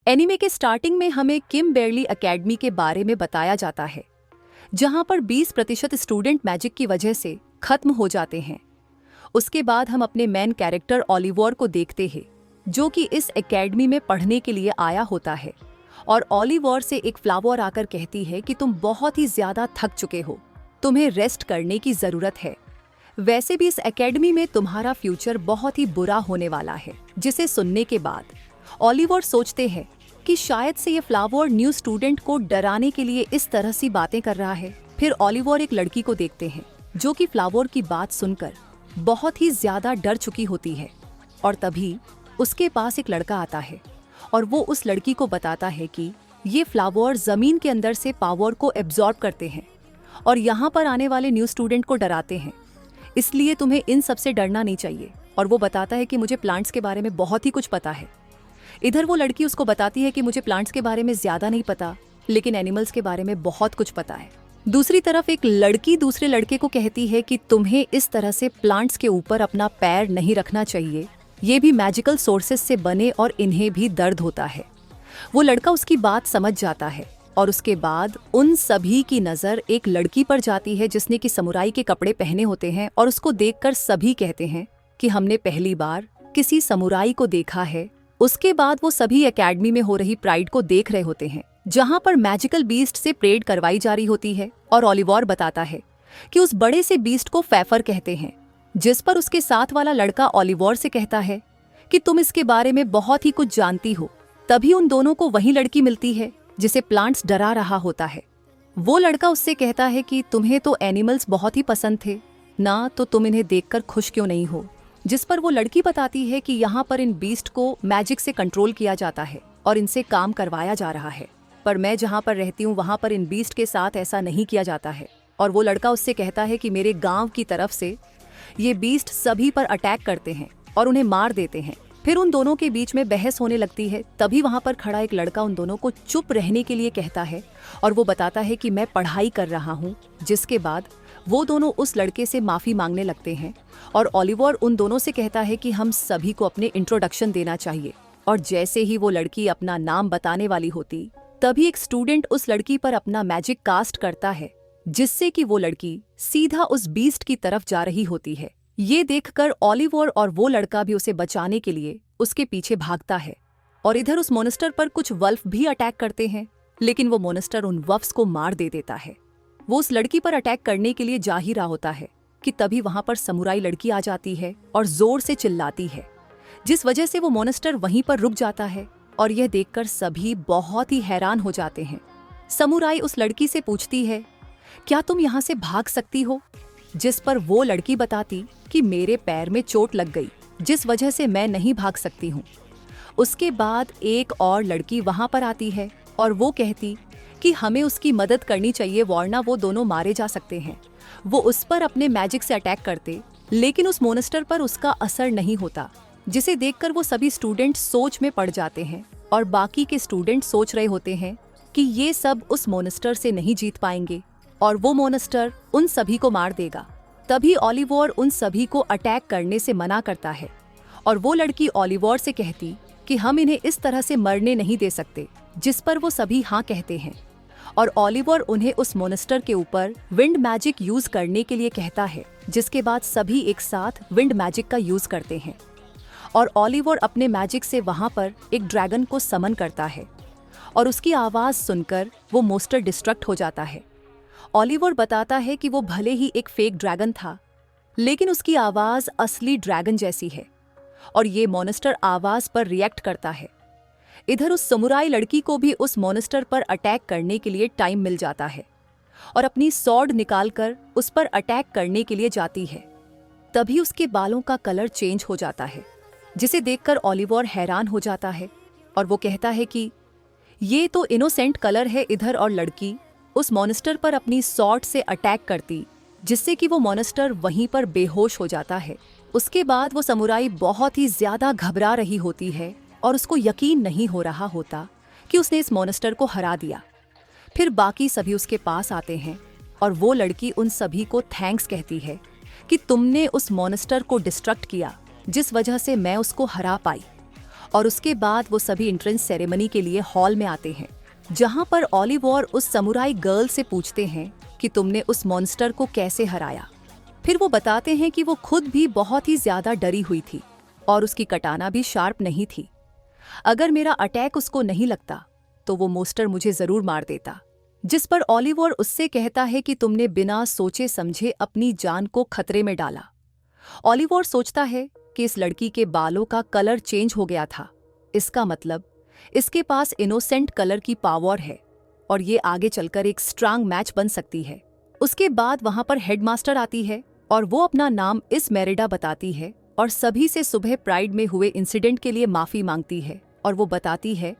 Anime के starting में हमें किम बेरली एकेडमी के बारे में बताया जाता है, जहां पर 20% स्टूडेंट मैजिक की वजह से खत्म हो जाते हैं। उसके बाद हम अपने मेन कैरेक्टर ओलिवर को देखते हैं, जो कि इस एकेडमी में पढ़ने के लिए आया होता है। और ओलिवर से एक फ्लावर आकर कहती है कि तुम बहुत ही ज्यादा थक चुके हो, तुम्हें रेस्ट करने की जरूरत है। वैसे भी इस एकेडमी में तुम्हारा फ्यूचर बहुत ही बुरा होने वाला है। जिसे सुनने के बाद ओलिवर सोचते हैं कि शायद से ये फ्लावर न्यू स्टूडेंट को डराने के लिए इस तरह सी बातें कर रहा है। फिर ओलिवर एक लड़की को देखते हैं, जो कि फ्लावर की बात सुनकर बहुत ही ज्यादा डर चुकी होती है। और तभी उसके पास एक लड़का आता है और वो उस लड़की को बताता है कि ये फ्लावर जमीन के अंदर से पावर को एब्जॉर्ब करते हैं और यहाँ पर आने वाले न्यू स्टूडेंट को डराते हैं, इसलिए तुम्हें इन सब से डरना नहीं चाहिए। और वो बताता है कि मुझे प्लांट्स के बारे में बहुत ही कुछ पता है। इधर वो लड़की उसको बताती है कि मुझे प्लांट्स के बारे में ज्यादा नहीं पता, लेकिन एनिमल्स के बारे में बहुत कुछ पता है। दूसरी तरफ एक लड़की दूसरे लड़के को कहती है कि तुम्हें इस तरह से प्लांट्स के ऊपर अपना पैर नहीं रखना चाहिए, ये भी मैजिकल सोर्सेस से बने और इन्हें भी दर्द होता है। वो लड़का उसकी बात समझ जाता है और उसके बाद उन सभी की नज़र एक लड़की पर जाती है जिसने कि समुराई के कपड़े पहने होते हैं। और उसको देखकर सभी कहते हैं कि हमने पहली बार किसी समुराई को देखा है। उसके बाद वो सभी एकेडमी में हो रही प्राइड को देख रहे होते हैं, जहां पर मैजिकल बीस्ट से परेड करवाई जा रही होती है। और ओलिवर बताता है कि उस बड़े से बीस्ट को फैफर कहते हैं, जिस पर उसके साथ वाला लड़का ओलिवर से कहता है कि तुम इसके बारे में बहुत ही कुछ जानती हो। तभी उन दोनों को वही लड़की मिलती है जिसे प्लांट्स डरा रहा होता है। वो लड़का उससे कहता है कि तुम्हें तो एनिमल्स बहुत ही पसंद थे ना, तो तुम इन्हें देखकर खुश क्यों नहीं हो। जिस पर वो लड़की बताती है कि यहाँ पर इन बीस्ट को मैजिक से कंट्रोल किया जाता है और इनसे काम करवाया जा रहा है, पर मैं जहाँ पर रहती हूँ वहाँ पर इन बीस्ट के साथ ऐसा नहीं किया जाता है। और वो लड़का उससे कहता है कि मेरे गांव की तरफ से ये बीस्ट सभी पर अटैक करते हैं और उन्हें मार देते हैं। फिर उन दोनों के बीच में बहस होने लगती है। तभी वहाँ पर खड़ा एक लड़का उन दोनों को चुप रहने के लिए कहता है और वो बताता है कि मैं पढ़ाई कर रहा हूँ। जिसके बाद वो दोनों उस लड़के से माफ़ी मांगने लगते हैं और ओलिवर उन दोनों से कहता है कि हम सभी को अपने इंट्रोडक्शन देना चाहिए। और जैसे ही वो लड़की अपना नाम बताने वाली होती, तभी एक स्टूडेंट उस लड़की पर अपना मैजिक कास्ट करता है, जिससे कि वो लड़की सीधा उस बीस्ट की तरफ जा रही होती है। ये देखकर ओलिवर और वो लड़का भी उसे बचाने के लिए उसके पीछे भागता है। और इधर उस मोनेस्टर पर कुछ वल्फ भी अटैक करते हैं, लेकिन वो मोनेस्टर उन वल्फ्स को मार दे देता है। वो उस लड़की पर अटैक करने के लिए जा ही रहा होता है कि तभी वहां पर समुराई लड़की आ जाती है और जोर से चिल्लाती है, जिस वजह से वो मोनेस्टर वहीं पर रुक जाता है। और यह देखकर सभी बहुत ही हैरान हो जाते हैं। समुराई उस लड़की से पूछती है, क्या तुम यहाँ से भाग सकती हो? जिस पर वो लड़की बताती कि मेरे पैर में चोट लग गई, जिस वजह से मैं नहीं भाग सकती हूँ। उसके बाद एक और लड़की वहां पर आती है और वो कहती कि हमें उसकी मदद करनी चाहिए, वरना वो दोनों मारे जा सकते हैं। वो उस पर अपने मैजिक से अटैक करते, लेकिन उस मोनेस्टर पर उसका असर नहीं होता, जिसे देखकर वो सभी स्टूडेंट सोच में पड़ जाते हैं। और बाकी के स्टूडेंट सोच रहे होते हैं कि ये सब उस मोनेस्टर से नहीं जीत पाएंगे और वो मोनेस्टर उन सभी को मार देगा। तभी ओलिवर उन सभी को अटैक करने से मना करता है और वो लड़की ओलिवर से कहती कि हम इन्हें इस तरह से मरने नहीं दे सकते, जिस पर वो सभी हाँ कहते हैं। और ओलिवर उन्हें उस मोनेस्टर के ऊपर विंड मैजिक यूज करने के लिए कहता है, जिसके बाद सभी एक साथ विंड मैजिक का यूज करते हैं। और ओलिवर अपने मैजिक से वहां पर एक ड्रैगन को समन करता है और उसकी आवाज सुनकर वो मोस्टर डिस्ट्रक्ट हो जाता है। ओलिवर बताता है कि वो भले ही एक फेक ड्रैगन था, लेकिन उसकी आवाज असली ड्रैगन जैसी है और ये मोनेस्टर आवाज पर रिएक्ट करता है। इधर उस समुराई लड़की को भी उस मोनेस्टर पर अटैक करने के लिए टाइम मिल जाता है और अपनी सॉर्ड निकालकर उस पर अटैक करने के लिए जाती है। तभी उसके बालों का कलर चेंज हो जाता है, जिसे देखकर ओलिवर हैरान हो जाता है और वो कहता है कि ये तो इनोसेंट कलर है। इधर और लड़की उस मोनेस्टर पर अपनी सॉर्ड से अटैक करती, जिससे कि वो मोनेस्टर वहीं पर बेहोश हो जाता है। उसके बाद वो समुराई बहुत ही ज्यादा घबरा रही होती है और उसको यकीन नहीं हो रहा होता कि उसने इस मोनेस्टर को हरा दिया। फिर बाकी सभी उसके पास आते हैं और वो लड़की उन सभी को थैंक्स कहती है कि तुमने उस मोनेस्टर को डिस्ट्रक्ट किया, जिस वजह से मैं उसको हरा पाई। और उसके बाद वो सभी एंट्रेंस सेरेमनी के लिए हॉल में आते हैं, जहां पर ओलिवर उस समुराई गर्ल से पूछते हैं कि तुमने उस मॉन्स्टर को कैसे हराया। फिर वो बताते हैं कि वो खुद भी बहुत ही ज्यादा डरी हुई थी और उसकी कटाना भी शार्प नहीं थी। अगर मेरा अटैक उसको नहीं लगता तो वो मॉन्स्टर मुझे जरूर मार देता। जिस पर ओलिवर उससे कहता है कि तुमने बिना सोचे समझे अपनी जान को खतरे में डाला। ओलिवर सोचता है कि इस लड़की के बालों का कलर चेंज हो गया था, इसका मतलब इसके पास इनोसेंट कलर की पावर है और ये आगे चलकर एक स्ट्रांग मैच बन सकती है। उसके बाद वहां पर हेडमास्टर आती है और वो अपना नाम इस मेरिडा बताती है और सभी से सुबह प्राइड में हुए इंसिडेंट के लिए माफी मांगती है। और वो बताती है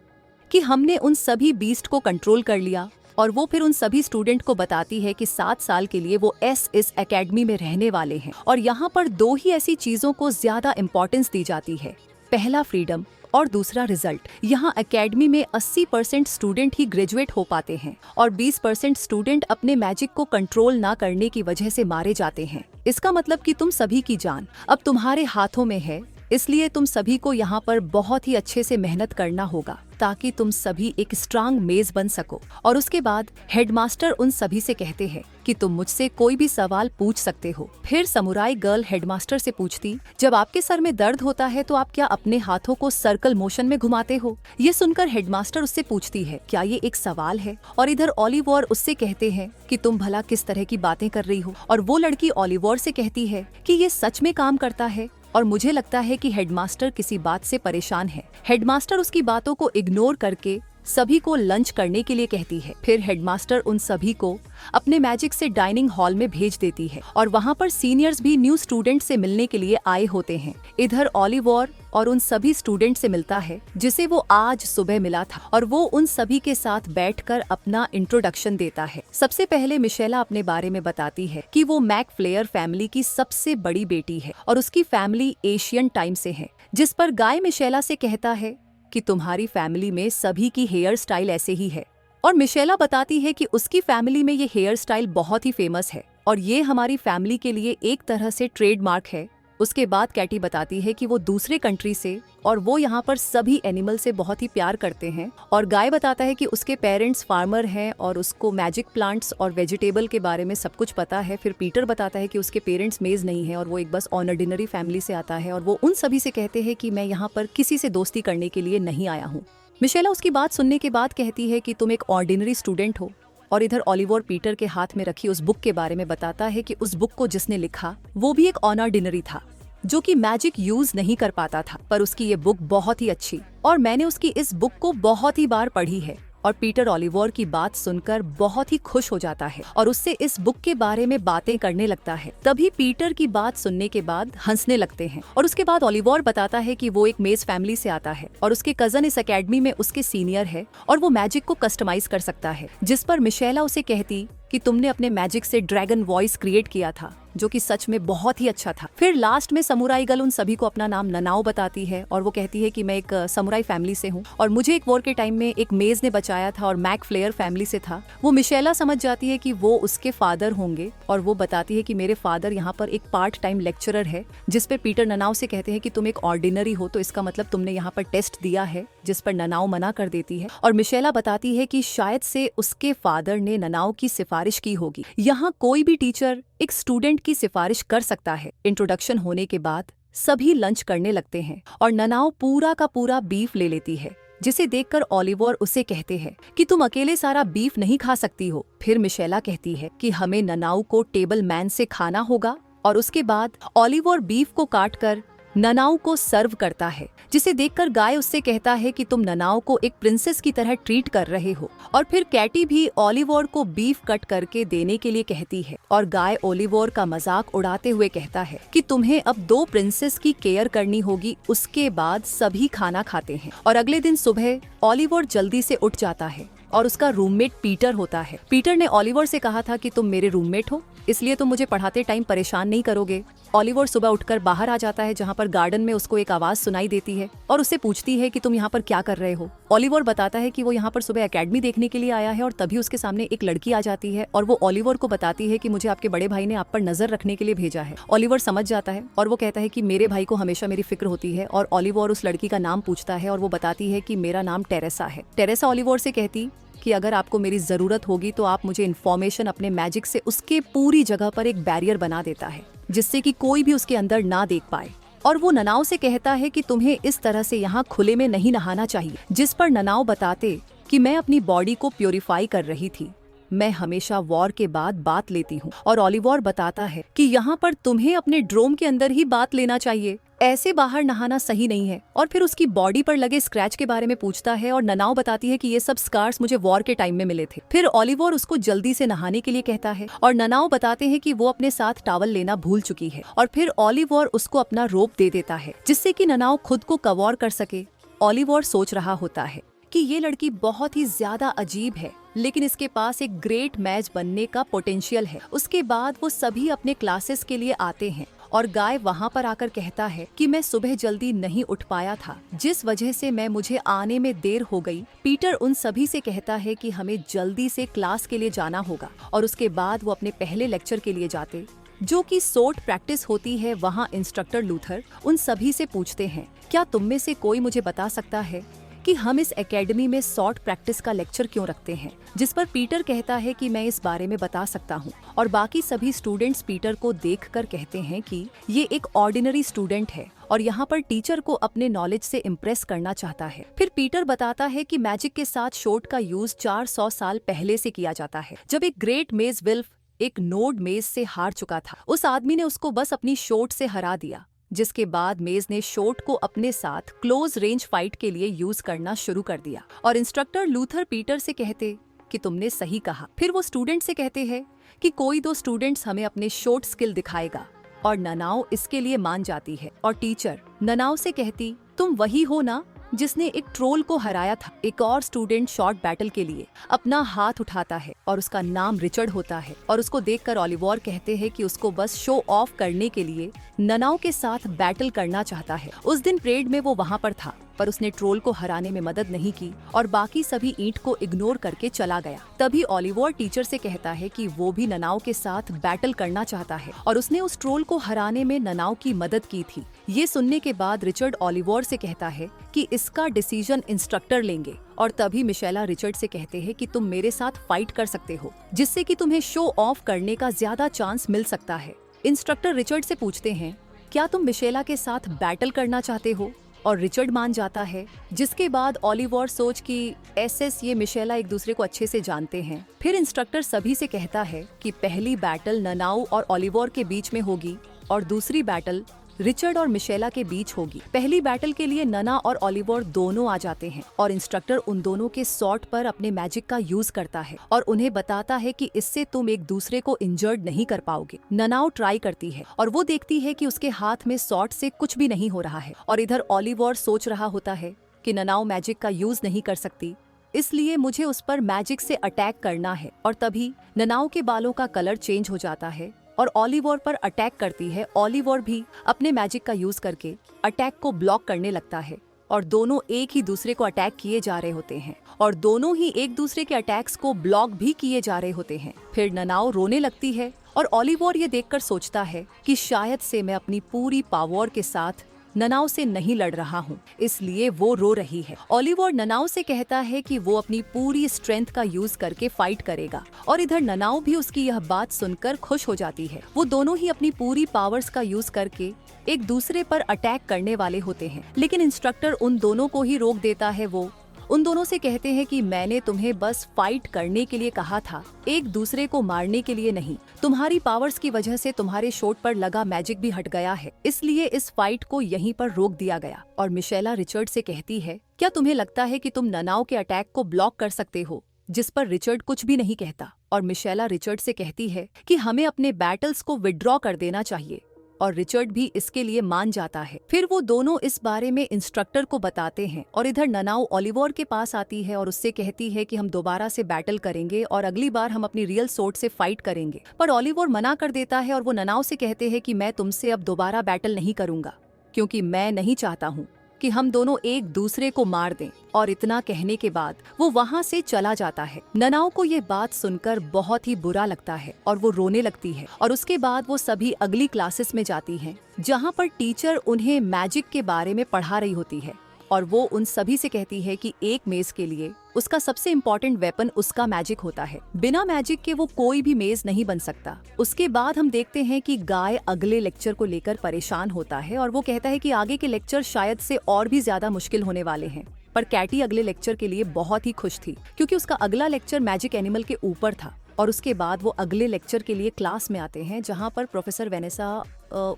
कि हमने उन सभी बीस्ट को कंट्रोल कर लिया। और वो फिर उन सभी स्टूडेंट को बताती है कि 7 साल के लिए वो इस एकेडमी में रहने वाले हैं। और यहाँ पर 2 ही ऐसी चीजों को ज्यादा इंपॉर्टेंस दी जाती है, पहला फ्रीडम और दूसरा रिजल्ट। यहाँ एकेडमी में 80% स्टूडेंट ही ग्रेजुएट हो पाते हैं और 20% स्टूडेंट अपने मैजिक को कंट्रोल ना करने की वजह से मारे जाते हैं। इसका मतलब कि तुम सभी की जान अब तुम्हारे हाथों में है, इसलिए तुम सभी को यहाँ पर बहुत ही अच्छे से मेहनत करना होगा ताकि तुम सभी एक स्ट्रांग मेज बन सको। और उसके बाद हेडमास्टर उन सभी से कहते हैं कि तुम मुझसे कोई भी सवाल पूछ सकते हो। फिर समुराई गर्ल हेडमास्टर से पूछती, जब आपके सर में दर्द होता है तो आप क्या अपने हाथों को सर्कल मोशन में घुमाते हो? ये सुनकर हेडमास्टर उससे पूछती है, क्या ये एक सवाल है? और इधर ओलिवर उससे कहते हैं कि तुम भला किस तरह की बातें कर रही हो? और वो लड़की ओलिवर से कहती है कि ये सच में काम करता है और मुझे लगता है कि हेडमास्टर किसी बात से परेशान है। हेडमास्टर उसकी बातों को इग्नोर करके सभी को लंच करने के लिए कहती है। फिर हेडमास्टर उन सभी को अपने मैजिक से डाइनिंग हॉल में भेज देती है और वहाँ पर सीनियर्स भी न्यू स्टूडेंट से मिलने के लिए आए होते हैं। इधर ओलिवर और उन सभी स्टूडेंट से मिलता है जिसे वो आज सुबह मिला था और वो उन सभी के साथ बैठकर अपना इंट्रोडक्शन देता है। सबसे पहले मिशेला अपने बारे में बताती है कि वो मैक फ्लेयर फैमिली की सबसे बड़ी बेटी है और उसकी फैमिली एशियन टाइम से है। जिस पर गाय मिशेला से कहता है कि तुम्हारी फैमिली में सभी की हेयर स्टाइल ऐसे ही है। और मिशेला बताती है कि उसकी फैमिली में ये हेयर स्टाइल बहुत ही फेमस है और ये हमारी फैमिली के लिए एक तरह से ट्रेडमार्क है। उसके बाद कैटी बताती है कि वो दूसरे कंट्री से और वो यहाँ पर सभी एनिमल से बहुत ही प्यार करते हैं। और गाय बताता है कि उसके पेरेंट्स फार्मर हैं और उसको मैजिक प्लांट्स और वेजिटेबल के बारे में सब कुछ पता है। फिर पीटर बताता है कि उसके पेरेंट्स मेज नहीं है और वो एक बस ऑर्डिनरी फैमिली से आता है और वो उन सभी से कहते हैं कि मैं यहाँ पर किसी से दोस्ती करने के लिए नहीं आया हूँ। मिशेला उसकी बात सुनने के बाद कहती है कि तुम एक ऑर्डिनरी स्टूडेंट हो। और इधर ओलिवर पीटर के हाथ में रखी उस बुक के बारे में बताता है कि उस बुक को जिसने लिखा वो भी एक ऑर्डिनरी था जो कि मैजिक यूज नहीं कर पाता था, पर उसकी ये बुक बहुत ही अच्छी और मैंने उसकी इस बुक को बहुत ही बार पढ़ी है। और पीटर ओलिवर की बात सुनकर बहुत ही खुश हो जाता है और उससे इस बुक के बारे में बातें करने लगता है। तभी पीटर की बात सुनने के बाद हंसने लगते हैं और उसके बाद ओलिवर बताता है कि वो एक मेज फैमिली से आता है और उसके कजन इस एकेडमी में उसके सीनियर है और वो मैजिक को कस्टमाइज कर सकता है। जिस पर मिशेला उसे कहती कि तुमने अपने मैजिक से ड्रैगन वॉइस क्रिएट किया था जो कि सच में बहुत ही अच्छा था। फिर लास्ट में समुराई गर्ल उन सभी को अपना नाम ननाओ बताती है और वो कहती है कि मैं एक समुराई फैमिली से हूँ और मुझे एक वॉर के टाइम में एक मेज ने बचाया था और मैक फ्लेयर फैमिली से था। वो मिशेला समझ जाती है कि वो उसके फादर होंगे और वो बताती है कि मेरे फादर यहाँ पर एक पार्ट टाइम लेक्चरर है। जिस पे पीटर ननाओ से कहते हैं कि तुम एक ऑर्डिनरी हो तो इसका मतलब तुमने यहाँ पर टेस्ट दिया है, जिस पर ननाओ मना कर देती है। और मिशेला बताती है कि शायद से उसके फादर ने ननाओ की सिफारिश की होगी। यहाँ कोई भी टीचर एक स्टूडेंट की सिफारिश कर सकता है। इंट्रोडक्शन होने के बाद सभी लंच करने लगते हैं और ननाओ पूरा का पूरा बीफ ले लेती है, जिसे देखकर ओलिवर उसे कहते हैं कि तुम अकेले सारा बीफ नहीं खा सकती हो। फिर मिशेला कहती है कि हमें ननाओ को टेबल मैन से खाना होगा और उसके बाद ओलिवर बीफ को काटकर ननाओ को सर्व करता है, जिसे देखकर गाय उससे कहता है कि तुम ननाओ को एक प्रिंसेस की तरह ट्रीट कर रहे हो। और फिर कैटी भी ओलिवर को बीफ कट करके देने के लिए कहती है और गाय ओलिवर का मजाक उड़ाते हुए कहता है कि तुम्हें अब 2 प्रिंसेस की केयर करनी होगी। उसके बाद सभी खाना खाते हैं और अगले दिन सुबह ओलिवर जल्दी से उठ जाता है और उसका रूममेट पीटर होता है। पीटर ने ओलिवर से कहा था कि तुम मेरे रूममेट हो, इसलिए तुम मुझे पढ़ाते टाइम परेशान नहीं करोगे। ओलिवर सुबह उठकर बाहर आ जाता है जहाँ पर गार्डन में उसको एक आवाज सुनाई देती है और उससे पूछती है कि तुम यहाँ पर क्या कर रहे हो। ओलिवर बताता है कि वो यहाँ पर सुबह एकेडमी देखने के लिए आया है और तभी उसके सामने एक लड़की आ जाती है और वो ओलिवर को बताती है कि मुझे आपके बड़े भाई ने आप पर नजर रखने के लिए भेजा है। ओलिवर समझ जाता है और वो कहता है कि मेरे भाई को हमेशा मेरी फिक्र होती है और ओलिवर उस लड़की का नाम पूछता है और वो बताती है कि मेरा नाम टेरेसा है। टेरेसा ओलिवर से कहती कि अगर आपको मेरी जरूरत होगी तो आप मुझे इन्फॉर्मेशन अपने मैजिक से उसके पूरी जगह पर एक बैरियर बना देता है जिससे कि कोई भी उसके अंदर ना देख पाए। और वो ननाओ से कहता है कि तुम्हें इस तरह से यहाँ खुले में नहीं नहाना चाहिए, जिस पर ननाओ बताते कि मैं अपनी बॉडी को प्योरीफाई कर रही थी, मैं हमेशा वॉर के बाद बात लेती हूँ। और ओलिवर बताता है कि यहाँ पर तुम्हें अपने ड्रोम के अंदर ही बात लेना चाहिए, ऐसे बाहर नहाना सही नहीं है। और फिर उसकी बॉडी पर लगे स्क्रैच के बारे में पूछता है और ननाओ बताती है कि ये सब स्कार्स मुझे वॉर के टाइम में मिले थे। फिर ओलिवर उसको जल्दी से नहाने के लिए कहता है और ननाओ बताते हैं कि वो अपने साथ टॉवल लेना भूल चुकी है। और फिर ओलिवर उसको अपना रोप दे देता है जिससे कि ननाओ खुद को कवर कर सके। ओलिवर सोच रहा होता है कि ये लड़की बहुत ही ज्यादा अजीब है, लेकिन इसके पास एक ग्रेट मैच बनने का पोटेंशियल है। उसके बाद वो सभी अपने क्लासेस के लिए आते हैं और गाय वहाँ पर आकर कहता है कि मैं सुबह जल्दी नहीं उठ पाया था, जिस वजह से मुझे आने में देर हो गई। पीटर उन सभी से कहता है कि हमें जल्दी से क्लास के लिए जाना होगा और उसके बाद वो अपने पहले लेक्चर के लिए जाते जो कि सोर्ट प्रैक्टिस होती है। वहाँ इंस्ट्रक्टर लूथर उन सभी से पूछते हैं, क्या तुम में से कोई मुझे बता सकता है कि हम इस एकेडमी में शॉर्ट प्रैक्टिस का लेक्चर क्यों रखते हैं? जिस पर पीटर कहता है कि मैं इस बारे में बता सकता हूँ। और बाकी सभी स्टूडेंट्स पीटर को देखकर कहते हैं कि ये एक ऑर्डिनरी स्टूडेंट है और यहाँ पर टीचर को अपने नॉलेज से इम्प्रेस करना चाहता है। फिर पीटर बताता है कि मैजिक के साथ शॉर्ट का यूज 400 साल पहले से किया जाता है, जब एक ग्रेट मेज विल्फ एक नोड मेज से हार चुका था। उस आदमी ने उसको बस अपनी शॉर्ट से हरा दिया, जिसके बाद मेज ने शॉर्ट को अपने साथ क्लोज रेंज फाइट के लिए यूज करना शुरू कर दिया। और इंस्ट्रक्टर लूथर पीटर से कहते कि तुमने सही कहा। फिर वो स्टूडेंट से कहते हैं कि कोई 2 स्टूडेंट्स हमें अपने शॉर्ट स्किल दिखाएगा और ननाओ इसके लिए मान जाती है। और टीचर ननाओ से कहती, तुम वही हो ना जिसने एक ट्रोल को हराया था। एक और स्टूडेंट शॉर्ट बैटल के लिए अपना हाथ उठाता है और उसका नाम रिचर्ड होता है। और उसको देखकर ओलिवर कहते हैं कि उसको बस शो ऑफ करने के लिए ननाओ के साथ बैटल करना चाहता है। उस दिन परेड में वो वहाँ पर था, पर उसने ट्रोल को हराने में मदद नहीं की और बाकी सभी ईंट को इग्नोर करके चला गया। तभी ओलिवर टीचर से कहता है कि वो भी ननाओ के साथ बैटल करना चाहता है और उसने उस ट्रोल को हराने में ननाओ की मदद की थी। ये सुनने के बाद रिचर्ड ओलिवर से कहता है कि इसका डिसीजन इंस्ट्रक्टर लेंगे। और तभी मिशेला रिचर्ड से कहते हैं कि तुम मेरे साथ फाइट कर सकते हो, जिससे कि तुम्हें शो ऑफ करने का ज्यादा चांस मिल सकता है। इंस्ट्रक्टर रिचर्ड से पूछते हैं, क्या तुम मिशेला के साथ बैटल करना चाहते हो? और रिचर्ड मान जाता है, जिसके बाद ओलिवर सोच कि एसएस ये मिशेला एक दूसरे को अच्छे से जानते हैं। फिर इंस्ट्रक्टर सभी से कहता है कि पहली बैटल ननाओ और ओलिवर के बीच में होगी और दूसरी बैटल रिचर्ड और मिशेला के बीच होगी। पहली बैटल के लिए नना और ओलिवर दोनों आ जाते हैं और इंस्ट्रक्टर उन दोनों के शॉट पर अपने मैजिक का यूज करता है और उन्हें बताता है कि इससे तुम एक दूसरे को इंजर्ड नहीं कर पाओगे। ननाओ ट्राई करती है और वो देखती है कि उसके हाथ में शॉट से कुछ भी नहीं हो रहा है और इधर ओलिवर सोच रहा होता है कि ननाओ मैजिक का यूज नहीं कर सकती, इसलिए मुझे उस पर मैजिक से अटैक करना है। और तभी ननाओ के बालों का कलर चेंज हो जाता है और ओलिवर पर अटैक करती है। ओलिवर भी अपने मैजिक का यूज करके अटैक को ब्लॉक करने लगता है और दोनों एक ही दूसरे को अटैक किए जा रहे होते हैं और दोनों ही एक दूसरे के अटैक्स को ब्लॉक भी किए जा रहे होते हैं। फिर ननाओ रोने लगती है और ओलिवर ये देखकर सोचता है कि शायद से मैं अपनी पूरी पावर के साथ ननाओ से नहीं लड़ रहा हूँ, इसलिए वो रो रही है। ओलिवर ननाओ से कहता है कि वो अपनी पूरी स्ट्रेंथ का यूज करके फाइट करेगा और इधर ननाओ भी उसकी यह बात सुनकर खुश हो जाती है। वो दोनों ही अपनी पूरी पावर्स का यूज करके एक दूसरे पर अटैक करने वाले होते हैं, लेकिन इंस्ट्रक्टर उन दोनों को ही रोक देता है। वो उन दोनों से कहते हैं कि मैंने तुम्हें बस फाइट करने के लिए कहा था, एक दूसरे को मारने के लिए नहीं। तुम्हारी पावर्स की वजह से तुम्हारे शॉट पर लगा मैजिक भी हट गया है, इसलिए इस फाइट को यहीं पर रोक दिया गया। और मिशेला रिचर्ड से कहती है, क्या तुम्हें लगता है कि तुम ननाओ के अटैक को ब्लॉक कर सकते हो? जिस पर रिचर्ड कुछ भी नहीं कहता और मिशेला रिचर्ड से कहती है कि हमें अपने बैटल्स को विड्रॉ कर देना चाहिए और रिचर्ड भी इसके लिए मान जाता है। फिर वो दोनों इस बारे में इंस्ट्रक्टर को बताते हैं और इधर ननाओ ओलिवर के पास आती है और उससे कहती है कि हम दोबारा से बैटल करेंगे और अगली बार हम अपनी रियल सोर्ड से फाइट करेंगे। पर ओलिवर मना कर देता है और वो ननाओ से कहते हैं कि मैं तुमसे अब दोबारा बैटल नहीं करूंगा, क्योंकि मैं नहीं चाहता हूँ कि हम दोनों एक दूसरे को मार दें। और इतना कहने के बाद वो वहाँ से चला जाता है। ननाओ को ये बात सुनकर बहुत ही बुरा लगता है और वो रोने लगती है। और उसके बाद वो सभी अगली क्लासेस में जाती हैं, जहाँ पर टीचर उन्हें मैजिक के बारे में पढ़ा रही होती है और वो उन सभी से कहती है कि एक मेज के लिए उसका सबसे इम्पोर्टेंट वेपन उसका मैजिक होता है। बिना मैजिक के वो कोई भी मेज नहीं बन सकता। उसके बाद हम देखते हैं कि गाय अगले लेक्चर को लेकर परेशान होता है और वो कहता है कि आगे के लेक्चर शायद से और भी ज्यादा मुश्किल होने वाले हैं। पर कैटी अगले लेक्चर के लिए बहुत ही खुश थी, क्योंकि उसका अगला लेक्चर मैजिक एनिमल के ऊपर था। और उसके बाद वो अगले लेक्चर के लिए क्लास में आते हैं, जहाँ पर प्रोफेसर वेनेसा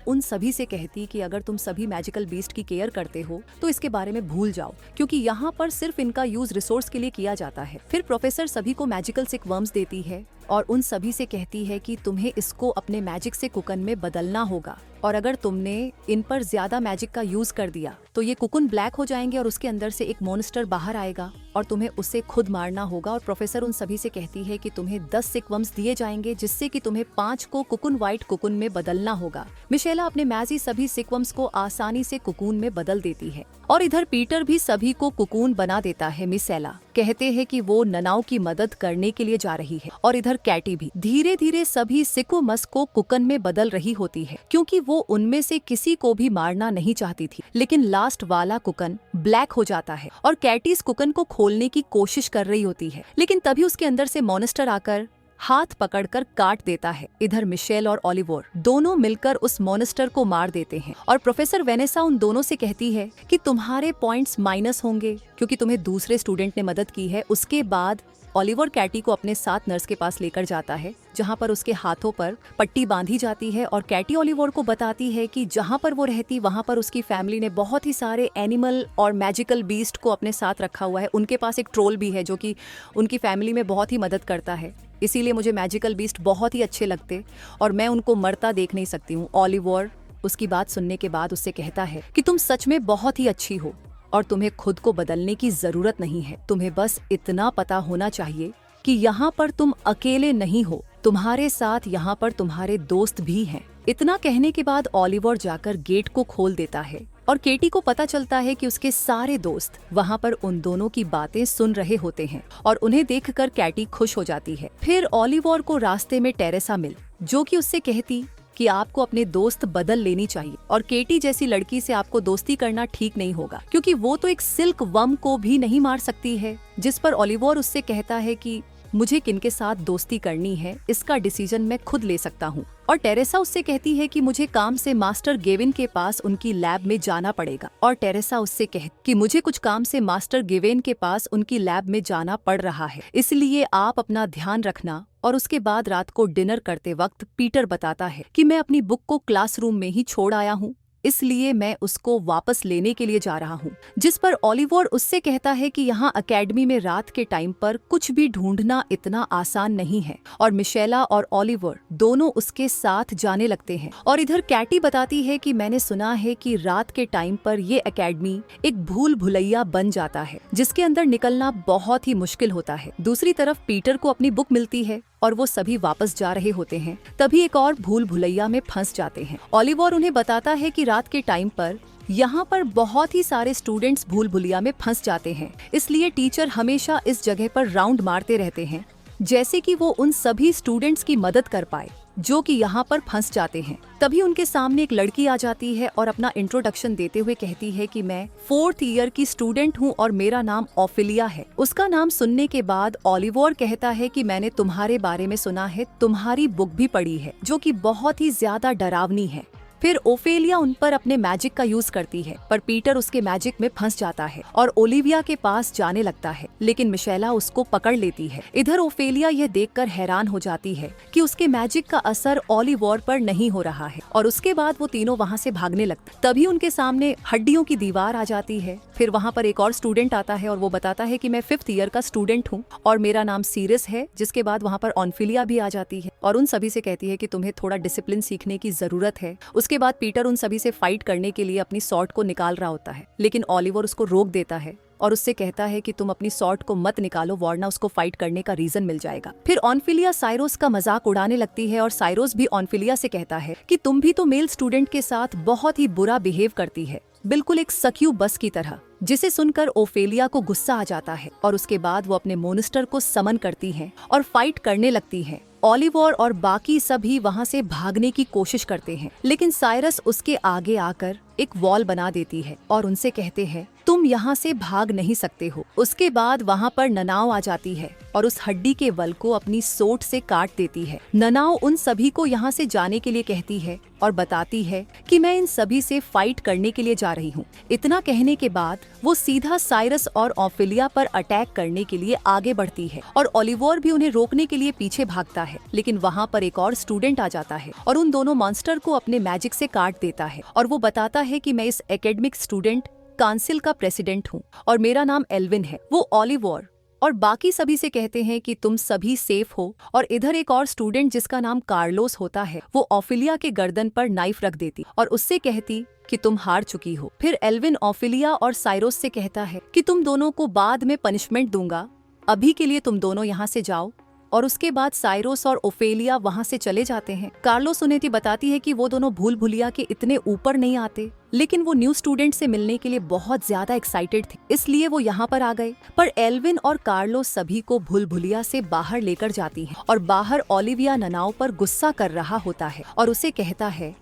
उन सभी से कहती कि अगर तुम सभी मैजिकल बीस्ट की केयर करते हो तो इसके बारे में भूल जाओ, क्योंकि यहाँ पर सिर्फ इनका यूज रिसोर्स के लिए किया जाता है। फिर प्रोफेसर सभी को मैजिकल सिक वर्म्स देती है और उन सभी से कहती है कि तुम्हें इसको अपने मैजिक से कुकन में बदलना होगा, और अगर तुमने इन पर ज्यादा मैजिक का यूज कर दिया तो ये कुकुन ब्लैक हो जाएंगे और उसके अंदर से एक मॉन्स्टर बाहर आएगा और तुम्हें उसे खुद मारना होगा। और प्रोफेसर उन सभी से कहती है कि तुम्हें 10 सिकवर्म्स दिए जाएंगे, जिससे कि तुम्हें 5 को कुकुन व्हाइट कुकुन में बदलना होगा। मिशेला अपने मैजी सभी सिकवर्म्स को आसानी से कुकून में बदल देती है और इधर पीटर भी सभी को कुकून बना देता है। मिशेला कहते हैं कि वो ननाओ की मदद करने के लिए जा रही है और इधर कैटी भी धीरे धीरे सभी सिकुमस को कुकन में बदल रही होती है, क्योंकि वो उनमें से किसी को भी मारना नहीं चाहती थी। लेकिन लास्ट वाला कुकन ब्लैक हो जाता है और कैटी इस कुकन को खोलने की कोशिश कर रही होती है, लेकिन तभी उसके अंदर से मॉन्स्टर आकर हाथ पकड़कर काट देता है। इधर मिशेल और ओलिवर दोनों मिलकर उस मॉन्स्टर को मार देते हैं और प्रोफेसर वेनेसा उन दोनों से कहती है कि तुम्हारे पॉइंट्स माइनस होंगे क्योंकि तुम्हें दूसरे स्टूडेंट ने मदद की है। उसके बाद ओलिवर कैटी को अपने साथ नर्स के पास लेकर जाता है, जहां पर उसके हाथों पर पट्टी बांधी जाती है और कैटी ओलिवर को बताती है कि जहां पर वो रहती वहां पर उसकी फैमिली ने बहुत ही सारे एनिमल और मैजिकल बीस्ट को अपने साथ रखा हुआ है। उनके पास एक ट्रोल भी है जो कि उनकी फैमिली में बहुत ही मदद करता है, इसीलिए मुझे मैजिकल बीस्ट बहुत ही अच्छे लगते और मैं उनको मरता देख नहीं सकती हूँ। ओलिवर उसकी बात सुनने के बाद उससे कहता है कि तुम सच में बहुत ही अच्छी हो और तुम्हें खुद को बदलने की जरूरत नहीं है। तुम्हें बस इतना पता होना चाहिए कि यहाँ पर तुम अकेले नहीं हो, तुम्हारे साथ यहाँ पर तुम्हारे दोस्त भी हैं। इतना कहने के बाद ओलिवर जाकर गेट को खोल देता है और केटी को पता चलता है कि उसके सारे दोस्त वहाँ पर उन दोनों की बातें सुन रहे होते हैं और उन्हें देखकर कैटी खुश हो जाती है। फिर ओलिवर को रास्ते में टेरेसा मिल, जो कि उससे कहती कि आपको अपने दोस्त बदल लेनी चाहिए और केटी जैसी लड़की से आपको दोस्ती करना ठीक नहीं होगा, क्योंकि वो तो एक सिल्क वर्म को भी नहीं मार सकती है। जिस पर ओलिवर उससे कहता है कि मुझे किनके साथ दोस्ती करनी है इसका डिसीजन मैं खुद ले सकता हूँ। और टेरेसा उससे कहती है कि मुझे काम से मास्टर गेविन के पास उनकी लैब में जाना पड़ेगा और टेरेसा उससे कहती कि मुझे कुछ काम से मास्टर गेविन के पास उनकी लैब में जाना पड़ रहा है, इसलिए आप अपना ध्यान रखना। और उसके बाद रात को डिनर करते वक्त पीटर बताता है कि मैं अपनी बुक को क्लासरूम में ही छोड़ आया हूँ, इसलिए मैं उसको वापस लेने के लिए जा रहा हूँ। जिस पर ओलिवर उससे कहता है कि यहाँ एकेडमी में रात के टाइम पर कुछ भी ढूंढना इतना आसान नहीं है और मिशेला और ओलिवर दोनों उसके साथ जाने लगते हैं। और इधर कैटी बताती है कि मैंने सुना है कि रात के टाइम पर ये एकेडमी एक भूल भुलैया बन जाता है, जिसके अंदर निकलना बहुत ही मुश्किल होता है। दूसरी तरफ पीटर को अपनी बुक मिलती है और वो सभी वापस जा रहे होते हैं, तभी एक और भूल भुलैया में फंस जाते हैं। ओलिवर उन्हें बताता है कि रात के टाइम पर यहाँ पर बहुत ही सारे स्टूडेंट्स भूल भुलैया में फंस जाते हैं, इसलिए टीचर हमेशा इस जगह पर राउंड मारते रहते हैं, जैसे कि वो उन सभी स्टूडेंट्स की मदद कर पाए जो कि यहाँ पर फंस जाते हैं। तभी उनके सामने एक लड़की आ जाती है और अपना इंट्रोडक्शन देते हुए कहती है कि मैं 4th ईयर की स्टूडेंट हूँ और मेरा नाम ओफिलिया है। उसका नाम सुनने के बाद ओलिवर कहता है कि मैंने तुम्हारे बारे में सुना है, तुम्हारी बुक भी पढ़ी है जो कि बहुत ही ज्यादा डरावनी है। फिर ओफेलिया उन पर अपने मैजिक का यूज करती है, पर पीटर उसके मैजिक में फंस जाता है और ओलिविया के पास जाने लगता है, लेकिन मिशेला उसको पकड़ लेती है। इधर ओफेलिया यह देखकर हैरान हो जाती है कि उसके मैजिक का असर ओलिवर पर नहीं हो रहा है और उसके बाद वो तीनों वहाँ से भागने लगते। तभी उनके सामने हड्डियों की दीवार आ जाती है। फिर वहाँ पर एक और स्टूडेंट आता है और वो बताता है कि मैं 5th ईयर का स्टूडेंट हूँ और मेरा नाम सीरियस है। जिसके बाद वहाँ पर ओनफिलिया भी आ जाती है और उन सभी से कहती है कि तुम्हें थोड़ा डिसिप्लिन सीखने की जरूरत है। उसके बाद पीटर उन सभी से फाइट करने के लिए अपनी सॉर्ड को निकाल रहा होता है, लेकिन ओलिवर उसको रोक देता है और उससे कहता है कि तुम अपनी सॉर्ड को मत निकालो वरना उसको फाइट करने का रीजन मिल जाएगा। फिर ऑनफिलिया साइरोस का मजाक उड़ाने लगती है और साइरोस भी ऑनफिलिया से कहता है कि तुम भी तो मेल स्टूडेंट के साथ बहुत ही बुरा बिहेव करती है, बिल्कुल एक सक्यूबस की तरह। जिसे सुनकर ओफेलिया को गुस्सा आ जाता है और उसके बाद वो अपने मोनिस्टर को समन करती है और फाइट करने लगती है। ओलिवर और बाकी सभी वहाँ से भागने की कोशिश करते हैं, लेकिन साइरस उसके आगे आकर एक वॉल बना देती है और उनसे कहते हैं तुम यहाँ से भाग नहीं सकते हो। उसके बाद वहाँ पर ननाओ आ जाती है और उस हड्डी के वल को अपनी सोट से काट देती है। ननाओ उन सभी को यहाँ से जाने के लिए कहती है और बताती है कि मैं इन सभी से फाइट करने के लिए जा रही हूँ। इतना कहने के बाद वो सीधा साइरस और ओफिलिया पर अटैक करने के लिए आगे बढ़ती है और ओलिवर भी उन्हें रोकने के लिए पीछे भागता है, लेकिन वहाँ पर एक और स्टूडेंट आ जाता है और उन दोनों मॉन्स्टर को अपने मैजिक से काट देता है और वो बताता है कि मैं इस एकेडमिक स्टूडेंट काउंसिल का प्रेसिडेंट हूँ और मेरा नाम एल्विन है। वो ओलिवर और बाकी सभी से कहते हैं कि तुम सभी सेफ हो और इधर एक और स्टूडेंट जिसका नाम कार्लोस होता है वो ओफिलिया के गर्दन पर नाइफ रख देती और उससे कहती कि तुम हार चुकी हो। फिर एल्विन ओफिलिया और साइरोस से कहता है कि तुम दोनों को बाद में पनिशमेंट दूंगा, अभी के लिए तुम दोनों यहाँ से जाओ। और उसके बाद साइरोस और ओफेलिया वहाँ से चले जाते हैं। कार्लोस उन्हें बताती है कि वो दोनों भूल भुलिया के इतने ऊपर नहीं आते, लेकिन वो न्यू स्टूडेंट से मिलने के लिए बहुत ज्यादा एक्साइटेड थे, इसलिए वो यहाँ पर आ गए। पर एल्विन और कार्लोस सभी को भूल भुलिया से बाहर लेकर जाती हैं और बाहर ओलिविया ननाओ पर गुस्सा कर रहा होता है और उसे कहता है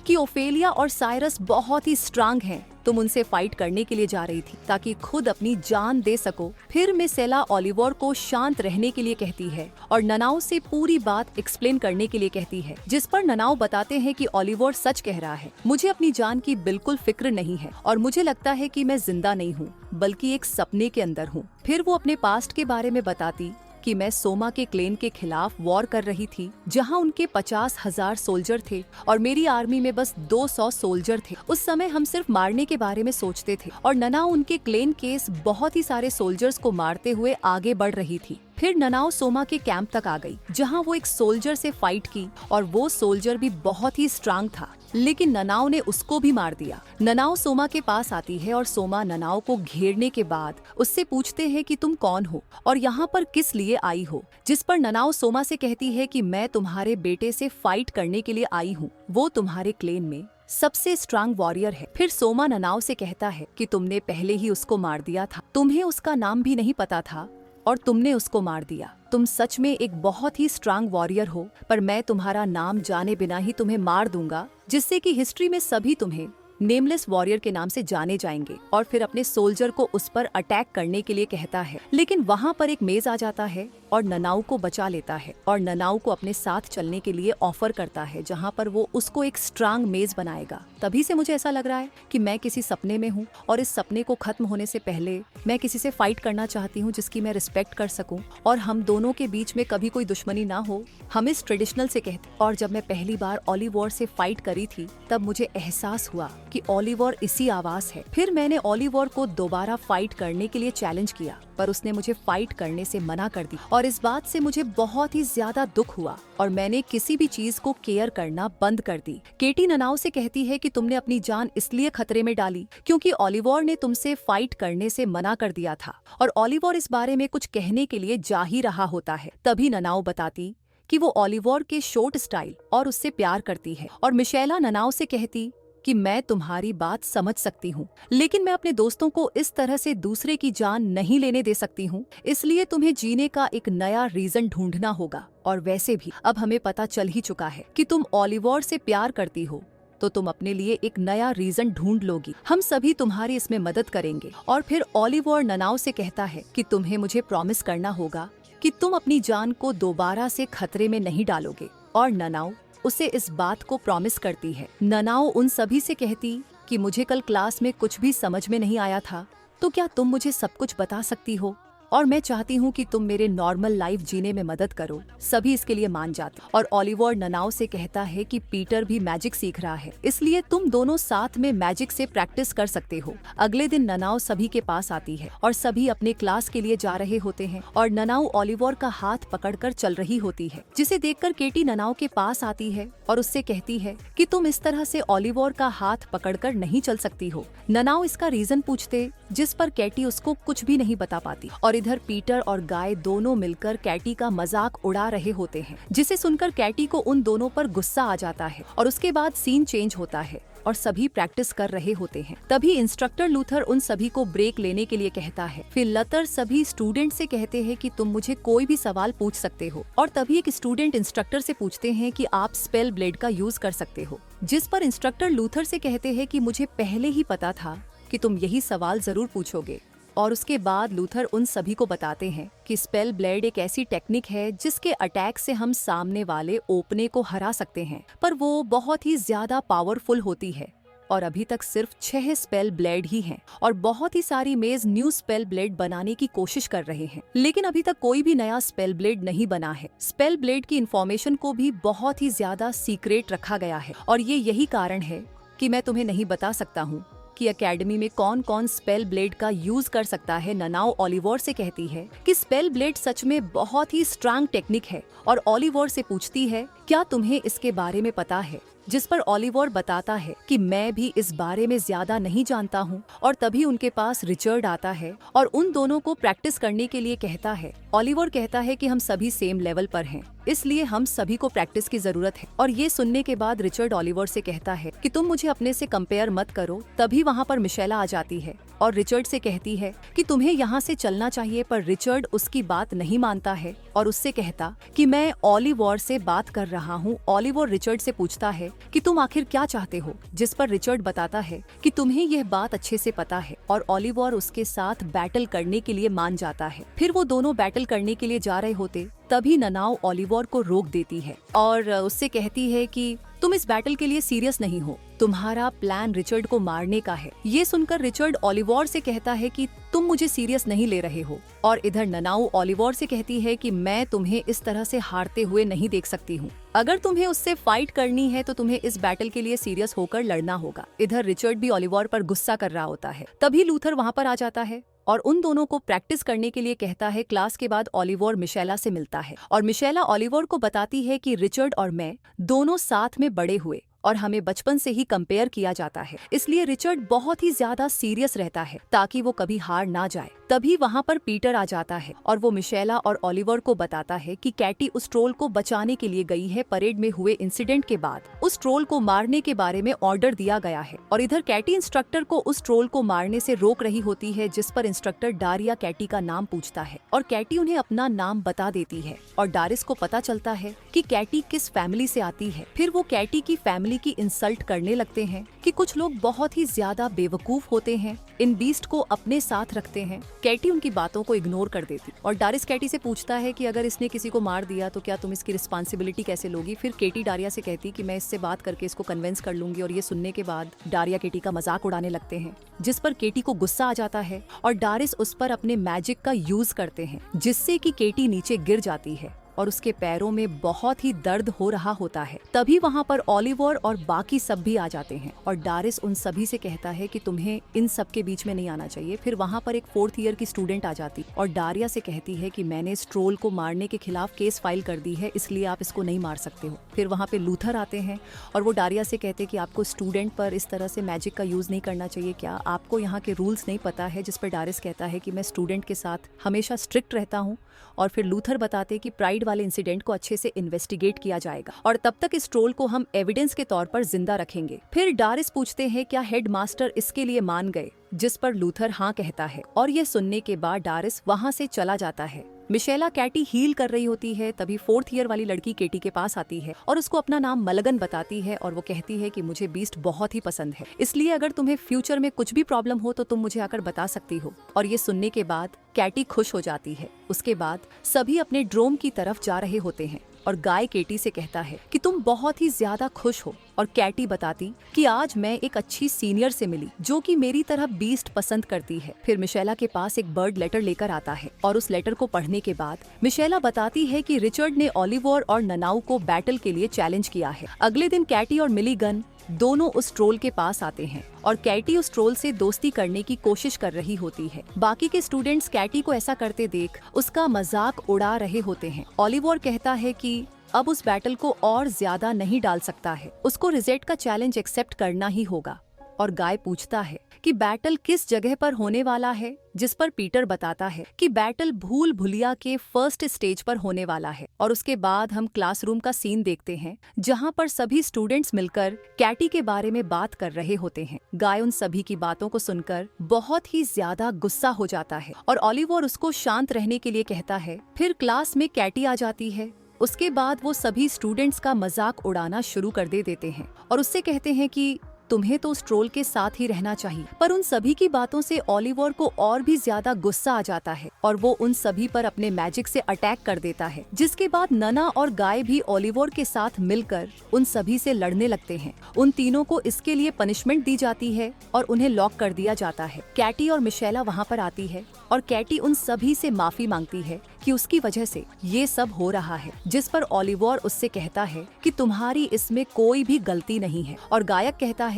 कि ओफेलिया और साइरस बहुत ही स्ट्रांग हैं, तुम उनसे फाइट करने के लिए जा रही थी ताकि खुद अपनी जान दे सको। फिर मिसेला ओलिवर को शांत रहने के लिए कहती है और ननाओ से पूरी बात एक्सप्लेन करने के लिए कहती है, जिस पर ननाओ बताते हैं कि ओलिवर सच कह रहा है, मुझे अपनी जान की बिल्कुल फिक्र नहीं है और मुझे लगता है कि मैं जिंदा नहीं हूँ बल्कि एक सपने के अंदर हूँ। फिर वो अपने पास्ट के बारे में बताती कि मैं सोमा के क्लेन के खिलाफ वॉर कर रही थी जहां उनके 50,000 सोल्जर थे और मेरी आर्मी में बस 200 सोल्जर थे। उस समय हम सिर्फ मारने के बारे में सोचते थे और ननाओ उनके क्लेन केस बहुत ही सारे सोल्जर्स को मारते हुए आगे बढ़ रही थी। फिर ननाओ सोमा के कैंप तक आ गई जहां वो एक सोल्जर से फाइट की और वो सोल्जर भी बहुत ही स्ट्रांग था, लेकिन ननाओ ने उसको भी मार दिया। ननाओ सोमा के पास आती है और सोमा ननाओ को घेरने के बाद उससे पूछते हैं कि तुम कौन हो और यहाँ पर किस लिए आई हो, जिस पर ननाओ सोमा से कहती है कि मैं तुम्हारे बेटे से फाइट करने के लिए आई हूँ, वो तुम्हारे क्लेन में सबसे स्ट्रांग वॉरियर है। फिर सोमा ननाओ से कहता है कि तुमने पहले ही उसको मार दिया था, तुम्हें उसका नाम भी नहीं पता था और तुमने उसको मार दिया। तुम सच में एक बहुत ही स्ट्रांग वॉरियर हो, पर मैं तुम्हारा नाम जाने बिना ही तुम्हें मार दूंगा, जिससे कि हिस्ट्री में सभी तुम्हें नेमलेस वॉरियर के नाम से जाने जाएंगे। और फिर अपने सोल्जर को उस पर अटैक करने के लिए कहता है, लेकिन वहाँ पर एक मेज आ जाता है और ननाओ को बचा लेता है और ननाओ को अपने साथ चलने के लिए ऑफर करता है, जहाँ पर वो उसको एक स्ट्रांग मेज बनाएगा। तभी से मुझे ऐसा लग रहा है कि मैं किसी सपने में हूँ और इस सपने को खत्म होने से पहले मैं किसी से फाइट करना चाहती हूँ जिसकी मैं रिस्पेक्ट कर सकूँ और हम दोनों के बीच में कभी कोई दुश्मनी ना हो, हम इस ट्रेडिशनल से कहते। और जब मैं पहली बार ओलिवर से फाइट करी थी तब मुझे एहसास हुआ कि ओलिवर इसी आवाज है। फिर मैंने ओलिवर को दोबारा फाइट करने के लिए चैलेंज किया, पर उसने मुझे फाइट करने से मना कर दी और इस बात से मुझे बहुत ही ज्यादा दुख हुआ और मैंने किसी भी चीज को केयर करना बंद कर दी। केटी ननाओ से कहती है कि तुमने अपनी जान इसलिए खतरे में डाली क्योंकि ओलिवर ने तुमसे फाइट करने से मना कर दिया था और ओलिवर इस बारे में कुछ कहने के लिए जा ही रहा होता है। तभी ननाओ बताती कि वो ओलिवर के शॉर्ट स्टाइल और उससे प्यार करती है और मिशेला ननाओ से कहती कि मैं तुम्हारी बात समझ सकती हूँ, लेकिन मैं अपने दोस्तों को इस तरह से दूसरे की जान नहीं लेने दे सकती हूँ, इसलिए तुम्हें जीने का एक नया रीजन ढूंढना होगा। और वैसे भी अब हमें पता चल ही चुका है कि तुम ओलिवर से प्यार करती हो, तो तुम अपने लिए एक नया रीजन ढूंढ लोगी। हम सभी तुम्हारी इसमें मदद करेंगे। और फिर ओलिवर ननाओ से कहता है कि तुम्हें मुझे प्रॉमिस करना होगा कि तुम अपनी जान को दोबारा से खतरे में नहीं डालोगे। और ननाओ उसे इस बात को प्रॉमिस करती है। ननाओ उन सभी से कहती कि मुझे कल क्लास में कुछ भी समझ में नहीं आया था, तो क्या तुम मुझे सब कुछ बता सकती हो? और मैं चाहती हूँ कि तुम मेरे नॉर्मल लाइफ जीने में मदद करो। सभी इसके लिए मान जाते और ओलिवर ननाओ से कहता है कि पीटर भी मैजिक सीख रहा है, इसलिए तुम दोनों साथ में मैजिक से प्रैक्टिस कर सकते हो। अगले दिन ननाओ सभी के पास आती है और सभी अपने क्लास के लिए जा रहे होते हैं और ननाओ ओलिवर का हाथ पकड़कर चल रही होती है, जिसे देखकर केटी ननाओ के पास आती है और उससे कहती है कि तुम इस तरह से ओलिवर का हाथ पकड़कर नहीं चल सकती हो। ननाओ इसका रीजन पूछते, जिस पर कैटी उसको कुछ भी नहीं बता पाती और इधर पीटर और गाय दोनों मिलकर कैटी का मजाक उड़ा रहे होते हैं, जिसे सुनकर कैटी को उन दोनों पर गुस्सा आ जाता है और उसके बाद सीन चेंज होता है और सभी प्रैक्टिस कर रहे होते हैं। तभी इंस्ट्रक्टर लूथर उन सभी को ब्रेक लेने के लिए कहता है। फिर लतर सभी स्टूडेंट से कहते हैं कि तुम मुझे कोई भी सवाल पूछ सकते हो और तभी एक स्टूडेंट इंस्ट्रक्टर से पूछते हैं कि आप स्पेल ब्लेड का यूज कर सकते हो, जिस पर इंस्ट्रक्टर लूथर से कहते हैं कि मुझे पहले ही पता था कि तुम यही सवाल जरूर पूछोगे। और उसके बाद लूथर उन सभी को बताते हैं कि स्पेल ब्लेड एक ऐसी टेक्निक है जिसके अटैक से हम सामने वाले ओपने को हरा सकते हैं, पर वो बहुत ही ज्यादा पावरफुल होती है और अभी तक सिर्फ 6 स्पेल ब्लेड ही हैं और बहुत ही सारी मेज न्यू स्पेल ब्लेड बनाने की कोशिश कर रहे हैं, लेकिन अभी तक कोई भी नया स्पेल ब्लेड नहीं बना है। स्पेल ब्लेड की इन्फॉर्मेशन को भी बहुत ही ज्यादा सीक्रेट रखा गया है और ये यही कारण है कि मैं तुम्हें नहीं बता सकता हूँ कि एकेडमी में कौन कौन स्पेल ब्लेड का यूज कर सकता है। ननाओ ओलिवर से कहती है कि स्पेल ब्लेड सच में बहुत ही स्ट्रांग टेक्निक है और ओलिवर से पूछती है क्या तुम्हें इसके बारे में पता है, जिस पर ओलिवर बताता है कि मैं भी इस बारे में ज्यादा नहीं जानता हूँ। और तभी उनके पास रिचर्ड आता है और उन दोनों को प्रैक्टिस करने के लिए कहता है। ओलिवर कहता है कि हम सभी सेम लेवल पर हैं, इसलिए हम सभी को प्रैक्टिस की जरूरत है। और ये सुनने के बाद रिचर्ड ओलिवर से कहता है कि तुम मुझे अपने से कंपेयर मत करो। तभी वहाँ पर मिशेला आ जाती है और रिचर्ड से कहती है कि तुम्हें यहाँ से चलना चाहिए, पर रिचर्ड उसकी बात नहीं मानता है और उससे कहता कि मैं ओलिवर से बात कर रहा हूँ। ओलिवर रिचर्ड से पूछता है कि तुम आखिर क्या चाहते हो, जिस पर रिचर्ड बताता है कि तुम्हें यह बात अच्छे से पता है और ओलिवर उसके साथ बैटल करने के लिए मान जाता है। फिर वो दोनों बैटल करने के लिए जा रहे होते, तभी ननाओ ओलिवर को रोक देती है और उससे कहती है कि तुम इस बैटल के लिए सीरियस नहीं हो, तुम्हारा प्लान रिचर्ड को मारने का है। ये सुनकर रिचर्ड ओलिवर से कहता है कि तुम मुझे सीरियस नहीं ले रहे हो और इधर ननाओ ओलिवर से कहती है कि मैं तुम्हें इस तरह से हारते हुए नहीं देख सकती हूँ। अगर तुम्हें उससे फाइट करनी है तो तुम्हें इस बैटल के लिए सीरियस होकर लड़ना होगा। इधर रिचर्ड भी ओलिवर पर गुस्सा कर रहा होता है। तभी लूथर वहाँ पर आ जाता है और उन दोनों को प्रैक्टिस करने के लिए कहता है। क्लास के बाद ओलिवर मिशेला से मिलता है और मिशेला ओलिवर को बताती है कि रिचर्ड और मैं दोनों साथ में बड़े हुए और हमें बचपन से ही कंपेयर किया जाता है, इसलिए रिचर्ड बहुत ही ज्यादा सीरियस रहता है ताकि वो कभी हार ना जाए। तभी वहाँ पर पीटर आ जाता है और वो मिशेला और ओलिवर को बताता है कि कैटी उस ट्रोल को बचाने के लिए गई है। परेड में हुए इंसिडेंट के बाद उस ट्रोल को मारने के बारे में ऑर्डर दिया गया है और इधर कैटी इंस्ट्रक्टर को उस ट्रोल को मारने से रोक रही होती है, जिस पर इंस्ट्रक्टर डारिया कैटी का नाम पूछता है और कैटी उन्हें अपना नाम बता देती है और डारिस को पता चलता है कि कैटी किस फैमिली से आती है। फिर वो कैटी की फैमिली की इंसल्ट करने लगते हैं कि कुछ लोग बहुत ही ज्यादा बेवकूफ होते हैं, इन बीस्ट को अपने साथ रखते हैं। कैटी उनकी बातों को इग्नोर कर देती और डारिस कैटी से पूछता है कि अगर इसने किसी को मार दिया तो क्या तुम इसकी रिस्पॉन्सिबिलिटी कैसे लोगी। फिर केटी डारिया से कहती कि मैं इससे बात करके इसको कन्विंस कर लूंगी और ये सुनने के बाद डारिया केटी का मजाक उड़ाने लगते हैं, जिस पर केटी को गुस्सा आ जाता है और डारिस उस पर अपने मैजिक का यूज करते हैं, जिससे कि केटी नीचे गिर जाती है और उसके पैरों में बहुत ही दर्द हो रहा होता है। तभी वहाँ पर ओलिवर और बाकी सब भी आ जाते हैं और डारिस उन सभी से कहता है कि तुम्हें इन सब के बीच में नहीं आना चाहिए। फिर वहाँ पर एक 4th ईयर की स्टूडेंट आ जाती और डारिया से कहती है कि मैंने इस ट्रोल को मारने के खिलाफ केस फाइल कर दी है, इसलिए आप इसको नहीं मार सकते हो। फिर वहाँ पे लूथर आते हैं और वो डारिया से कहते हैं कि आपको स्टूडेंट पर इस तरह से मैजिक का यूज नहीं करना चाहिए, क्या आपको यहाँ के रूल्स नहीं पता है। जिस पर डारिस कहता है कि मैं स्टूडेंट के साथ हमेशा स्ट्रिक्ट रहता हूँ। और फिर लूथर बताते कि प्राइड वाले इंसिडेंट को अच्छे से इन्वेस्टिगेट किया जाएगा और तब तक इस ट्रोल को हम एविडेंस के तौर पर जिंदा रखेंगे। फिर डारिस पूछते हैं क्या हेडमास्टर इसके लिए मान गए, जिस पर लूथर हाँ कहता है और ये सुनने के बाद डारिस वहाँ से चला जाता है। मिशेला कैटी हील कर रही होती है, तभी 4th ईयर वाली लड़की केटी के पास आती है और उसको अपना नाम मलगन बताती है और वो कहती है कि मुझे बीस्ट बहुत ही पसंद है, इसलिए अगर तुम्हें फ्यूचर में कुछ भी प्रॉब्लम हो तो तुम मुझे आकर बता सकती हो। और ये सुनने के बाद कैटी खुश हो जाती है। उसके बाद सभी अपने ड्रोम की तरफ जा रहे होते हैं और गाय केटी से कहता है कि तुम बहुत ही ज्यादा खुश हो, और कैटी बताती कि आज मैं एक अच्छी सीनियर से मिली जो कि मेरी तरह बीस्ट पसंद करती है। फिर मिशेला के पास एक बर्ड लेटर लेकर आता है और उस लेटर को पढ़ने के बाद मिशेला बताती है कि रिचर्ड ने ओलिवर और ननाउ को बैटल के लिए चैलेंज किया है। अगले दिन कैटी और मिलीगन दोनों उस ट्रोल के पास आते हैं और कैटी उस ट्रोल से दोस्ती करने की कोशिश कर रही होती है। बाकी के स्टूडेंट्स कैटी को ऐसा करते देख उसका मजाक उड़ा रहे होते हैं। ओलिवर कहता है कि अब उस बैटल को और ज्यादा नहीं डाल सकता है, उसको रिजेट का चैलेंज एक्सेप्ट करना ही होगा। और गाय पूछता है कि बैटल किस जगह पर होने वाला है, जिस पर पीटर बताता है कि बैटल भूल भुलिया के फर्स्ट स्टेज पर होने वाला है। और उसके बाद हम क्लासरूम का सीन देखते हैं जहां पर सभी स्टूडेंट्स मिलकर कैटी के बारे में बात कर रहे होते हैं। गाय उन सभी की बातों को सुनकर बहुत ही ज्यादा गुस्सा हो जाता है और ओलिवर उसको शांत रहने के लिए कहता है। फिर क्लास में कैटी आ जाती है। उसके बाद वो सभी स्टूडेंट्स का मजाक उड़ाना शुरू कर देते हैं और उससे कहते हैं कि तुम्हें तो उस ट्रोल के साथ ही रहना चाहिए। पर उन सभी की बातों से ओलिवर को और भी ज्यादा गुस्सा आ जाता है और वो उन सभी पर अपने मैजिक से अटैक कर देता है, जिसके बाद नना और गाय भी ओलिवर के साथ मिलकर उन सभी से लड़ने लगते हैं। उन तीनों को इसके लिए पनिशमेंट दी जाती है और उन्हें लॉक कर दिया जाता है। कैटी और मिशेला वहाँ पर आती है और कैटी उन सभी से माफी मांगती है कि उसकी वजह से ये सब हो रहा है, जिस पर ओलिवर उससे कहता है कि तुम्हारी इसमें कोई भी गलती नहीं है। और गायक कहता है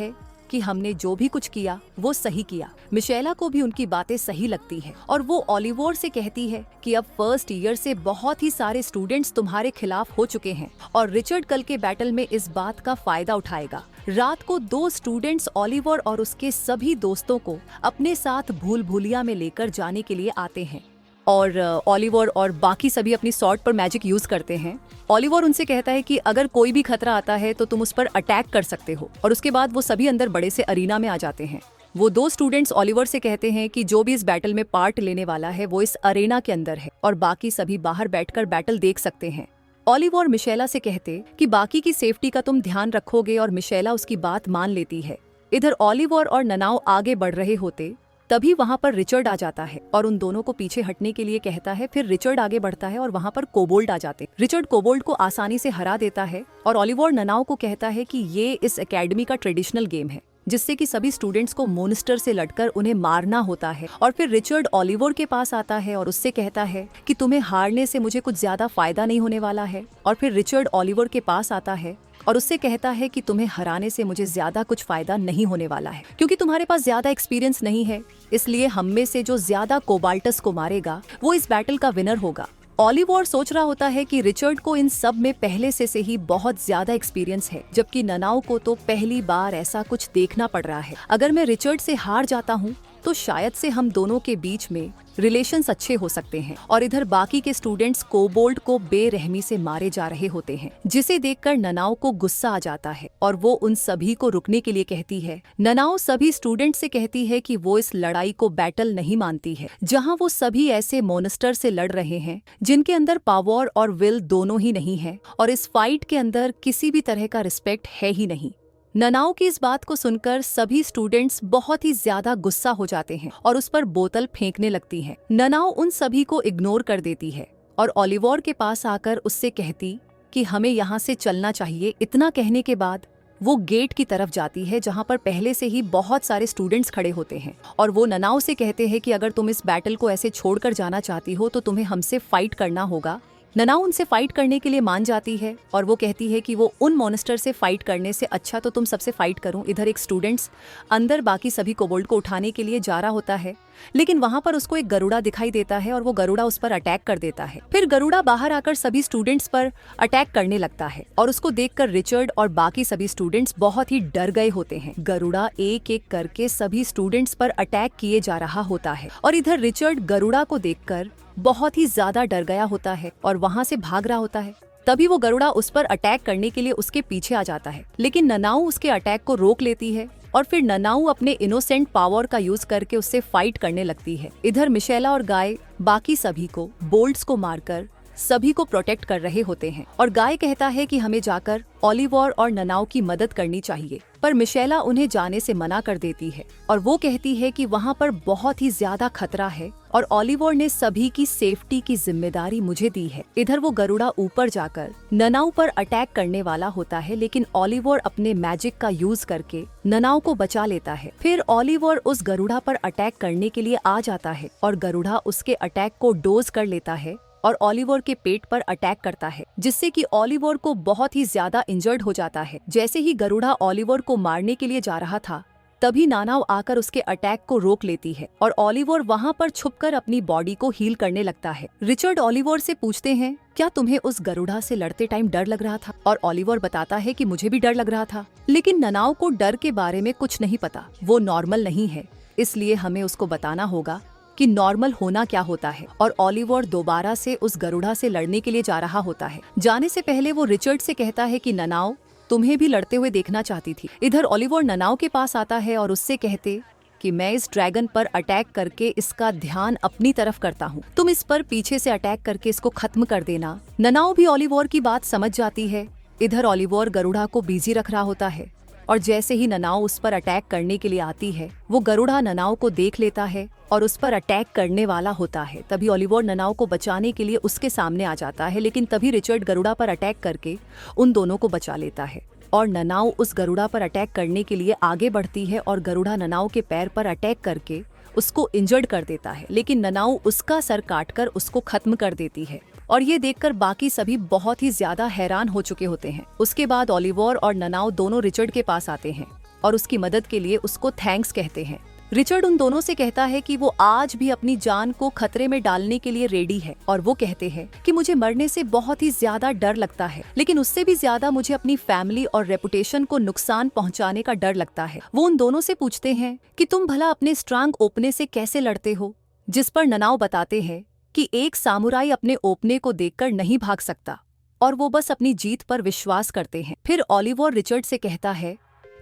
कि हमने जो भी कुछ किया वो सही किया। मिशेला को भी उनकी बातें सही लगती है और वो ओलिवर से कहती है कि अब फर्स्ट ईयर से बहुत ही सारे स्टूडेंट्स तुम्हारे खिलाफ हो चुके हैं और रिचर्ड कल के बैटल में इस बात का फायदा उठाएगा। रात को 2 स्टूडेंट्स ओलिवर और उसके सभी दोस्तों को अपने साथ भूल भुलिया में लेकर जाने के लिए आते हैं और ओलिवर और बाकी सभी अपनी सॉर्ड पर मैजिक यूज करते हैं। ओलिवर उनसे कहता है कि अगर कोई भी खतरा आता है तो तुम उस पर अटैक कर सकते हो, और उसके बाद वो सभी अंदर बड़े से अरीना में आ जाते हैं। वो 2 स्टूडेंट्स ओलिवर से कहते हैं कि जो भी इस बैटल में पार्ट लेने वाला है वो इस अरेना के अंदर है और बाकी सभी बाहर बैठकर बैटल देख सकते हैं। ओलिवर मिशेला से कहते कि बाकी की सेफ्टी का तुम ध्यान रखोगे और मिशेला उसकी बात मान लेती है। इधर ओलिवर और ननाओ आगे बढ़ रहे होते तभी वहाँ पर रिचर्ड आ जाता है और उन दोनों को पीछे हटने के लिए कहता है। फिर रिचर्ड आगे बढ़ता है और वहाँ पर कोबोल्ड आ जाते। रिचर्ड कोबोल्ड को आसानी से हरा देता है और ओलिवर ननाओ को कहता है कि ये इस एकेडमी का ट्रेडिशनल गेम है जिससे कि सभी स्टूडेंट्स को मोन्स्टर से लड़कर उन्हें मारना होता है। और फिर रिचर्ड ओलिवर के पास आता है और उससे कहता है कि तुम्हें हारने से मुझे कुछ ज्यादा फायदा नहीं होने वाला है। और फिर रिचर्ड ओलिवर के पास आता है और उससे कहता है कि तुम्हें हराने से मुझे ज्यादा कुछ फायदा नहीं होने वाला है, क्योंकि तुम्हारे पास ज्यादा एक्सपीरियंस नहीं है, इसलिए हम में से जो ज्यादा कोबाल्टस को मारेगा वो इस बैटल का विनर होगा। ओलिवर सोच रहा होता है कि रिचर्ड को इन सब में पहले से ही बहुत ज्यादा एक्सपीरियंस है, जबकि ननाओ को तो पहली बार ऐसा कुछ देखना पड़ रहा है। अगर मैं रिचर्ड से हार जाता हूँ तो शायद से हम दोनों के बीच में रिलेशंस अच्छे हो सकते हैं। और इधर बाकी के स्टूडेंट्स कोबोल्ड को बेरहमी से मारे जा रहे होते हैं, जिसे देखकर ननाओ को गुस्सा आ जाता है और वो उन सभी को रुकने के लिए कहती है। ननाओ सभी स्टूडेंट से कहती है कि वो इस लड़ाई को बैटल नहीं मानती है, जहां वो सभी ऐसे मोनस्टर से लड़ रहे हैं जिनके अंदर पावर और विल दोनों ही नहीं है और इस फाइट के अंदर किसी भी तरह का रिस्पेक्ट है ही नहीं। ननाओ की इस बात को सुनकर सभी स्टूडेंट्स बहुत ही ज्यादा गुस्सा हो जाते हैं और उस पर बोतल फेंकने लगती हैं। ननाओ उन सभी को इग्नोर कर देती है और ओलिवर के पास आकर उससे कहती कि हमें यहाँ से चलना चाहिए। इतना कहने के बाद वो गेट की तरफ जाती है जहाँ पर पहले से ही बहुत सारे स्टूडेंट्स खड़े होते हैं और वो ननाओ से कहते हैं कि अगर तुम इस बैटल को ऐसे छोड़कर जाना चाहती हो तो तुम्हें हमसे फाइट करना होगा। ननाओ उनसे फाइट करने के लिए मान जाती है और वो कहती है कि वो उन मॉन्स्टर से फाइट करने से अच्छा तो तुम सबसे फाइट करूं। इधर एक स्टूडेंट्स अंदर बाकी सभी कोबोल्ड को उठाने के लिए जा रहा होता है, लेकिन वहां पर उसको एक गरुड़ा दिखाई देता है और वो गरुड़ा उस पर अटैक कर देता है। फिर गरुड़ा बाहर आकर सभी स्टूडेंट्स पर अटैक करने लगता है और उसको देखकर रिचर्ड और बाकी सभी स्टूडेंट्स बहुत ही डर गए होते हैं। गरुड़ा एक एक करके सभी स्टूडेंट्स पर अटैक किए जा रहा होता है और इधर रिचर्ड गरुड़ा को देखकर बहुत ही ज्यादा डर गया होता है और वहाँ से भाग रहा होता है। तभी वो गरुड़ा उस पर अटैक करने के लिए उसके पीछे आ जाता है, लेकिन ननाओ उसके अटैक को रोक लेती है और फिर ननाओ अपने इनोसेंट पावर का यूज करके उससे फाइट करने लगती है। इधर मिशेला और गाय बाकी सभी को बोल्ट्स को मारकर सभी को प्रोटेक्ट कर रहे होते हैं और गाय कहता है कि हमें जाकर ओलिवर और ननाओ की मदद करनी चाहिए, पर मिशेला उन्हें जाने से मना कर देती है और वो कहती है कि वहाँ पर बहुत ही ज्यादा खतरा है और ओलिवर ने सभी की सेफ्टी की जिम्मेदारी मुझे दी है। इधर वो गरुड़ा ऊपर जाकर ननाओ पर अटैक करने वाला होता है, लेकिन ओलिवर अपने मैजिक का यूज करके ननाओ को बचा लेता है। फिर ओलिवर उस गरुड़ा पर अटैक करने के लिए आ जाता है और गरुड़ा उसके अटैक को डोज कर लेता है और ओलिवर के पेट पर अटैक करता है, जिससे कि ओलिवर को बहुत ही ज्यादा इंजर्ड हो जाता है। जैसे ही गरुड़ा ओलिवर को मारने के लिए जा रहा था, तभी नानाओ आकर उसके अटैक को रोक लेती है और ओलिवर वहाँ पर छुपकर अपनी बॉडी को हील करने लगता है। रिचर्ड ओलिवर से पूछते हैं, क्या तुम्हें उस गरुड़ा से लड़ते टाइम डर लग रहा था? और ओलिवर बताता है कि मुझे भी डर लग रहा था, लेकिन ननाओ को डर के बारे में कुछ नहीं पता, वो नॉर्मल नहीं है, इसलिए हमें उसको बताना होगा कि नॉर्मल होना क्या होता है। और ओलिवर दोबारा से उस गरुड़ा से लड़ने के लिए जा रहा होता है। जाने से पहले वो रिचर्ड से कहता है कि ननाओ तुम्हें भी लड़ते हुए देखना चाहती थी। इधर ओलिवर ननाओ के पास आता है और उससे कहते कि मैं इस ड्रैगन पर अटैक करके इसका ध्यान अपनी तरफ करता हूँ, तुम इस पर पीछे से अटैक करके इसको खत्म कर देना। ननाओ भी ओलिवर की बात समझ जाती है। इधर ओलिवर गरुड़ा को बिजी रख रहा होता है और जैसे ही ननाओ उस पर अटैक करने के लिए आती है, वो गरुड़ा ननाओ को देख लेता है और उस पर अटैक करने वाला होता है। तभी ओलिवर ननाओ को बचाने के लिए उसके सामने आ जाता है, लेकिन तभी रिचर्ड गरुड़ा पर अटैक करके उन दोनों को बचा लेता है और ननाओ उस गरुड़ा पर अटैक करने के लिए आगे बढ़ती है और गरुड़ा ननाओ के पैर पर अटैक करके उसको इंजर्ड कर देता है, लेकिन ननाओ उसका सर काटकर उसको खत्म कर देती है और ये देखकर बाकी सभी बहुत ही ज्यादा हैरान हो चुके होते हैं। उसके बाद ओलिवर और ननाओ दोनों रिचर्ड के पास आते हैं और उसकी मदद के लिए उसको थैंक्स कहते हैं। रिचर्ड उन दोनों से कहता है कि वो आज भी अपनी जान को खतरे में डालने के लिए रेडी है और वो कहते हैं कि मुझे मरने से बहुत ही ज्यादा डर लगता है, लेकिन उससे भी ज्यादा मुझे अपनी फैमिली और रेपुटेशन को नुकसान पहुंचाने का डर लगता है। वो उन दोनों से पूछते हैं कि तुम भला अपने स्ट्रांग ओपने से कैसे लड़ते हो, जिस पर ननाओ बताते हैं कि एक सामुराई अपने ओपने को देखकर नहीं भाग सकता और वो बस अपनी जीत पर विश्वास करते हैं। फिर ओलिवर रिचर्ड से कहता है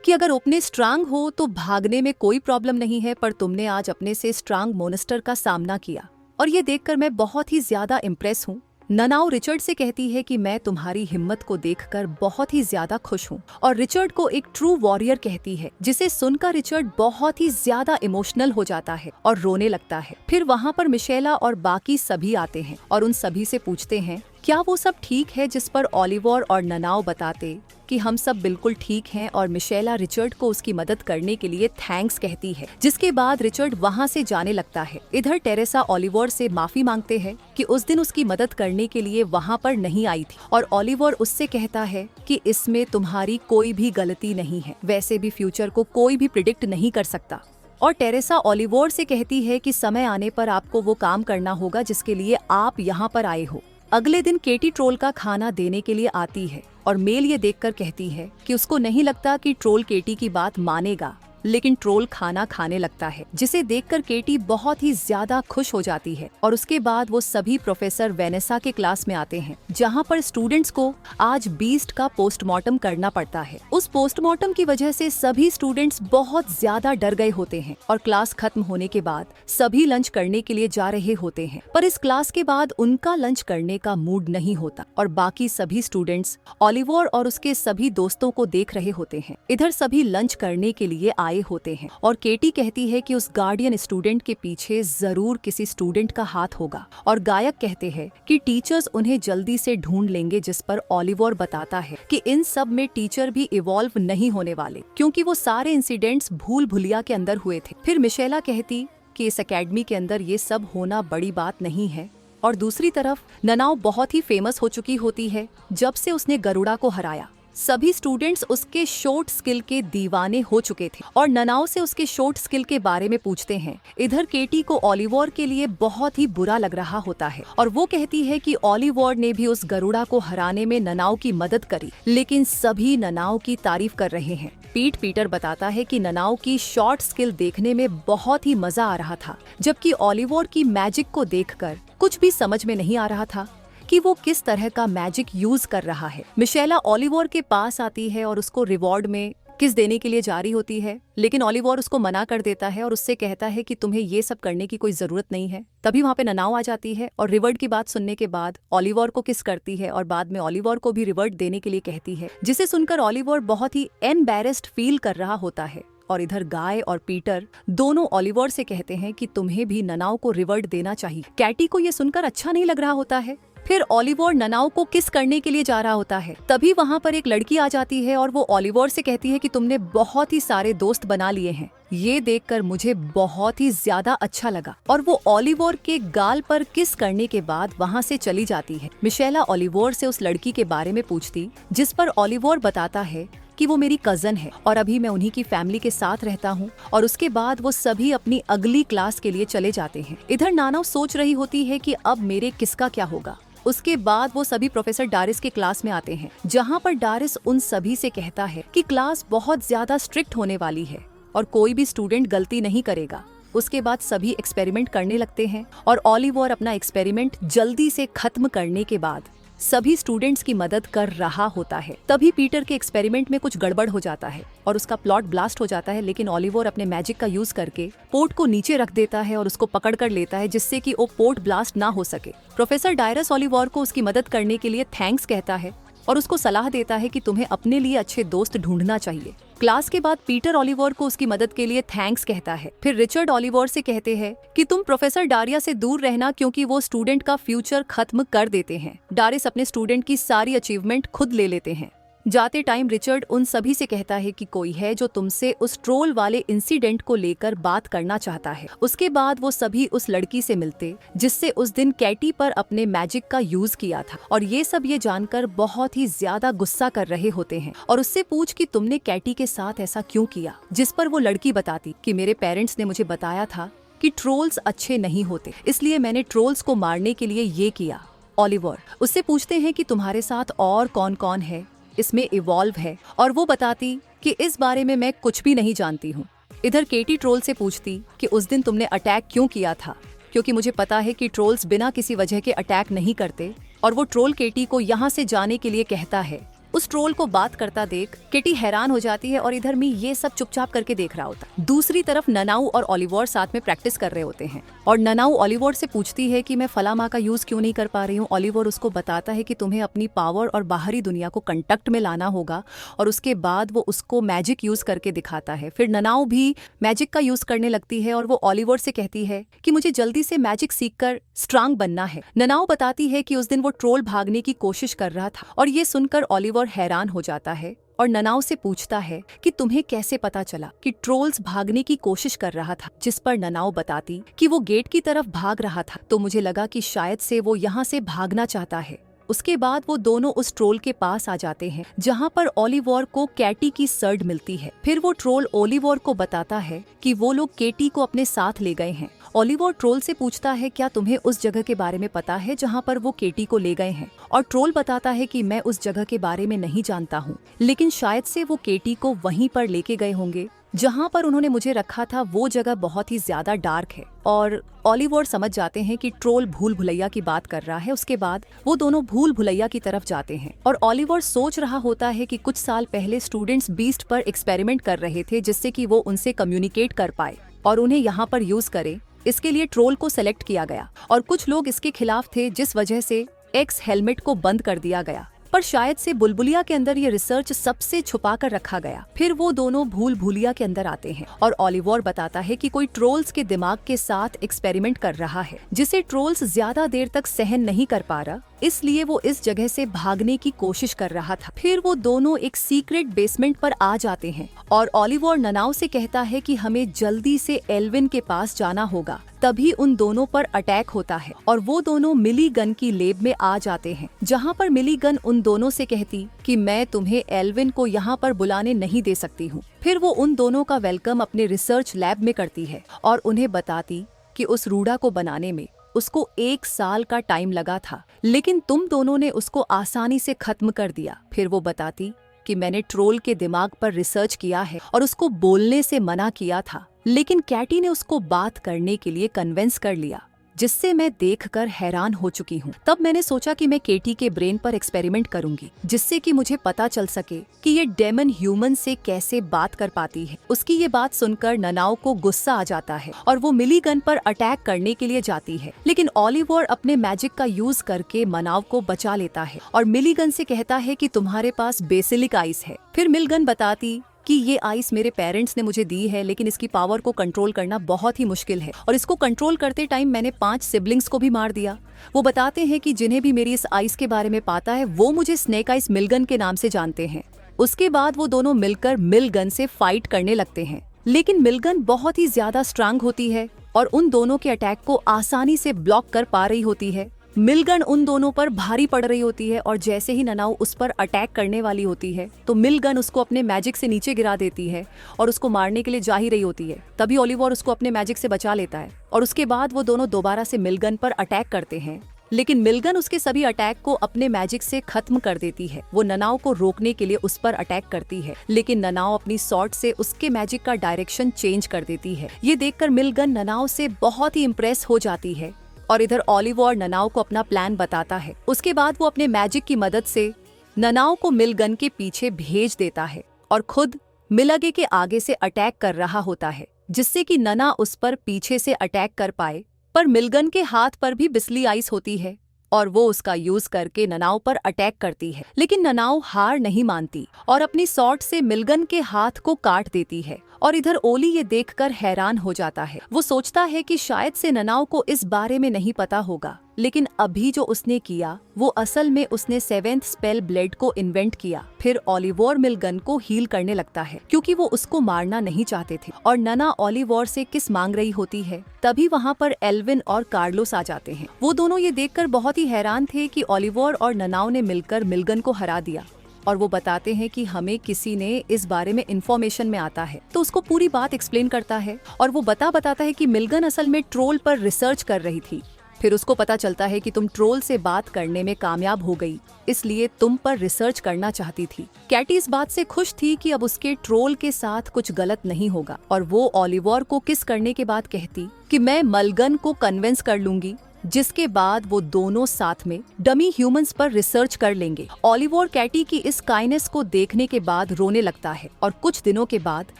कि अगर ओपने स्ट्रांग हो तो भागने में कोई प्रॉब्लम नहीं है, पर तुमने आज अपने से स्ट्रांग मोनेस्टर का सामना किया और ये देखकर मैं बहुत ही ज्यादा इम्प्रेस हूँ। ननाओ रिचर्ड से कहती है कि मैं तुम्हारी हिम्मत को देखकर बहुत ही ज्यादा खुश हूँ और रिचर्ड को एक ट्रू वॉरियर कहती है, जिसे सुनकर रिचर्ड बहुत ही ज्यादा इमोशनल हो जाता है और रोने लगता है। फिर वहाँ पर मिशेला और बाकी सभी आते हैं और उन सभी से पूछते हैं क्या वो सब ठीक है, जिस पर ओलिवर और ननाओ बताते कि हम सब बिल्कुल ठीक हैं और मिशेला रिचर्ड को उसकी मदद करने के लिए थैंक्स कहती है, जिसके बाद रिचर्ड वहाँ से जाने लगता है। इधर टेरेसा ओलिवर से माफी मांगते हैं कि उस दिन उसकी मदद करने के लिए वहाँ पर नहीं आई थी और ओलिवर उससे कहता है कि इसमें तुम्हारी कोई भी गलती नहीं है, वैसे भी फ्यूचर को कोई भी प्रिडिक्ट नहीं कर सकता। और टेरेसा ओलिवर से कहती है कि समय आने पर आपको वो काम करना होगा जिसके लिए आप यहाँ पर आए हो। अगले दिन केटी ट्रोल का खाना देने के लिए आती है और मेल ये देखकर कहती है कि उसको नहीं लगता कि ट्रोल केटी की बात मानेगा, लेकिन ट्रोल खाना खाने लगता है, जिसे देखकर केटी बहुत ही ज्यादा खुश हो जाती है। और उसके बाद वो सभी प्रोफेसर वेनेसा के क्लास में आते हैं, जहाँ पर स्टूडेंट्स को आज बीस्ट का पोस्टमार्टम करना पड़ता है। उस पोस्टमार्टम की वजह से सभी स्टूडेंट्स बहुत ज्यादा डर गए होते हैं और क्लास खत्म होने के बाद सभी लंच करने के लिए जा रहे होते हैं, पर इस क्लास के बाद उनका लंच करने का मूड नहीं होता और बाकी सभी स्टूडेंट्स ओलिवर और उसके सभी दोस्तों को देख रहे होते हैं। इधर सभी लंच करने के लिए आए होते हैं और केटी कहती है कि उस गार्डियन स्टूडेंट के पीछे जरूर किसी स्टूडेंट का हाथ होगा और गायक कहते हैं कि टीचर्स उन्हें जल्दी से ढूंढ लेंगे, जिस पर ओलिवर बताता है कि इन सब में टीचर भी इवॉल्व नहीं होने वाले, क्योंकि वो सारे इंसिडेंट्स भूल भुलिया के अंदर हुए थे। फिर मिशेला कहती कि इस एकेडमी के अंदर ये सब होना बड़ी बात नहीं है और दूसरी तरफ ननाओ बहुत ही फेमस हो चुकी होती है जब से उसने गरुड़ा को हराया। सभी स्टूडेंट्स उसके शॉर्ट स्किल के दीवाने हो चुके थे और ननाओ से उसके शॉर्ट स्किल के बारे में पूछते हैं। इधर केटी को ओलिवर के लिए बहुत ही बुरा लग रहा होता है और वो कहती है कि ओलिवर ने भी उस गरुड़ा को हराने में ननाओ की मदद करी, लेकिन सभी ननाओ की तारीफ कर रहे हैं। पीटर बताता है कि ननाओ की शॉर्ट स्किल देखने में बहुत ही मजा आ रहा था, जबकि ओलिवर की मैजिक को देखकर कुछ भी समझ में नहीं आ रहा था कि वो किस तरह का मैजिक यूज कर रहा है। मिशेला ओलिवर के पास आती है और उसको रिवॉर्ड में किस देने के लिए जा रही होती है, लेकिन ओलिवर उसको मना कर देता है और उससे कहता है कि तुम्हें ये सब करने की कोई जरूरत नहीं है। तभी वहां पे ननाओ आ जाती है और रिवर्ड की बात सुनने के बाद ओलिवर को किस करती है और बाद में ओलिवर को भी रिवर्ड देने के लिए कहती है, जिसे सुनकर ओलिवर बहुत ही एम्बैरेस्ड फील कर रहा होता है। और इधर गाय और पीटर दोनों ओलिवर से कहते हैं कि तुम्हें भी ननाओ को रिवर्ड देना चाहिए। कैटी को ये सुनकर अच्छा नहीं लग रहा होता है। फिर ओलिवर ननाओ को किस करने के लिए जा रहा होता है। तभी वहां पर एक लड़की आ जाती है और वो ओलिवर से कहती है कि तुमने बहुत ही सारे दोस्त बना लिए हैं। ये देखकर मुझे बहुत ही ज्यादा अच्छा लगा और वो ओलिवर के गाल पर किस करने के बाद वहां से चली जाती है। मिशेला ओलिवर से उस लड़की के बारे में पूछती, जिस पर ओलिवर बताता है कि वो मेरी कजन है और अभी मैं उन्हीं की फैमिली के साथ रहता हूँ। और उसके बाद वो सभी अपनी अगली क्लास के लिए चले जाते हैं। इधर नाना सोच रही होती है कि अब मेरे किसका क्या होगा। उसके बाद वो सभी प्रोफेसर डारिस के क्लास में आते हैं, जहाँ पर डारिस उन सभी से कहता है कि क्लास बहुत ज्यादा स्ट्रिक्ट होने वाली है और कोई भी स्टूडेंट गलती नहीं करेगा। उसके बाद सभी एक्सपेरिमेंट करने लगते हैं और ओलिवर अपना एक्सपेरिमेंट जल्दी से खत्म करने के बाद सभी स्टूडेंट्स की मदद कर रहा होता है। तभी पीटर के एक्सपेरिमेंट में कुछ गड़बड़ हो जाता है और उसका प्लॉट ब्लास्ट हो जाता है, लेकिन ओलिवर अपने मैजिक का यूज करके पोर्ट को नीचे रख देता है और उसको पकड़ कर लेता है, जिससे कि वो पोर्ट ब्लास्ट ना हो सके। प्रोफेसर डायरस ओलिवर को उसकी मदद करने के लिए थैंक्स कहता है और उसको सलाह देता है कि तुम्हें अपने लिए अच्छे दोस्त ढूंढना चाहिए। क्लास के बाद पीटर ओलिवर को उसकी मदद के लिए थैंक्स कहता है। फिर रिचर्ड ओलिवर से कहते हैं कि तुम प्रोफेसर डारिया से दूर रहना, क्योंकि वो स्टूडेंट का फ्यूचर खत्म कर देते हैं। डारिस अपने स्टूडेंट की सारी अचीवमेंट खुद ले लेते हैं। जाते टाइम रिचर्ड उन सभी से कहता है कि कोई है जो तुमसे उस ट्रोल वाले इंसिडेंट को लेकर बात करना चाहता है। उसके बाद वो सभी उस लड़की से मिलते जिससे उस दिन कैटी पर अपने मैजिक का यूज किया था, और ये सब ये जानकर बहुत ही ज्यादा गुस्सा कर रहे होते हैं और उससे पूछ कि तुमने कैटी के साथ ऐसा क्यों किया। जिस पर वो लड़की बताती कि मेरे पेरेंट्स ने मुझे बताया था कि ट्रोल्स अच्छे नहीं होते, इसलिए मैंने ट्रोल्स को मारने के लिए ये किया। ओलिवर उससे पूछते हैं कि तुम्हारे साथ और कौन कौन है इसमें इवॉल्व है, और वो बताती कि इस बारे में मैं कुछ भी नहीं जानती हूँ। इधर केटी ट्रोल से पूछती कि उस दिन तुमने अटैक क्यों किया था, क्योंकि मुझे पता है कि ट्रोल्स बिना किसी वजह के अटैक नहीं करते। और वो ट्रोल केटी को यहाँ से जाने के लिए कहता है। उस ट्रोल को बात करता देख केटी हैरान हो जाती है और इधर मी ये सब चुपचाप करके देख रहा होता है। दूसरी तरफ ननाऊ और ओलिवर साथ में प्रैक्टिस कर रहे होते हैं और ननाऊ ओलिवर से पूछती है कि मैं फला माँ का यूज क्यों नहीं कर पा रही हूँ। ओलिवर उसको बताता है कि तुम्हें अपनी पावर और बाहरी दुनिया को कंटैक्ट में लाना होगा, और उसके बाद वो उसको मैजिक यूज करके दिखाता है। फिर ननाऊ भी मैजिक का यूज करने लगती है और वो ओलिवर से कहती है कि मुझे जल्दी से मैजिक सीखकर स्ट्रांग बनना है। ननाऊ बताती है कि उस दिन वो ट्रोल भागने की कोशिश कर रहा था, और ये सुनकर ओलिवर हैरान हो जाता है और ननाऊ से पूछता है कि तुम्हें कैसे पता चला कि ट्रोल्स भागने की कोशिश कर रहा था। जिस पर ननाऊ बताती कि वो गेट की तरफ भाग रहा था, तो मुझे लगा कि शायद से वो यहाँ से भागना चाहता है। उसके बाद वो दोनों उस ट्रोल के पास आ जाते हैं जहाँ पर ओलिवर को कैटी की सर्ड मिलती है। फिर वो ट्रोल ओलिवर को बताता है कि वो लोग केटी को अपने साथ ले गए हैं। ओलिवर ट्रोल से पूछता है क्या तुम्हें उस जगह के बारे में पता है जहाँ पर वो केटी को ले गए हैं, और ट्रोल बताता है कि मैं उस जगह के बारे में नहीं जानता हूँ, लेकिन शायद से वो केटी को वहीं पर लेके गए होंगे जहाँ पर उन्होंने मुझे रखा था। वो जगह बहुत ही ज्यादा डार्क है और ओलिवर समझ जाते हैं कि ट्रोल भूल भुलैया की बात कर रहा है। उसके बाद वो दोनों भूल भुलैया की तरफ जाते हैं और ओलिवर सोच रहा होता है कि कुछ साल पहले स्टूडेंट्स बीस्ट पर एक्सपेरिमेंट कर रहे थे जिससे कि वो उनसे कम्युनिकेट कर पाए और उन्हें यहाँ पर यूज करे। इसके लिए ट्रोल को सेलेक्ट किया गया और कुछ लोग इसके खिलाफ थे, जिस वजह से एक्स हेलमेट को बंद कर दिया गया, पर शायद से बुलबुलिया के अंदर ये रिसर्च सबसे छुपा कर रखा गया। फिर वो दोनों भूल भुलिया के अंदर आते हैं और ओलिवर बताता है कि कोई ट्रोल्स के दिमाग के साथ एक्सपेरिमेंट कर रहा है जिसे ट्रोल्स ज्यादा देर तक सहन नहीं कर पा रहा, इसलिए वो इस जगह से भागने की कोशिश कर रहा था। फिर वो दोनों एक सीक्रेट बेसमेंट पर आ जाते हैं और ओलिवर ननाऊ से कहता है कि हमें जल्दी से एल्विन के पास जाना होगा। तभी उन दोनों पर अटैक होता है और वो दोनों मिली गन की लेब में आ जाते हैं, जहाँ पर मिली गन उन दोनों से कहती कि मैं तुम्हें एल्विन को यहाँ पर बुलाने नहीं दे सकती हूँ। फिर वो उन दोनों का वेलकम अपने रिसर्च लैब में करती है और उन्हें बताती कि उस रूडा को बनाने में उसको 1 साल का टाइम लगा था, लेकिन तुम दोनों ने उसको आसानी से खत्म कर दिया। फिर वो बताती कि मैंने ट्रोल के दिमाग पर रिसर्च किया है और उसको बोलने से मना किया था, लेकिन कैटी ने उसको बात करने के लिए कन्विंस कर लिया। जिससे मैं देखकर हैरान हो चुकी हूँ। तब मैंने सोचा कि मैं केटी के ब्रेन पर एक्सपेरिमेंट करूंगी, जिससे कि मुझे पता चल सके कि ये डेमन ह्यूमन से कैसे बात कर पाती है। उसकी ये बात सुनकर ननाओ को गुस्सा आ जाता है और वो मिलीगन पर अटैक करने के लिए जाती है, लेकिन ओलिवर अपने मैजिक का यूज करके मनाव को बचा लेता है और मिलीगन से कहता है कि तुम्हारे पास बेसिलिक आइस है। फिर मिलीगन बताती कि ये आइस मेरे पेरेंट्स ने मुझे दी है, लेकिन इसकी पावर को कंट्रोल करना बहुत ही मुश्किल है और इसको कंट्रोल करते टाइम मैंने 5 सिबलिंग्स को भी मार दिया। वो बताते हैं कि जिन्हें भी मेरी इस आइस के बारे में पता है वो मुझे स्नेक आइस मिलगन के नाम से जानते हैं। उसके बाद वो दोनों मिलकर मिलगन से फाइट करने लगते हैं, लेकिन मिलगन बहुत ही ज्यादा स्ट्रांग होती है और उन दोनों के अटैक को आसानी से ब्लॉक कर पा रही होती है। मिलगन उन दोनों पर भारी पड़ रही होती है और जैसे ही ननाओ उस पर अटैक करने वाली होती है तो मिलगन उसको अपने मैजिक से नीचे गिरा देती है और उसको मारने के लिए जा ही रही होती है। तभी ओलिवर उसको अपने मैजिक से बचा लेता है और उसके बाद वो दोनों दोबारा से मिलगन पर अटैक करते हैं, लेकिन मिलगन उसके सभी अटैक को अपने मैजिक से खत्म कर देती है। वो ननाओ को रोकने के लिए उस पर अटैक करती है, लेकिन ननाओ अपनी सॉर्ड से उसके मैजिक का डायरेक्शन चेंज कर देती है। ये देखकर मिलगन ननाओ से बहुत ही इम्प्रेस हो जाती है और इधर ओलिवर ननाओ को अपना प्लान बताता है। उसके बाद वो अपने मैजिक की मदद से ननाओ को मिलगन के पीछे भेज देता है और खुद मिलगे के आगे से अटैक कर रहा होता है, जिससे कि नना उस पर पीछे से अटैक कर पाए। पर मिलगन के हाथ पर भी बिस्ली आइस होती है और वो उसका यूज करके ननाओ पर अटैक करती है, लेकिन ननाओ हार नहीं मानती और अपनी सॉर्ड से मिलगन के हाथ को काट देती है। और इधर ओली ये देखकर हैरान हो जाता है। वो सोचता है कि शायद से ननाओ को इस बारे में नहीं पता होगा, लेकिन अभी जो उसने किया वो असल में उसने 7th स्पेल ब्लेड को इन्वेंट किया। फिर ओलिवर मिलगन को हील करने लगता है क्योंकि वो उसको मारना नहीं चाहते थे और नना ओलिवर से किस मांग रही होती है। तभी वहाँ पर एल्विन और कार्लोस आ जाते हैं। वो दोनों ये देखकर बहुत ही हैरान थे कि ओलिवर और ननाओ ने मिलकर मिलगन को हरा दिया और वो बताते हैं कि हमें किसी ने इस बारे में इंफॉर्मेशन में आता है। तो उसको पूरी बात एक्सप्लेन करता है और वो बताता है कि मिलगन असल में ट्रोल पर रिसर्च कर रही थी। फिर उसको पता चलता है कि तुम ट्रोल से बात करने में कामयाब हो गई, इसलिए तुम पर रिसर्च करना चाहती थी। कैटी इस बात से खुश थी कि अब उसके ट्रोल के साथ कुछ गलत नहीं होगा और वो ओलिवर को किस करने के बाद कहती कि मैं मिलगन को कन्विंस कर लूंगी, जिसके बाद वो दोनों साथ में डमी ह्यूमंस पर रिसर्च कर लेंगे। ओलिवर कैटी की इस काइंडनेस को देखने के बाद रोने लगता है और कुछ दिनों के बाद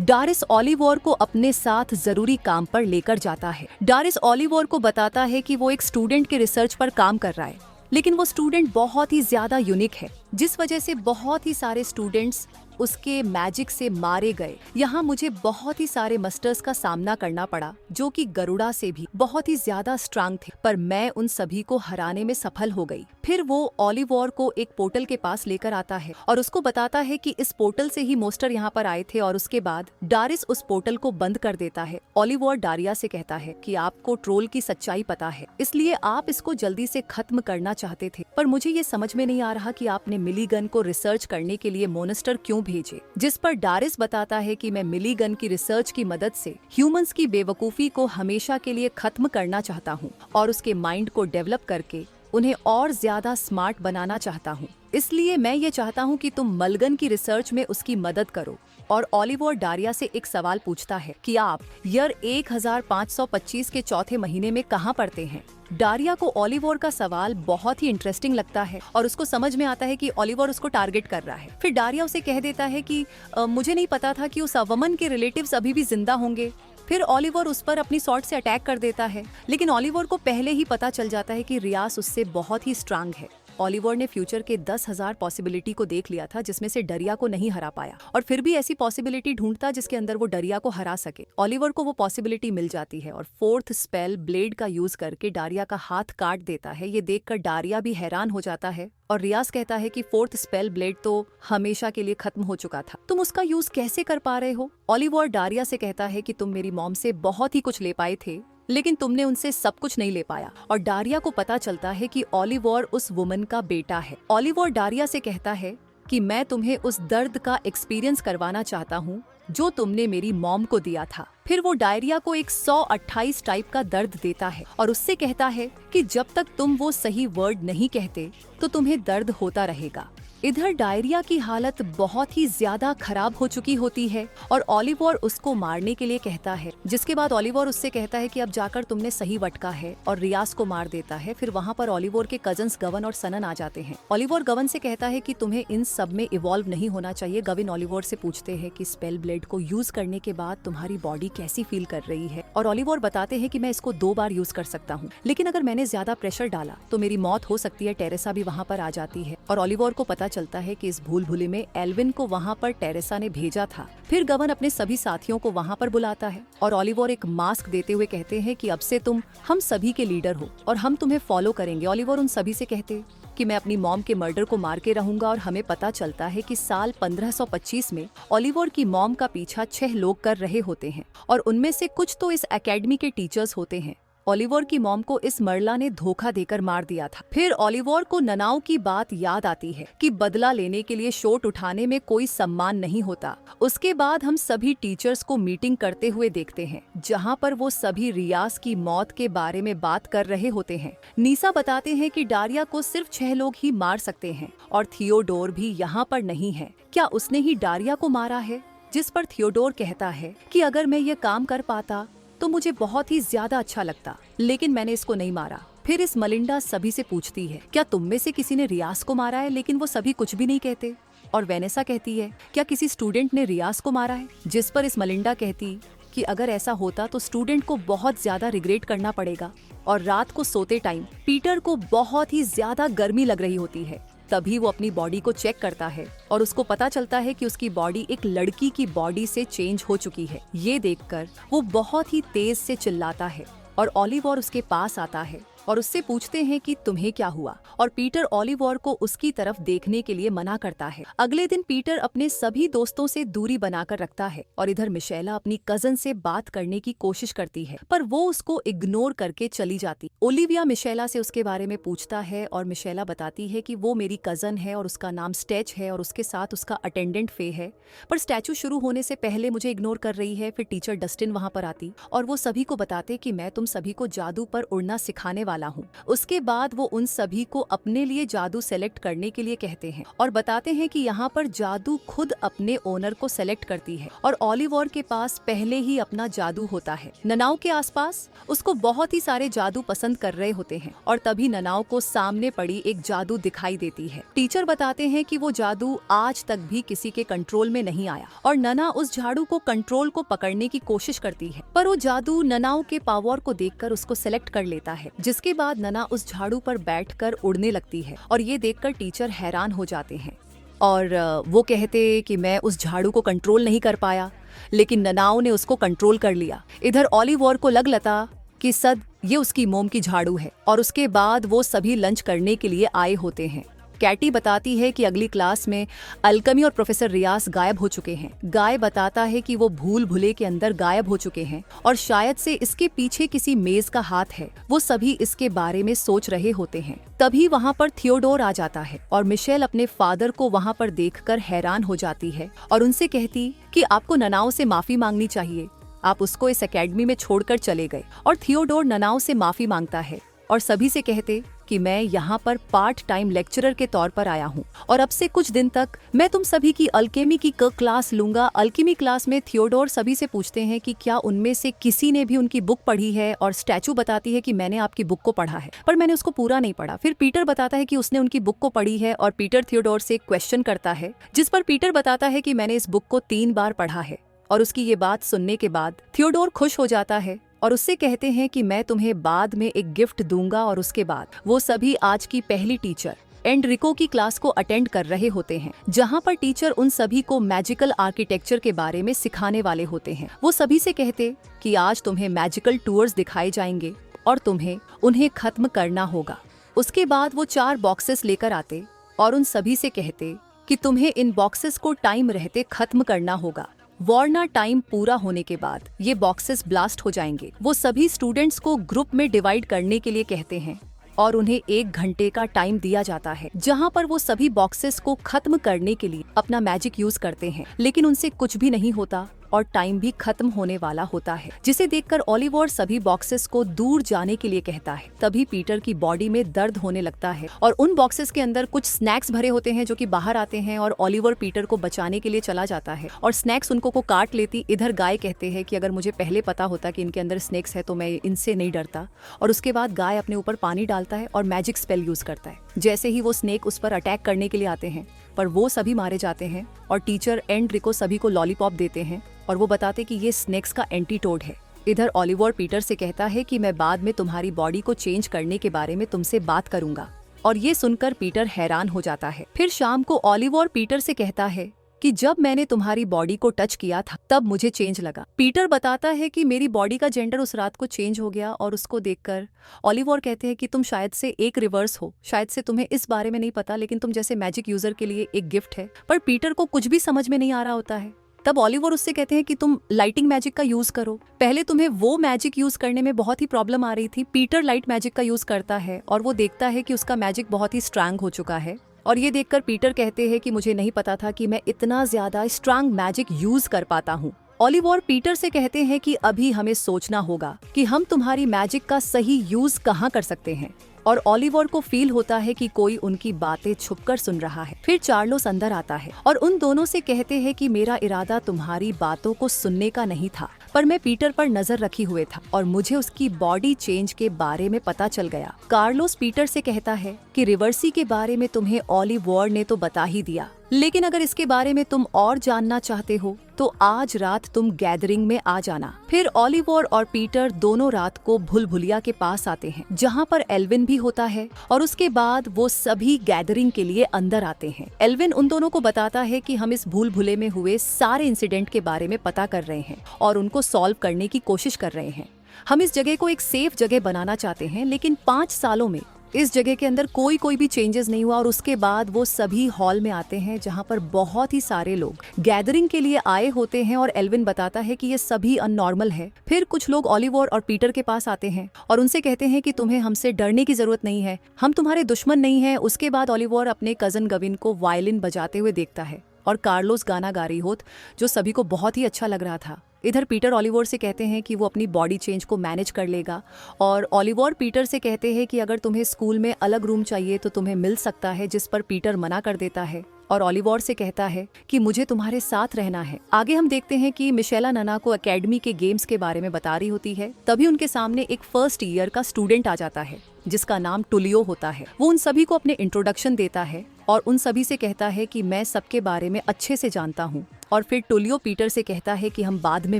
डारिस ओलिवर को अपने साथ जरूरी काम पर लेकर जाता है। डारिस ओलिवर को बताता है कि वो एक स्टूडेंट के रिसर्च पर काम कर रहा है, लेकिन वो स्टूडेंट बहुत ही ज्यादा यूनिक है, जिस वजह से बहुत ही सारे स्टूडेंट्स उसके मैजिक से मारे गए। यहाँ मुझे बहुत ही सारे मस्टर्स का सामना करना पड़ा जो कि गरुड़ा से भी बहुत ही ज्यादा स्ट्रांग थे, पर मैं उन सभी को हराने में सफल हो गई। फिर वो ओलिवर को एक पोर्टल के पास लेकर आता है और उसको बताता है कि इस पोर्टल से ही मोस्टर यहाँ पर आए थे और उसके बाद डारिस उस पोर्टल को बंद कर देता है। ओलिवर डारिया से कहता है कि आपको ट्रोल की सच्चाई पता है, इसलिए आप इसको जल्दी से खत्म करना चाहते थे, पर मुझे ये समझ में नहीं आ रहा कि आपने मिलीगन को रिसर्च करने के लिए मोनेस्टर क्यों भेजे। जिस पर डारिस बताता है कि मैं मिलीगन की रिसर्च की मदद से ह्यूमंस की बेवकूफी को हमेशा के लिए खत्म करना चाहता हूँ और उसके माइंड को डेवलप करके उन्हें और ज्यादा स्मार्ट बनाना चाहता हूँ। इसलिए मैं ये चाहता हूँ कि तुम मिलगन की रिसर्च में उसकी मदद करो। और ओलिवर डारिया से एक सवाल पूछता है कि आप ईयर 1525 के चौथे महीने में कहाँ पढ़ते हैं। डारिया को ओलिवर का सवाल बहुत ही इंटरेस्टिंग लगता है और उसको समझ में आता है कि ओलिवर उसको टारगेट कर रहा है। फिर डारिया उसे कह देता है कि मुझे नहीं पता था कि उस वमन के रिलेटिव्स अभी भी जिंदा होंगे। फिर ओलिवर उस पर अपनी सॉर्ड से अटैक कर देता है, लेकिन ओलिवर को पहले ही पता चल जाता है कि रियास उससे बहुत ही स्ट्रांग है। ओलिवर ने फ्यूचर के 10,000 पॉसिबिलिटी को देख लिया था, जिसमें से डरिया को नहीं हरा पाया और फिर भी ऐसी पॉसिबिलिटी ढूंढता जिसके अंदर वो डरिया को हरा सके। ओलिवर को वो पॉसिबिलिटी मिल जाती है और 4th स्पेल ब्लेड का यूज करके डारिया का हाथ काट देता है। ये देखकर डारिया भी हैरान हो जाता है और रियास कहता है कि 4th स्पेल ब्लेड तो हमेशा के लिए खत्म हो चुका था, तुम उसका यूज कैसे कर पा रहे हो। ओलिवर डारिया से कहता है कि तुम मेरी मॉम से बहुत ही कुछ ले पाए थे, लेकिन तुमने उनसे सब कुछ नहीं ले पाया। और डारिया को पता चलता है कि ओलिवर उस वुमन का बेटा है। ओलिवर डारिया से कहता है कि मैं तुम्हें उस दर्द का एक्सपीरियंस करवाना चाहता हूँ जो तुमने मेरी मॉम को दिया था। फिर वो डायरिया को एक 128 टाइप का दर्द देता है और उससे कहता है कि जब तक तुम वो सही वर्ड नहीं कहते तो तुम्हें दर्द होता रहेगा। इधर डायरिया की हालत बहुत ही ज्यादा खराब हो चुकी होती है और ओलिवर उसको मारने के लिए कहता है, जिसके बाद ओलिवर उससे कहता है कि अब जाकर तुमने सही वटका है और रियाज को मार देता है। फिर वहाँ पर ओलिवर के कजन्स गवन और सनन आ जाते हैं। ओलिवर गवन से कहता है कि तुम्हें इन सब में इवॉल्व नहीं होना चाहिए। गवन ओलिवर से पूछते हैं कि स्पेल ब्लेड को यूज करने के बाद तुम्हारी बॉडी कैसी फील कर रही है, और ओलिवर बताते हैं कि मैं इसको 2 बार यूज कर सकता हूँ, लेकिन अगर मैंने ज्यादा प्रेशर डाला तो मेरी मौत हो सकती है। टेरेसा भी वहाँ पर आ जाती है और ओलिवर को पता चलता है कि इस भूल भुले में एल्विन को वहाँ पर टेरेसा ने भेजा था। फिर गवन अपने सभी साथियों को वहाँ पर बुलाता है और ओलिवर एक मास्क देते हुए कहते हैं कि अब से तुम हम सभी के लीडर हो और हम तुम्हें फॉलो करेंगे। ओलिवर उन सभी से कहते कि मैं अपनी मॉम के मर्डर को मार के रहूंगा, और हमें पता चलता है कि साल 1525 में ओलिवर की मॉम का पीछा 6 लोग कर रहे होते हैं और उनमें से कुछ तो इस एकेडमी के टीचर्स होते हैं। ओलिवर की मॉम को इस मरला ने धोखा देकर मार दिया था। फिर ओलिवर को ननाओ की बात याद आती है कि बदला लेने के लिए शोट उठाने में कोई सम्मान नहीं होता। उसके बाद हम सभी टीचर्स को मीटिंग करते हुए देखते हैं, जहां पर वो सभी रियाज की मौत के बारे में बात कर रहे होते हैं। नीसा बताते हैं कि डारिया को सिर्फ 6 लोग ही मार सकते हैं और थियोडोर भी यहाँ पर नहीं है। क्या उसने ही डारिया को मारा है? जिस पर थियोडोर कहता है कि अगर मैं ये काम कर पाता तो मुझे बहुत ही ज्यादा अच्छा लगता, लेकिन मैंने इसको नहीं मारा। फिर इस मलिंडा सभी से पूछती है, क्या तुम में से किसी ने रियाज को मारा है? लेकिन वो सभी कुछ भी नहीं कहते। और वेनेसा कहती है, क्या किसी स्टूडेंट ने रियाज को मारा है? जिस पर इस मलिंडा कहती कि अगर ऐसा होता तो स्टूडेंट को बहुत ज्यादा रिग्रेट करना पड़ेगा। और रात को सोते टाइम पीटर को बहुत ही ज्यादा गर्मी लग रही होती है। तभी वो अपनी बॉडी को चेक करता है और उसको पता चलता है कि उसकी बॉडी एक लड़की की बॉडी से चेंज हो चुकी है। ये देखकर वो बहुत ही तेज से चिल्लाता है और ओलिवर उसके पास आता है और उससे पूछते हैं कि तुम्हें क्या हुआ, और पीटर ओलिवर को उसकी तरफ देखने के लिए मना करता है। अगले दिन पीटर अपने सभी दोस्तों से दूरी बनाकर रखता है और इधर मिशेला अपनी कजन से बात करने की कोशिश करती है, पर वो उसको इग्नोर करके चली जाती। ओलिविया मिशेला से उसके बारे में पूछता है और मिशेला बताती है कि वो मेरी कजन है और उसका नाम स्टेच है और उसके साथ उसका अटेंडेंट फे है, पर स्टैचू शुरू होने से पहले मुझे इग्नोर कर रही है। फिर टीचर डस्टिन वहाँ पर आती और वो सभी को बताते कि मैं तुम सभी को जादू पर उड़ना सिखाने वाला हूँ। उसके बाद वो उन सभी को अपने लिए जादू सेलेक्ट करने के लिए कहते हैं और बताते हैं कि यहाँ पर जादू खुद अपने ओनर को सेलेक्ट करती है और ओलिवर के पास पहले ही अपना जादू होता है। ननाओ के आसपास उसको बहुत ही सारे जादू पसंद कर रहे होते हैं और तभी ननाओ को सामने पड़ी एक जादू दिखाई देती है। टीचर बताते हैं कि वो जादू आज तक भी किसी के कंट्रोल में नहीं आया और नना उस झाड़ू को कंट्रोल को पकड़ने की कोशिश करती है, पर वो जादू ननाओ के पावर को देखकर उसको सेलेक्ट कर लेता है। जिसके बाद नना उस झाड़ू पर बैठकर उड़ने लगती है और ये देखकर टीचर हैरान हो जाते हैं और वो कहते कि मैं उस झाड़ू को कंट्रोल नहीं कर पाया, लेकिन ननाओ ने उसको कंट्रोल कर लिया। इधर ओलिवर को लगा कि सद ये उसकी मोम की झाड़ू है और उसके बाद वो सभी लंच करने के लिए आए होते हैं। कैटी बताती है कि अगली क्लास में अल्कमी और प्रोफेसर रियाज गायब हो चुके हैं। गाय बताता है कि वो भूल भुले के अंदर गायब हो चुके हैं और शायद से इसके पीछे किसी मेज का हाथ है। वो सभी इसके बारे में सोच रहे होते हैं। तभी वहाँ पर थियोडोर आ जाता है और मिशेल अपने फादर को वहाँ पर देखकर हैरान हो जाती है और उनसे कहती कि आपको ननाओ से माफी मांगनी चाहिए, आप उसको इस एकेडमी में छोड़कर चले गए। और थियोडोर ननाओ से माफी मांगता है और सभी से कहते कि मैं यहाँ पर पार्ट टाइम लेक्चरर के तौर पर आया हूँ और अब से कुछ दिन तक मैं तुम सभी की अल्केमी की क्लास लूंगा। अल्केमी क्लास में थियोडोर सभी से पूछते हैं कि क्या उनमें से किसी ने भी उनकी बुक पढ़ी है और स्टैचू बताती है कि मैंने आपकी बुक को पढ़ा है, पर मैंने उसको पूरा नहीं पढ़ा। फिर पीटर बताता है कि उसने उनकी बुक को पढ़ी है और पीटर थियोडोर से एक क्वेश्चन करता है, जिस पर पीटर बताता है कि मैंने इस बुक को 3 बार पढ़ा है। और उसकी ये बात सुनने के बाद थियोडोर खुश हो जाता है और उससे कहते हैं कि मैं तुम्हें बाद में एक गिफ्ट दूंगा। और उसके बाद वो सभी आज की पहली टीचर एंड्रिको की क्लास को अटेंड कर रहे होते हैं, जहां पर टीचर उन सभी को मैजिकल आर्किटेक्चर के बारे में सिखाने वाले होते हैं। वो सभी से कहते कि आज तुम्हें मैजिकल टूर्स दिखाए जाएंगे और तुम्हें उन्हें खत्म करना होगा। उसके बाद वो 4 बॉक्सेस लेकर आते और उन सभी से कहते कि तुम्हें इन बॉक्सेस को टाइम रहते खत्म करना होगा। वॉर्ना टाइम पूरा होने के बाद ये बॉक्सेस ब्लास्ट हो जाएंगे। वो सभी स्टूडेंट्स को ग्रुप में डिवाइड करने के लिए कहते हैं और उन्हें 1 घंटे का टाइम दिया जाता है, जहां पर वो सभी बॉक्सेस को खत्म करने के लिए अपना मैजिक यूज करते हैं, लेकिन उनसे कुछ भी नहीं होता और टाइम भी खत्म होने वाला होता है, जिसे देखकर ओलिवर सभी बॉक्सेस को दूर जाने के लिए कहता है। तभी पीटर की बॉडी में दर्द होने लगता है और उन बॉक्सेस के अंदर कुछ स्नैक्स भरे होते हैं जो कि बाहर आते हैं और ओलिवर पीटर को बचाने के लिए चला जाता है और स्नैक्स उनको को काट लेती। इधर गाय कहते हैं कि अगर मुझे पहले पता होता कि इनके अंदर स्नैक्स है तो मैं इनसे नहीं डरता। और उसके बाद गाय अपने ऊपर पानी डालता है और मैजिक स्पेल यूज करता है। जैसे ही वो स्नेक उस पर अटैक करने के लिए आते हैं पर वो सभी मारे जाते हैं और टीचर एंड रिको सभी को लॉलीपॉप देते हैं और वो बताते कि ये स्नेक्स का एंटीटोड है। इधर ओलिवर पीटर से कहता है कि मैं बाद में तुम्हारी बॉडी को चेंज करने के बारे में तुमसे बात करूंगा और ये सुनकर पीटर हैरान हो जाता है। फिर शाम को ओलिवर पीटर से कहता है कि जब मैंने तुम्हारी बॉडी को टच किया था तब मुझे चेंज लगा। पीटर बताता है कि मेरी बॉडी का जेंडर उस रात को चेंज हो गया और उसको देखकर ओलिवर कहते हैं कि तुम शायद से एक रिवर्स हो, शायद से तुम्हें इस बारे में नहीं पता, लेकिन तुम जैसे मैजिक यूजर के लिए एक गिफ्ट है। पर पीटर को कुछ भी समझ में नहीं आ रहा होता है। तब ओलिवर उससे कहते हैं कि तुम लाइटिंग मैजिक का यूज करो। पहले तुम्हें वो मैजिक यूज करने में बहुत ही प्रॉब्लम आ रही थी। पीटर लाइट मैजिक का यूज करता है और वो देखता है कि उसका मैजिक बहुत ही स्ट्रांग हो चुका है और ये देखकर पीटर कहते हैं कि मुझे नहीं पता था कि मैं इतना ज्यादा स्ट्रांग मैजिक यूज कर पाता हूँ। ओलिवर पीटर से कहते हैं कि अभी हमें सोचना होगा कि हम तुम्हारी मैजिक का सही यूज कहाँ कर सकते हैं और ओलिवर को फील होता है कि कोई उनकी बातें छुपकर सुन रहा है। फिर चार्लोस अंदर आता है और उन दोनों से कहते हैं कि मेरा इरादा तुम्हारी बातों को सुनने का नहीं था, पर मैं पीटर पर नजर रखी हुए था और मुझे उसकी बॉडी चेंज के बारे में पता चल गया। कार्लोस पीटर से कहता है कि रिवर्सी के बारे में तुम्हें ओलिवर ने तो बता ही दिया, लेकिन अगर इसके बारे में तुम और जानना चाहते हो तो आज रात तुम गैदरिंग में आ जाना। फिर ओलिवर और पीटर दोनों रात को भूल-भुलैया के पास आते हैं जहाँ पर एल्विन भी होता है और उसके बाद वो सभी गैदरिंग के लिए अंदर आते हैं। एल्विन उन दोनों को बताता है कि हम इस भूल-भुलैया में हुए सारे इंसिडेंट के बारे में पता कर रहे हैं और उनको सॉल्व करने की कोशिश कर रहे हैं। हम इस जगह को एक सेफ जगह बनाना चाहते हैं, लेकिन 5 सालों में इस जगह के अंदर कोई भी चेंजेस नहीं हुआ। और उसके बाद वो सभी हॉल में आते हैं जहां पर बहुत ही सारे लोग गैदरिंग के लिए आए होते हैं और एल्विन बताता है कि ये सभी अननॉर्मल है। फिर कुछ लोग ओलिवर और पीटर के पास आते हैं और उनसे कहते हैं कि तुम्हें हमसे डरने की जरूरत नहीं है, हम तुम्हारे दुश्मन नहीं है। उसके बाद ओलिवर अपने कजन गविन को वायलिन बजाते हुए देखता है और कार्लोस गाना गा रही होत, जो सभी को बहुत ही अच्छा लग रहा था। इधर पीटर ओलिवर से कहते हैं कि वो अपनी बॉडी चेंज को मैनेज कर लेगा और ओलिवर पीटर से कहते हैं कि अगर तुम्हें स्कूल में अलग रूम चाहिए तो तुम्हें मिल सकता है, जिस पर पीटर मना कर देता है और ओलिवर से कहता है कि मुझे तुम्हारे साथ रहना है। आगे हम देखते हैं कि मिशेला नना को एकेडमी के गेम्स के बारे में बता रही होती है। तभी उनके सामने एक फर्स्ट ईयर का स्टूडेंट आ जाता है जिसका नाम टुलियो होता है। वो उन सभी को अपने इंट्रोडक्शन देता है और उन सभी से कहता है कि मैं सबके बारे में अच्छे से जानता हूँ। और फिर टुलियो पीटर से कहता है कि हम बाद में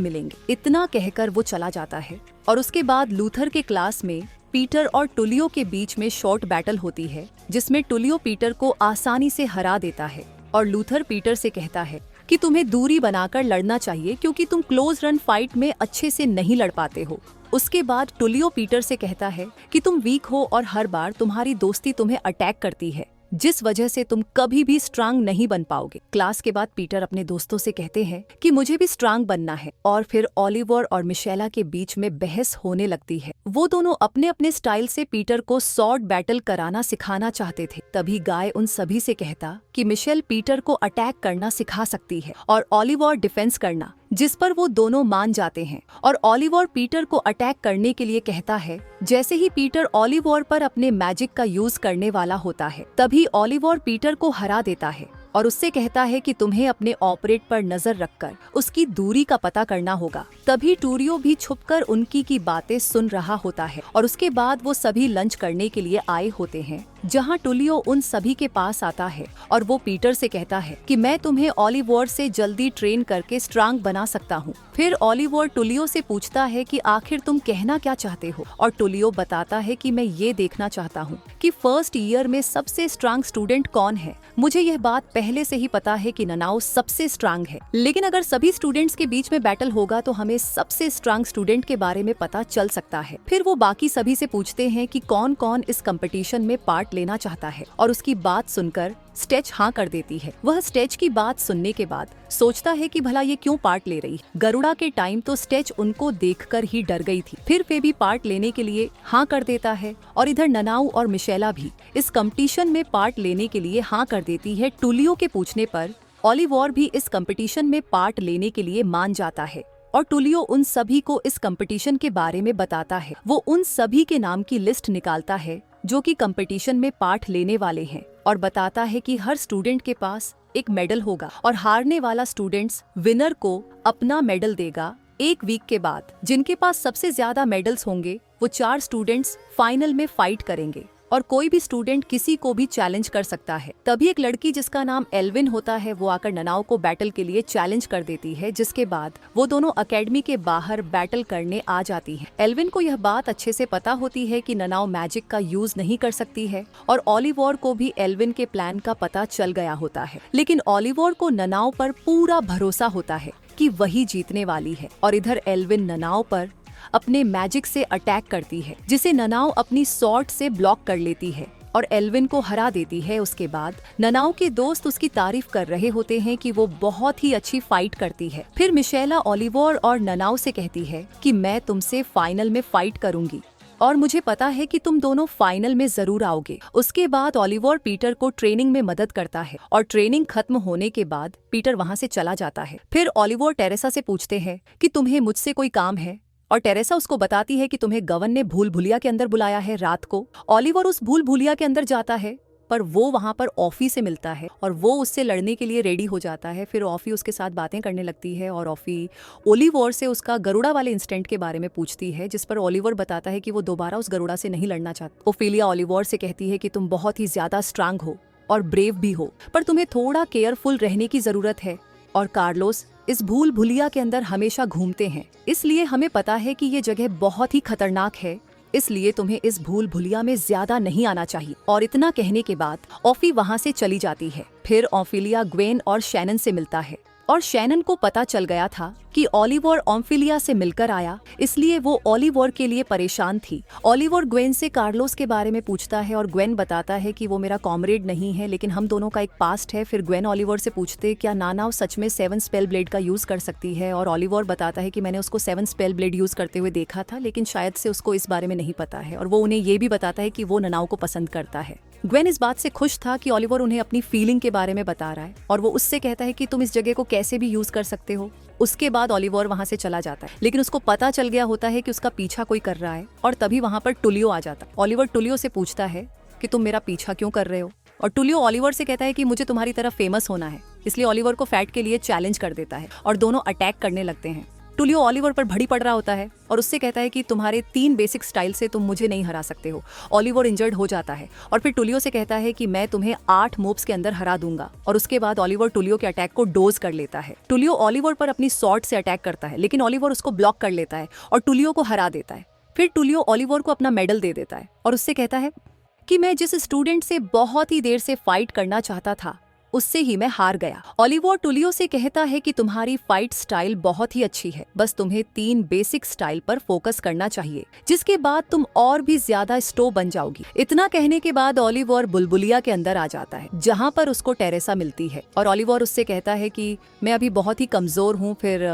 मिलेंगे। इतना कहकर वो चला जाता है और उसके बाद लूथर के क्लास में पीटर और टुलियो के बीच में शॉर्ट बैटल होती है, जिसमें टुलियो पीटर को आसानी से हरा देता है और लूथर पीटर से कहता है कि तुम्हें दूरी बनाकर लड़ना चाहिए क्योंकि तुम क्लोज रन फाइट में अच्छे से नहीं लड़ पाते हो। उसके बाद टुलियो पीटर से कहता है कि तुम वीक हो और हर बार तुम्हारी दोस्ती तुम्हें अटैक करती है, जिस वजह से तुम कभी भी स्ट्रांग नहीं बन पाओगे। क्लास के बाद पीटर अपने दोस्तों से कहते हैं कि मुझे भी स्ट्रांग बनना है और फिर ओलिवर और मिशेला के बीच में बहस होने लगती है। वो दोनों अपने अपने स्टाइल से पीटर को सॉर्ड बैटल कराना सिखाना चाहते थे। तभी गाय उन सभी से कहता कि मिशेल पीटर को अटैक करना सिखा सकती है और ओलिवर डिफेंस करना, जिस पर वो दोनों मान जाते हैं और ओलिवर पीटर को अटैक करने के लिए कहता है। जैसे ही पीटर ओलिवर पर अपने मैजिक का यूज करने वाला होता है, तभी ओलिवर पीटर को हरा देता है और उससे कहता है कि तुम्हें अपने ऑपरेट पर नजर रखकर उसकी दूरी का पता करना होगा। तभी टूरियो भी छुपकर उनकी की बातें सुन रहा होता है और उसके बाद वो सभी लंच करने के लिए आए होते हैं, जहां टुलियो उन सभी के पास आता है और वो पीटर से कहता है कि मैं तुम्हें ओलिवर से जल्दी ट्रेन करके स्ट्रांग बना सकता हूँ। फिर ओलिवर टुलियो से पूछता है कि आखिर तुम कहना क्या चाहते हो और टुलियो बताता है कि मैं ये देखना चाहता हूँ कि फर्स्ट ईयर में सबसे स्ट्रांग स्टूडेंट कौन है। मुझे यह बात पहले से ही पता है कि ननाओ सबसे स्ट्रांग है, लेकिन अगर सभी स्टूडेंट्स के बीच में बैटल होगा तो हमें सबसे स्ट्रांग स्टूडेंट के बारे में पता चल सकता है। फिर वो बाकी सभी से पूछते हैं कि कौन कौन इस कंपटीशन में पार्ट लेना चाहता है और उसकी बात सुनकर स्टेच हाँ कर देती है। वह स्टेच की बात सुनने के बाद सोचता है कि भला ये क्यों पार्ट ले रही है। गरुड़ा के टाइम तो स्टेच उनको देखकर ही डर गई थी, फिर फेबी पार्ट लेने के लिए हाँ कर देता है और इधर ननाऊ और मिशेला भी इस कंपटीशन में पार्ट लेने के लिए हाँ कर देती है। टुलियो के पूछने पर ओलिवर भी इस कंपटीशन में पार्ट लेने के लिए मान जाता है और टुलियो उन सभी को इस कंपटीशन के बारे में बताता है। वो उन सभी के नाम की लिस्ट निकालता है जो कि कंपटीशन में पार्ट लेने वाले हैं और बताता है कि हर स्टूडेंट के पास एक मेडल होगा और हारने वाला स्टूडेंट्स विनर को अपना मेडल देगा 1 वीक के बाद। जिनके पास सबसे ज्यादा मेडल्स होंगे वो 4 स्टूडेंट्स फाइनल में फाइट करेंगे और कोई भी स्टूडेंट किसी को भी चैलेंज कर सकता है। तभी एक लड़की जिसका नाम एल्विन होता है वो आकर ननाओ को बैटल के लिए चैलेंज कर देती है, जिसके बाद वो दोनों एकेडमी के बाहर बैटल करने आ जाती हैं। एल्विन को यह बात अच्छे से पता होती है कि ननाओ मैजिक का यूज नहीं कर सकती है और ओलिवर को भी एल्विन के प्लान का पता चल गया होता है। लेकिन ओलिवर को ननाओ पर पूरा भरोसा होता है कि वही जीतने वाली है और इधर एल्विन ननाओ पर अपने मैजिक से अटैक करती है, जिसे ननाओ अपनी सॉर्ड से ब्लॉक कर लेती है और एल्विन को हरा देती है। उसके बाद ननाओ के दोस्त उसकी तारीफ कर रहे होते हैं कि वो बहुत ही अच्छी फाइट करती है। फिर मिशेला ओलिवर और ननाओ से कहती है कि मैं तुमसे फाइनल में फाइट करूंगी और मुझे पता है कि तुम दोनों फाइनल में जरूर आओगे। उसके बाद ओलिवर पीटर को ट्रेनिंग में मदद करता है और ट्रेनिंग खत्म होने के बाद पीटर वहाँ से चला जाता है। फिर ओलिवर टेरेसा से पूछते हैं कि तुम्हें मुझसे कोई काम है और टेरेसा उसको बताती है कि तुम्हें गवन ने भूल भुलिया के अंदर बुलाया है रात को। ओलिवर उस भूल भुलिया के अंदर जाता है पर वो वहाँ पर ऑफी से मिलता है और वो उससे लड़ने के लिए रेडी हो जाता है। फिर ऑफी उसके साथ बातें करने लगती है और ऑफी ओलिवर से उसका गरुड़ा वाले इंसिडेंट के बारे में पूछती है, जिस पर ओलिवर बताता है कि वो दोबारा उस गरुड़ा से नहीं लड़ना चाहता। ओफेलिया ओलिवर से कहती है कि तुम बहुत ही ज्यादा स्ट्रांग हो और ब्रेव भी हो, पर तुम्हें थोड़ा केयरफुल रहने की जरूरत है। और कार्लोस इस भूल भुलिया के अंदर हमेशा घूमते हैं, इसलिए हमें पता है कि ये जगह बहुत ही खतरनाक है, इसलिए तुम्हें इस भूल भुलिया में ज्यादा नहीं आना चाहिए। और इतना कहने के बाद ऑफी वहाँ से चली जाती है। फिर ओफेलिया ग्वेन और शैनन से मिलता है और शैनन को पता चल गया था कि ओलिवर ओफेलिया से मिलकर आया, इसलिए वो ओलिवर के लिए परेशान थी। ओलिवर ग्वेन से कार्लोस के बारे में पूछता है और ग्वेन बताता है कि वो मेरा कॉमरेड नहीं है, लेकिन हम दोनों का एक पास्ट है। फिर ग्वेन ओलिवर से पूछते क्या नानाव सच में 7 स्पेल ब्लेड का यूज कर सकती है और ओलिवर बताता है कि मैंने उसको 7 स्पेल ब्लेड यूज करते हुए देखा था, लेकिन शायद से उसको इस बारे में नहीं पता है। और वो उन्हें ये भी बताता है कि वो ननाओ को पसंद करता है। ग्वेन इस बात से खुश था कि ओलिवर उन्हें अपनी फीलिंग के बारे में बता रहा है और वो उससे कहता है कि तुम इस जगह को कैसे भी यूज कर सकते हो। उसके बाद ओलिवर वहाँ से चला जाता है, लेकिन उसको पता चल गया होता है कि उसका पीछा कोई कर रहा है और तभी वहाँ पर टुलियो आ जाता है। ओलिवर टुलियो से पूछता है कि तुम मेरा पीछा क्यों कर रहे हो और टुलियो ओलिवर से कहता है कि मुझे तुम्हारी तरह फेमस होना है, इसलिए ओलिवर को फैट के लिए चैलेंज कर देता है और दोनों अटैक करने लगते हैं। टुलियो ओलिवर पर भड़ी पड़ रहा होता है और उससे कहता है कि तुम्हारे 3 बेसिक स्टाइल से तुम मुझे नहीं हरा सकते हो। ओलिवर इंजर्ड हो जाता है और फिर टुलियो से कहता है कि मैं तुम्हें 8 मूव्स के अंदर हरा दूंगा और उसके बाद ओलिवर टुलियो के अटैक को डोज कर लेता है। टुलियो ओलिवर पर अपनी सॉर्ड से अटैक करता है, लेकिन ओलिवर उसको ब्लॉक कर लेता है और टुलियो को हरा देता है। फिर टुलियो ओलिवर को अपना मेडल दे देता है और उससे कहता है कि मैं जिस स्टूडेंट से बहुत ही देर से फाइट करना चाहता था उससे ही मैं हार गया। ओलिवर टुलियो से कहता है कि तुम्हारी फाइट स्टाइल बहुत ही अच्छी है, बस तुम्हें 3 बेसिक स्टाइल पर फोकस करना चाहिए, जिसके बाद तुम और भी ज्यादा स्टो बन जाओगी। इतना कहने के बाद ओलिवर बुलबुलिया के अंदर आ जाता है, जहाँ पर उसको टेरेसा मिलती है और ओलिवर उससे कहता है कि मैं अभी बहुत ही कमजोर हूँ। फिर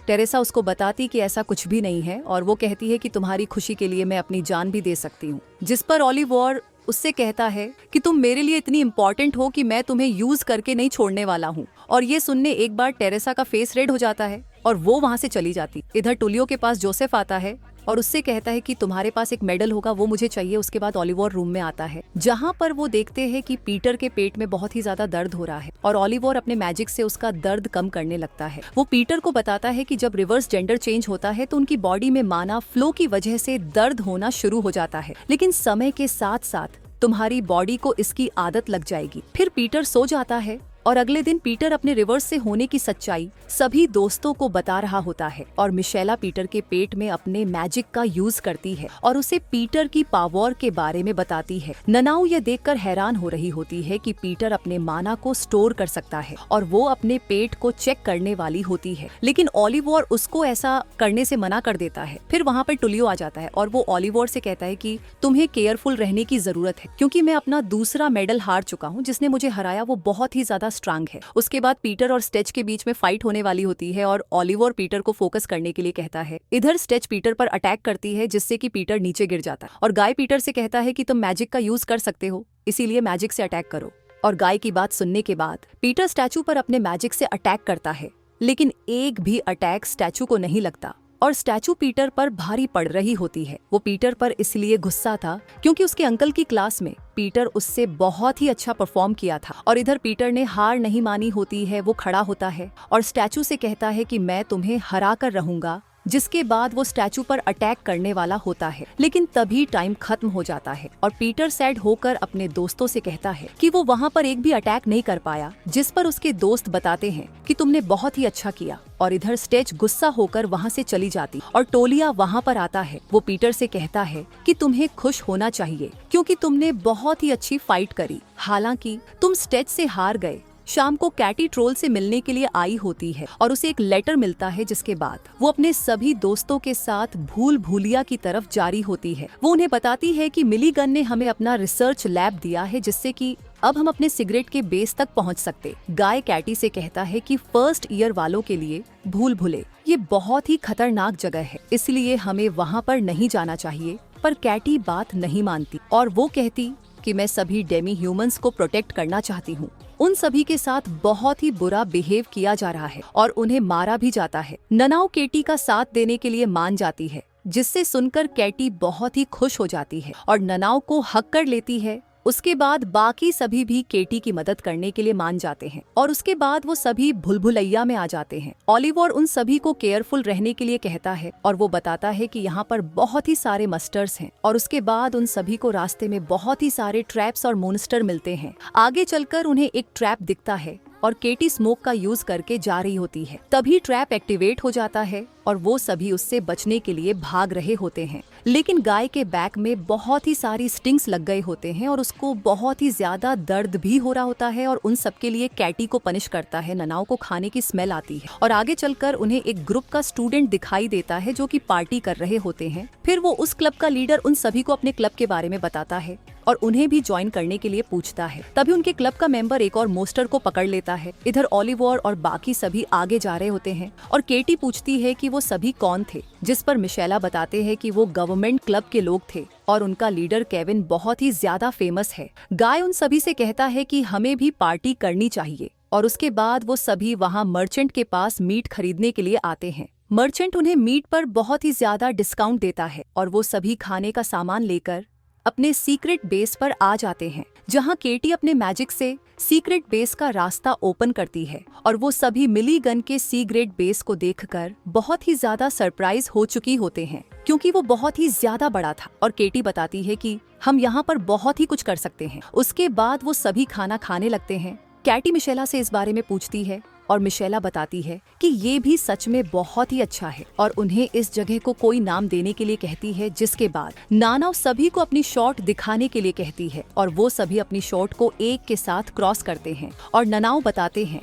टेरेसा उसको बताती कि ऐसा कुछ भी नहीं है और वो कहती है कि तुम्हारी खुशी के लिए मैं अपनी जान भी दे सकती हूँ, जिस पर ओलिवर उससे कहता है कि तुम मेरे लिए इतनी इम्पोर्टेंट हो कि मैं तुम्हें यूज करके नहीं छोड़ने वाला हूँ। और ये सुनने एक बार टेरेसा का फेस रेड हो जाता है और वो वहाँ से चली जाती। इधर टुलियो के पास जोसेफ आता है और उससे कहता है कि तुम्हारे पास एक मेडल होगा, वो मुझे चाहिए। उसके बाद ओलिवर रूम में आता है, जहाँ पर वो देखते हैं कि पीटर के पेट में बहुत ही ज्यादा दर्द हो रहा है और ओलिवर अपने मैजिक से उसका दर्द कम करने लगता है। वो पीटर को बताता है कि जब रिवर्स जेंडर चेंज होता है तो उनकी बॉडी में माना फ्लो की वजह से दर्द होना शुरू हो जाता है, लेकिन समय के साथ साथ तुम्हारी बॉडी को इसकी आदत लग जाएगी। फिर पीटर सो जाता है और अगले दिन पीटर अपने रिवर्स से होने की सच्चाई सभी दोस्तों को बता रहा होता है और मिशेला पीटर के पेट में अपने मैजिक का यूज करती है और उसे पीटर की पावर के बारे में बताती है। ननाओ यह देखकर हैरान हो रही होती है कि पीटर अपने माना को स्टोर कर सकता है और वो अपने पेट को चेक करने वाली होती है, लेकिन ओलिवर उसको ऐसा करने से मना कर देता है। फिर वहाँ पर टुलियो आ जाता है और वो ओलिवर से कहता है कि तुम्हें केयरफुल रहने की जरूरत है, क्योंकि मैं अपना दूसरा मेडल हार चुका हूँ। जिसने मुझे हराया वो बहुत ही ज्यादा स्ट्रांग है। उसके बाद पीटर और स्टेच के बीच में फाइट होने वाली होती है और ओलिवर पीटर को फोकस करने के लिए कहता है। इधर स्टेच पीटर पर अटैक करती है, जिससे कि पीटर नीचे गिर जाता है और गाय पीटर से कहता है कि तुम मैजिक का यूज कर सकते हो, इसीलिए मैजिक से अटैक करो। और गाय की बात सुनने के बाद पीटर स्टैचू पर अपने मैजिक से अटैक करता है, लेकिन एक भी अटैक स्टैचू को नहीं लगता और स्टैचू पीटर पर भारी पड़ रही होती है। वो पीटर पर इसलिए गुस्सा था क्योंकि उसके अंकल की क्लास में पीटर उससे बहुत ही अच्छा परफॉर्म किया था और इधर पीटर ने हार नहीं मानी होती है। वो खड़ा होता है और स्टैचू से कहता है कि मैं तुम्हें हरा कर रहूंगा, जिसके बाद वो स्टैचू पर अटैक करने वाला होता है, लेकिन तभी टाइम खत्म हो जाता है और पीटर सैड होकर अपने दोस्तों से कहता है कि वो वहाँ पर एक भी अटैक नहीं कर पाया, जिस पर उसके दोस्त बताते हैं कि तुमने बहुत ही अच्छा किया। और इधर स्टेच गुस्सा होकर वहाँ से चली जाती और टोलिया वहाँ पर आता है। वो पीटर से कहता है कि तुम्हें खुश होना चाहिए क्योंकि तुमने बहुत ही अच्छी फाइट करी, हालांकि तुम स्टेच से हार गए। शाम को कैटी ट्रोल से मिलने के लिए आई होती है और उसे एक लेटर मिलता है, जिसके बाद वो अपने सभी दोस्तों के साथ भूल भूलिया की तरफ जारी होती है। वो उन्हें बताती है कि मिलीगन ने हमें अपना रिसर्च लैब दिया है, जिससे कि अब हम अपने सिगरेट के बेस तक पहुंच सकते। गाय कैटी से कहता है कि फर्स्ट ईयर वालों के लिए भूल भुले ये बहुत ही खतरनाक जगह है, इसलिए हमें वहाँ पर नहीं जाना चाहिए। पर कैटी बात नहीं मानती और वो कहती कि मैं सभी डेमी ह्यूमंस को प्रोटेक्ट करना चाहती हूँ। उन सभी के साथ बहुत ही बुरा बिहेव किया जा रहा है और उन्हें मारा भी जाता है। ननाओ केटी का साथ देने के लिए मान जाती है, जिससे सुनकर कैटी बहुत ही खुश हो जाती है और ननाओ को हक कर लेती है। उसके बाद बाकी सभी भी केटी की मदद करने के लिए मान जाते हैं और उसके बाद वो सभी भूलभुलैया में आ जाते हैं। ओलिवर उन सभी को केयरफुल रहने के लिए कहता है और वो बताता है कि यहाँ पर बहुत ही सारे मस्टर्स हैं और उसके बाद उन सभी को रास्ते में बहुत ही सारे ट्रैप्स और मोन्स्टर मिलते हैं। आगे चलकर उन्हें एक ट्रैप दिखता है और केटी स्मोक का यूज करके जा रही होती है। तभी ट्रैप एक्टिवेट हो जाता है और वो सभी उससे बचने के लिए भाग रहे होते हैं, लेकिन गाय के बैक में बहुत ही सारी स्टिंग्स लग गए होते हैं और उसको बहुत ही ज्यादा दर्द भी हो रहा होता है और उन सबके लिए कैटी को पनिश करता है। ननाओ को खाने की स्मेल आती है और आगे चलकर उन्हें एक ग्रुप का स्टूडेंट दिखाई देता है जो कि पार्टी कर रहे होते हैं। फिर वो उस क्लब का लीडर उन सभी को अपने क्लब के बारे में बताता है और उन्हें भी ज्वाइन करने के लिए पूछता है। तभी उनके क्लब का मेंबर एक और मोस्टर को पकड़ लेता है। इधर ओलिवर और बाकी सभी आगे जा रहे होते हैं और केटी पूछती है कि वो सभी कौन थे, जिस पर मिशेला बताते हैं कि वो गवर्नमेंट क्लब के लोग थे और उनका लीडर केविन बहुत ही ज्यादा फेमस है। गाय उन सभी से कहता है कि हमें भी पार्टी करनी चाहिए और उसके बाद वो सभी वहाँ मर्चेंट के पास मीट खरीदने के लिए आते हैं। मर्चेंट उन्हें मीट पर बहुत ही ज्यादा डिस्काउंट देता है और वो सभी खाने का सामान लेकर अपने सीक्रेट बेस पर आ जाते हैं, जहां केटी अपने मैजिक से सीक्रेट बेस का रास्ता ओपन करती है और वो सभी मिलीगन के सीक्रेट बेस को देखकर बहुत ही ज्यादा सरप्राइज हो चुकी होते हैं, क्योंकि वो बहुत ही ज्यादा बड़ा था। और केटी बताती है कि हम यहाँ पर बहुत ही कुछ कर सकते हैं। उसके बाद वो सभी खाना खाने लगते हैं। कैटी मिशेला से इस बारे में पूछती है और मिशेला बताती है कि ये भी सच में बहुत ही अच्छा है और उन्हें इस जगह को कोई नाम देने के लिए कहती है। जिसके बाद नानाव सभी को अपनी शॉट दिखाने के लिए कहती है और वो सभी अपनी शॉट को एक के साथ क्रॉस करते हैं और ननाव बताते हैं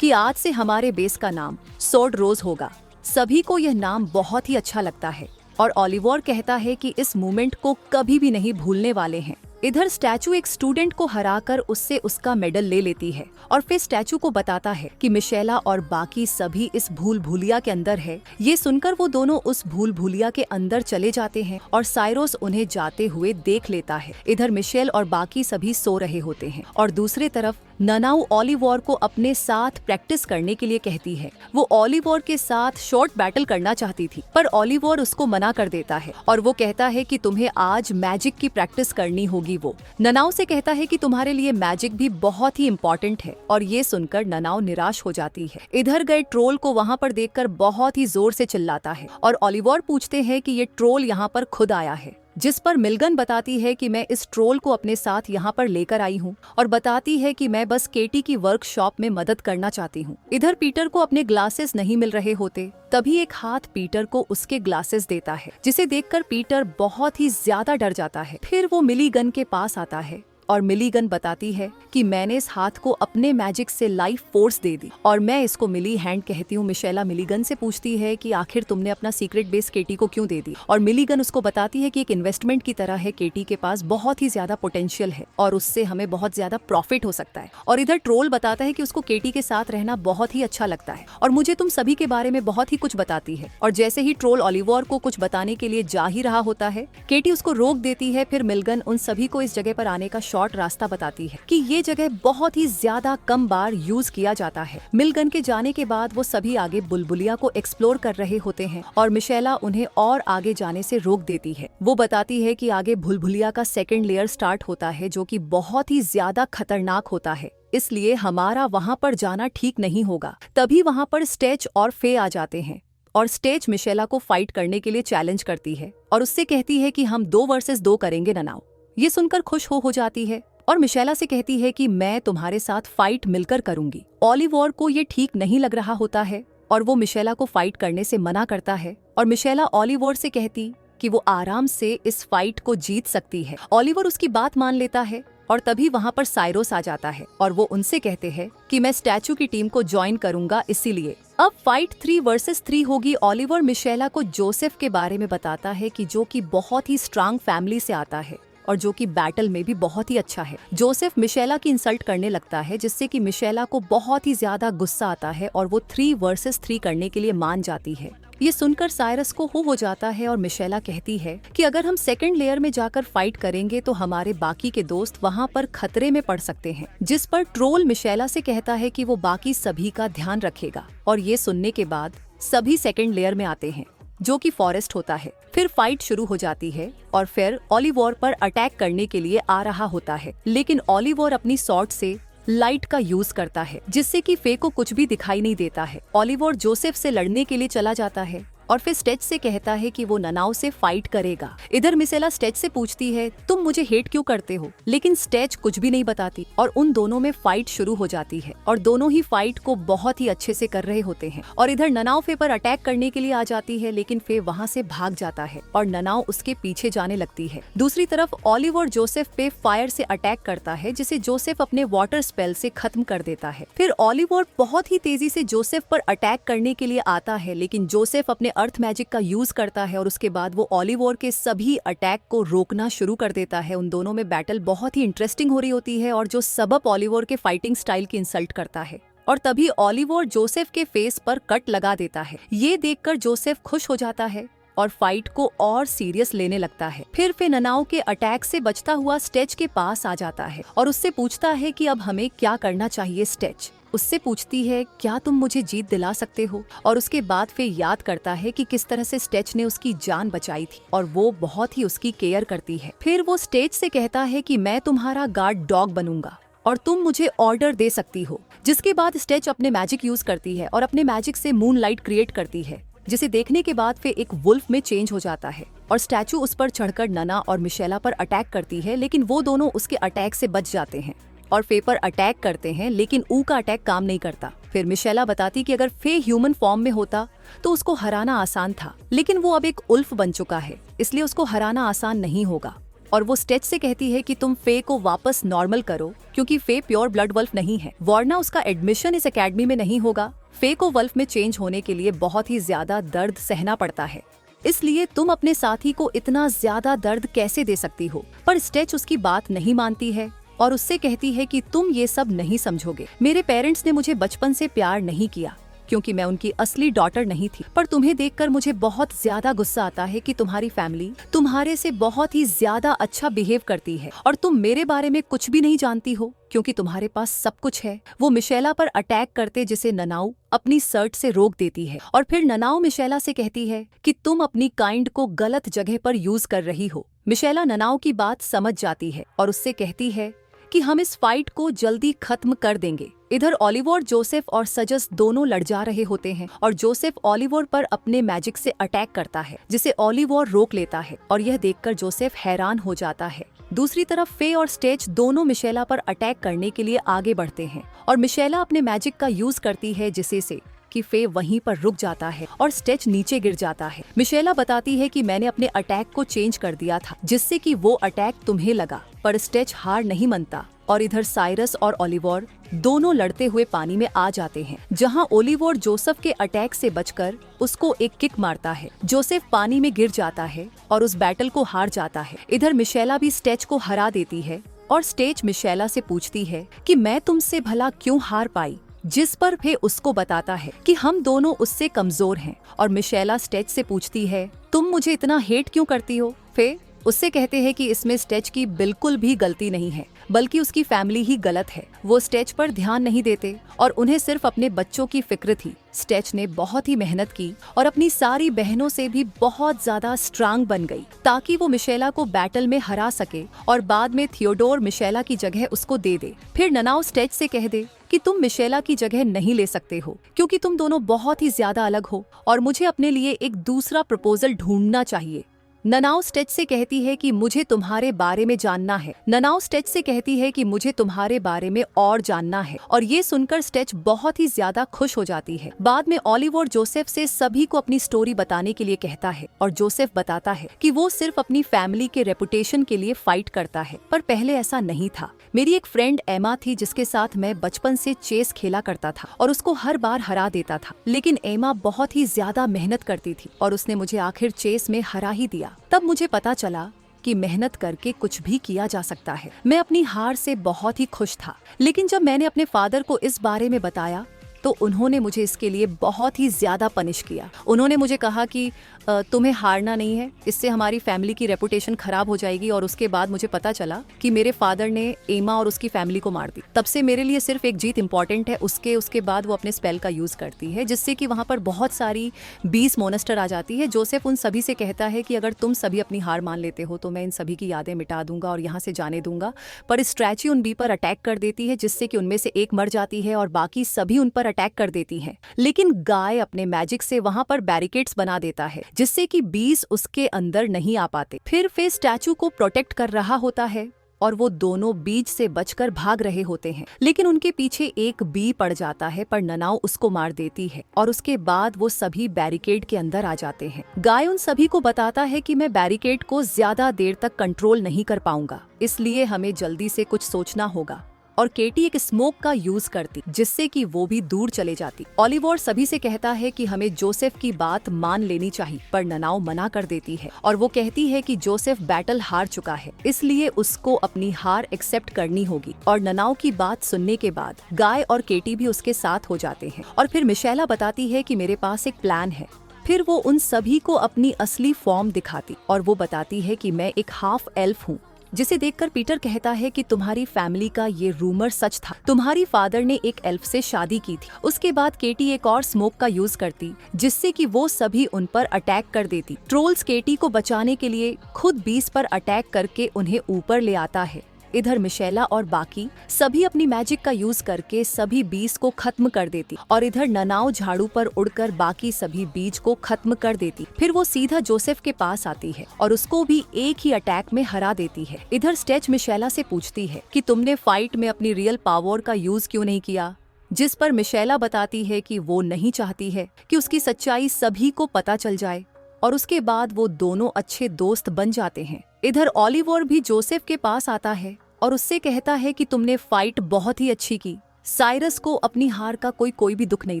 कि आज से हमारे बेस का नाम सोर्ड रोज होगा। सभी को यह नाम बहुत ही अच्छा लगता है और ओलिवर कहता है कि इस मूवमेंट को कभी भी नहीं भूलने वाले हैं। इधर स्टैचू एक स्टूडेंट को हराकर उससे उसका मेडल ले लेती है और फिर स्टैचू को बताता है कि मिशेला और बाकी सभी इस भूल भूलिया के अंदर है। ये सुनकर वो दोनों उस भूल भूलिया के अंदर चले जाते हैं और साइरोस उन्हें जाते हुए देख लेता है। इधर मिशेल और बाकी सभी सो रहे होते हैं और दूसरी तरफ ननाऊ ओलिवर को अपने साथ प्रैक्टिस करने के लिए कहती है। वो ओलिवर के साथ शॉर्ट बैटल करना चाहती थी, पर ओलिवर उसको मना कर देता है और वो कहता है कि तुम्हें आज मैजिक की प्रैक्टिस करनी होगी। वो ननाऊ से कहता है कि तुम्हारे लिए मैजिक भी बहुत ही इम्पोर्टेंट है और ये सुनकर ननाऊ निराश हो जाती है। इधर गए ट्रोल को वहाँ पर देखकर बहुत ही जोर से चिल्लाता है और ओलिवर पूछते हैं कि ये ट्रोल यहाँ पर खुद आया है, जिस पर मिलगन बताती है कि मैं इस ट्रोल को अपने साथ यहाँ पर लेकर आई हूँ और बताती है कि मैं बस केटी की वर्कशॉप में मदद करना चाहती हूँ। इधर पीटर को अपने ग्लासेस नहीं मिल रहे होते, तभी एक हाथ पीटर को उसके ग्लासेस देता है, जिसे देखकर पीटर बहुत ही ज्यादा डर जाता है। फिर वो मिलीगन के पास आता है और मिलीगन बताती है कि मैंने इस हाथ को अपने मैजिक से लाइफ फोर्स दे दी और मैं इसको मिली हैंड कहती हूँ। मिशेला मिलीगन से पूछती है कि आखिर तुमने अपना सीक्रेट बेस केटी को क्यों दे दी और मिलीगन उसको बताती है कि एक इन्वेस्टमेंट की तरह है, केटी के पास बहुत ही ज्यादा पोटेंशियल है और उससे हमें बहुत ज्यादा प्रॉफिट हो सकता है। और इधर ट्रोल बताता है कि उसको केटी के साथ रहना बहुत ही अच्छा लगता है और मुझे तुम सभी के बारे में बहुत ही कुछ बताती है। और जैसे ही ट्रोल ओलिवर को कुछ बताने के लिए जा ही रहा होता है, केटी उसको रोक देती है। फिर मिलगन उन सभी को इस जगह पर आने का शॉर्ट रास्ता बताती है कि ये जगह बहुत ही ज्यादा कम बार यूज किया जाता है। मिलगन के जाने के बाद वो सभी आगे बुलबुलिया को एक्सप्लोर कर रहे होते हैं और मिशेला उन्हें और आगे जाने से रोक देती है। वो बताती है कि आगे बुलबुलिया का सेकेंड लेयर स्टार्ट होता है जो कि बहुत ही ज्यादा खतरनाक होता है, इसलिए हमारा वहाँ पर जाना ठीक नहीं होगा। तभी वहाँ पर स्टेच और फे आ जाते हैं और स्टेच मिशेला को फाइट करने के लिए चैलेंज करती है और उससे कहती है कि हम 2 वर्सेस 2 करेंगे ननाओ। ये सुनकर खुश हो जाती है और मिशेला से कहती है कि मैं तुम्हारे साथ फाइट मिलकर करूंगी। ओलिवर को ये ठीक नहीं लग रहा होता है और वो मिशेला को फाइट करने से मना करता है और मिशेला ओलिवर से कहती कि वो आराम से इस फाइट को जीत सकती है। ओलिवर उसकी बात मान लेता है और तभी वहाँ पर साइरोस आ जाता है और वो उनसे कहते हैं कि मैं स्टैचू की टीम को ज्वाइन करूंगा, इसीलिए अब फाइट 3 वर्सेस 3 होगी। ओलिवर मिशेला को जोसेफ के बारे में बताता है कि जो कि बहुत ही स्ट्रांग फैमिली से आता है और जो कि बैटल में भी बहुत ही अच्छा है। जोसेफ मिशेला की इंसल्ट करने लगता है जिससे कि मिशेला को बहुत ही ज्यादा गुस्सा आता है और वो 3 वर्सेस 3 करने के लिए मान जाती है। ये सुनकर साइरस को हो जाता है और मिशेला कहती है कि अगर हम सेकंड लेयर में जाकर फाइट करेंगे तो हमारे बाकी के दोस्त वहाँ पर खतरे में पड़ सकते हैं, जिस पर ट्रोल मिशेला से कहता है कि वो बाकी सभी का ध्यान रखेगा। और ये सुनने के बाद सभी सेकंड लेयर में आते हैं जो कि फॉरेस्ट होता है। फिर फाइट शुरू हो जाती है और फिर ओलिवर पर अटैक करने के लिए आ रहा होता है, लेकिन ओलिवर अपनी सॉर्ड से लाइट का यूज करता है जिससे कि फे को कुछ भी दिखाई नहीं देता है। ओलिवर जोसेफ से लड़ने के लिए चला जाता है और फिर स्टेच से कहता है कि वो ननाओ से फाइट करेगा। इधर मिशेला स्टेच से पूछती है तुम मुझे हेट क्यों करते हो, लेकिन स्टेच कुछ भी नहीं बताती और उन दोनों में फाइट शुरू हो जाती है और दोनों ही फाइट को बहुत ही अच्छे से कर रहे होते हैं। और इधर ननाओ फे पर अटैक करने के लिए आ जाती है, लेकिन फे वहाँ से भाग जाता है और ननाओ उसके पीछे जाने लगती है। दूसरी तरफ ओलिवर जोसेफ पे फायर से अटैक करता है जिसे जोसेफ अपने वाटर स्पेल से खत्म कर देता है। फिर ओलिवर बहुत ही तेजी से जोसेफ पर अटैक करने के लिए आता है, लेकिन जोसेफ अपने अर्थ मैजिक का यूज करता है और उसके बाद वो ओलिवर के सभी अटैक को रोकना शुरू कर देता है। उन दोनों में बैटल बहुत ही इंटरेस्टिंग हो रही होती है और जो सबब ओलिवर के फाइटिंग स्टाइल की इंसल्ट करता है और तभी ओलिवर जोसेफ के फेस पर कट लगा देता है। ये देखकर जोसेफ खुश हो जाता है और फाइट को और सीरियस लेने लगता है। फिर ननाओ के अटैक से बचता हुआ स्टेच के पास आ जाता है और उससे पूछता है कि अब हमें क्या करना चाहिए। स्टेच उससे पूछती है क्या तुम मुझे जीत दिला सकते हो, और उसके बाद फिर याद करता है कि किस तरह से स्टेच ने उसकी जान बचाई थी और वो बहुत ही उसकी केयर करती है। फिर वो स्टेच से कहता है कि मैं तुम्हारा गार्ड डॉग बनूंगा और तुम मुझे ऑर्डर दे सकती हो। जिसके बाद स्टेच अपने मैजिक यूज करती है और अपने मैजिक से मून लाइट क्रिएट करती है, जिसे देखने के बाद फिर एक वुल्फ में चेंज हो जाता है और स्टैचू उस पर चढ़कर नना और मिशेला पर अटैक करती है, लेकिन वो दोनों उसके अटैक से बच जाते हैं और फे पर अटैक करते हैं, लेकिन ऊ का अटैक काम नहीं करता। फिर मिशेला बताती कि अगर फे ह्यूमन फॉर्म में होता तो उसको हराना आसान था, लेकिन वो अब एक उल्फ बन चुका है, इसलिए उसको हराना आसान नहीं होगा। और वो स्टेच से कहती है कि तुम फे को वापस नॉर्मल करो, क्योंकि फे प्योर ब्लड वल्फ नहीं है, वरना उसका एडमिशन इस एकेडमी में नहीं होगा। फे को वल्फ में चेंज होने के लिए बहुत ही ज्यादा दर्द सहना पड़ता है, इसलिए तुम अपने साथी को इतना ज्यादा दर्द कैसे दे सकती हो। पर स्टेच उसकी बात नहीं मानती है और उससे कहती है कि तुम ये सब नहीं समझोगे। मेरे पेरेंट्स ने मुझे बचपन से प्यार नहीं किया क्योंकि मैं उनकी असली डॉटर नहीं थी, पर तुम्हें देखकर मुझे बहुत ज्यादा गुस्सा आता है कि तुम्हारी फैमिली तुम्हारे से बहुत ही ज्यादा अच्छा बिहेव करती है और तुम मेरे बारे में कुछ भी नहीं जानती हो क्योंकि तुम्हारे पास सब कुछ है। वो मिशेला पर अटैक करते जिसे ननाओ अपनी सर्ट से रोक देती है और फिर ननाओ मिशेला से कहती है कि तुम अपनी काइंड को गलत जगह पर यूज कर रही हो। मिशेला ननाओ की बात समझ जाती है और उससे कहती है कि हम इस फाइट को जल्दी खत्म कर देंगे। इधर ओलिवर, जोसेफ और सजस दोनों लड़ जा रहे होते हैं और जोसेफ ओलिवर पर अपने मैजिक से अटैक करता है जिसे ओलिवर रोक लेता है और यह देखकर जोसेफ हैरान हो जाता है। दूसरी तरफ फे और स्टेच दोनों मिशेला पर अटैक करने के लिए आगे बढ़ते हैं और मिशेला अपने मैजिक का यूज करती है जिससे कि फे वहीं पर रुक जाता है और स्टेच नीचे गिर जाता है। मिशेला बताती है कि मैंने अपने अटैक को चेंज कर दिया था जिससे कि वो अटैक तुम्हें लगा, पर स्टेच हार नहीं मानता। और इधर साइरस और ओलिवर दोनों लड़ते हुए पानी में आ जाते हैं, जहां ओलिवर जोसेफ के अटैक से बचकर उसको एक किक मारता है। जोसेफ पानी में गिर जाता है और उस बैटल को हार जाता है। इधर मिशेला भी स्टेच को हरा देती है और स्टेच मिशेला से पूछती है कि मैं तुमसे भला क्यों हार पाई, जिस पर फे उसको बताता है कि हम दोनों उससे कमजोर हैं। और मिशेला स्टेच से पूछती है तुम मुझे इतना हेट क्यों करती हो। फे उससे कहते हैं कि इसमें स्टेच की बिल्कुल भी गलती नहीं है, बल्कि उसकी फैमिली ही गलत है। वो स्टेच पर ध्यान नहीं देते और उन्हें सिर्फ अपने बच्चों की फिक्र थी। स्टेच ने बहुत ही मेहनत की और अपनी सारी बहनों से भी बहुत ज्यादा स्ट्रांग बन गई ताकि वो मिशेला को बैटल में हरा सके और बाद में थियोडोर मिशेला की जगह उसको दे दे। फिर ननाओ स्टेच से कह दे कि तुम मिशेला की जगह नहीं ले सकते हो क्योंकि तुम दोनों बहुत ही ज्यादा अलग हो और मुझे अपने लिए एक दूसरा प्रपोजल ढूंढना चाहिए। ननाओ स्टेच से कहती है कि मुझे तुम्हारे बारे में जानना है। ननाओ स्टेच से कहती है कि मुझे तुम्हारे बारे में और जानना है और ये सुनकर स्टेच बहुत ही ज्यादा खुश हो जाती है। बाद में ओलिवर जोसेफ से सभी को अपनी स्टोरी बताने के लिए कहता है और जोसेफ बताता है कि वो सिर्फ अपनी फैमिली के रेपुटेशन के लिए फाइट करता है, पर पहले ऐसा नहीं था। मेरी एक फ्रेंड एमा थी जिसके साथ मैं बचपन से चेस खेला करता था और उसको हर बार हरा देता था, लेकिन एमा बहुत ही ज्यादा मेहनत करती थी और उसने मुझे आखिर चेस में हरा ही दिया। तब मुझे पता चला कि मेहनत करके कुछ भी किया जा सकता है। मैं अपनी हार से बहुत ही खुश था, लेकिन जब मैंने अपने फादर को इस बारे में बताया तो उन्होंने मुझे इसके लिए बहुत ही ज्यादा पनिश किया। उन्होंने मुझे कहा कि तुम्हें हारना नहीं है, इससे हमारी फैमिली की रेपुटेशन खराब हो जाएगी। और उसके बाद मुझे पता चला कि मेरे फादर ने एमा और उसकी फैमिली को मार दी। तब से मेरे लिए सिर्फ एक जीत इंपॉर्टेंट है, उसके बाद वो अपने स्पेल का यूज करती है जिससे कि वहाँ पर बहुत सारी 20 मोनेस्टर आ जाती है। जोसेफ उन सभी से कहता है कि अगर तुम सभी अपनी हार मान लेते हो तो मैं इन सभी की यादें मिटा दूंगा और यहाँ से जाने दूंगा। पर स्ट्रैची उन बी पर अटैक कर देती है जिससे कि उनमें से एक मर जाती है और बाकी सभी उन पर अटैक कर देती हैं। लेकिन गाय अपने मैजिक से वहां पर बैरिकेड्स बना देता है जिससे कि बीस उसके अंदर नहीं आ पाते। फिर फे स्टैचू को प्रोटेक्ट कर रहा होता है और वो दोनों बीज से बचकर भाग रहे होते हैं, लेकिन उनके पीछे एक बी पड़ जाता है पर ननाओ उसको मार देती है और उसके बाद वो सभी बैरिकेड के अंदर आ जाते हैं। गाय उन सभी को बताता है कि मैं बैरिकेड को ज्यादा देर तक कंट्रोल नहीं कर पाऊंगा, इसलिए हमें जल्दी से कुछ सोचना होगा। और केटी एक स्मोक का यूज करती जिससे कि वो भी दूर चले जाती। ओलिवर सभी से कहता है कि हमें जोसेफ की बात मान लेनी चाहिए, पर ननाओ मना कर देती है और वो कहती है कि जोसेफ बैटल हार चुका है, इसलिए उसको अपनी हार एक्सेप्ट करनी होगी। और ननाओ की बात सुनने के बाद गाय और केटी भी उसके साथ हो जाते हैं। और फिर मिशेला बताती है कि मेरे पास एक प्लान है। फिर वो उन सभी को अपनी असली फॉर्म दिखाती और वो बताती है कि मैं एक हाफ एल्फ हूँ, जिसे देखकर पीटर कहता है कि तुम्हारी फैमिली का ये रूमर सच था, तुम्हारी फादर ने एक एल्फ से शादी की थी। उसके बाद केटी एक और स्मोक का यूज करती जिससे कि वो सभी उन पर अटैक कर देती। ट्रोल्स केटी को बचाने के लिए खुद बीस पर अटैक करके उन्हें ऊपर ले आता है। इधर मिशेला और बाकी सभी अपनी मैजिक का यूज करके सभी बीज को खत्म कर देती और इधर ननाओ झाड़ू पर उड़कर बाकी सभी बीज को खत्म कर देती। फिर वो सीधा जोसेफ के पास आती है और उसको भी एक ही अटैक में हरा देती है। इधर स्टेच मिशेला से पूछती है कि तुमने फाइट में अपनी रियल पावर का यूज क्यों नहीं किया, जिस पर मिशेला बताती है कि वो नहीं चाहती है कि उसकी सच्चाई सभी को पता चल जाए और उसके बाद वो दोनों अच्छे दोस्त बन जाते हैं। इधर ओलिवर भी जोसेफ के पास आता है और उससे कहता है कि तुमने फाइट बहुत ही अच्छी की। साइरस को अपनी हार का कोई भी दुख नहीं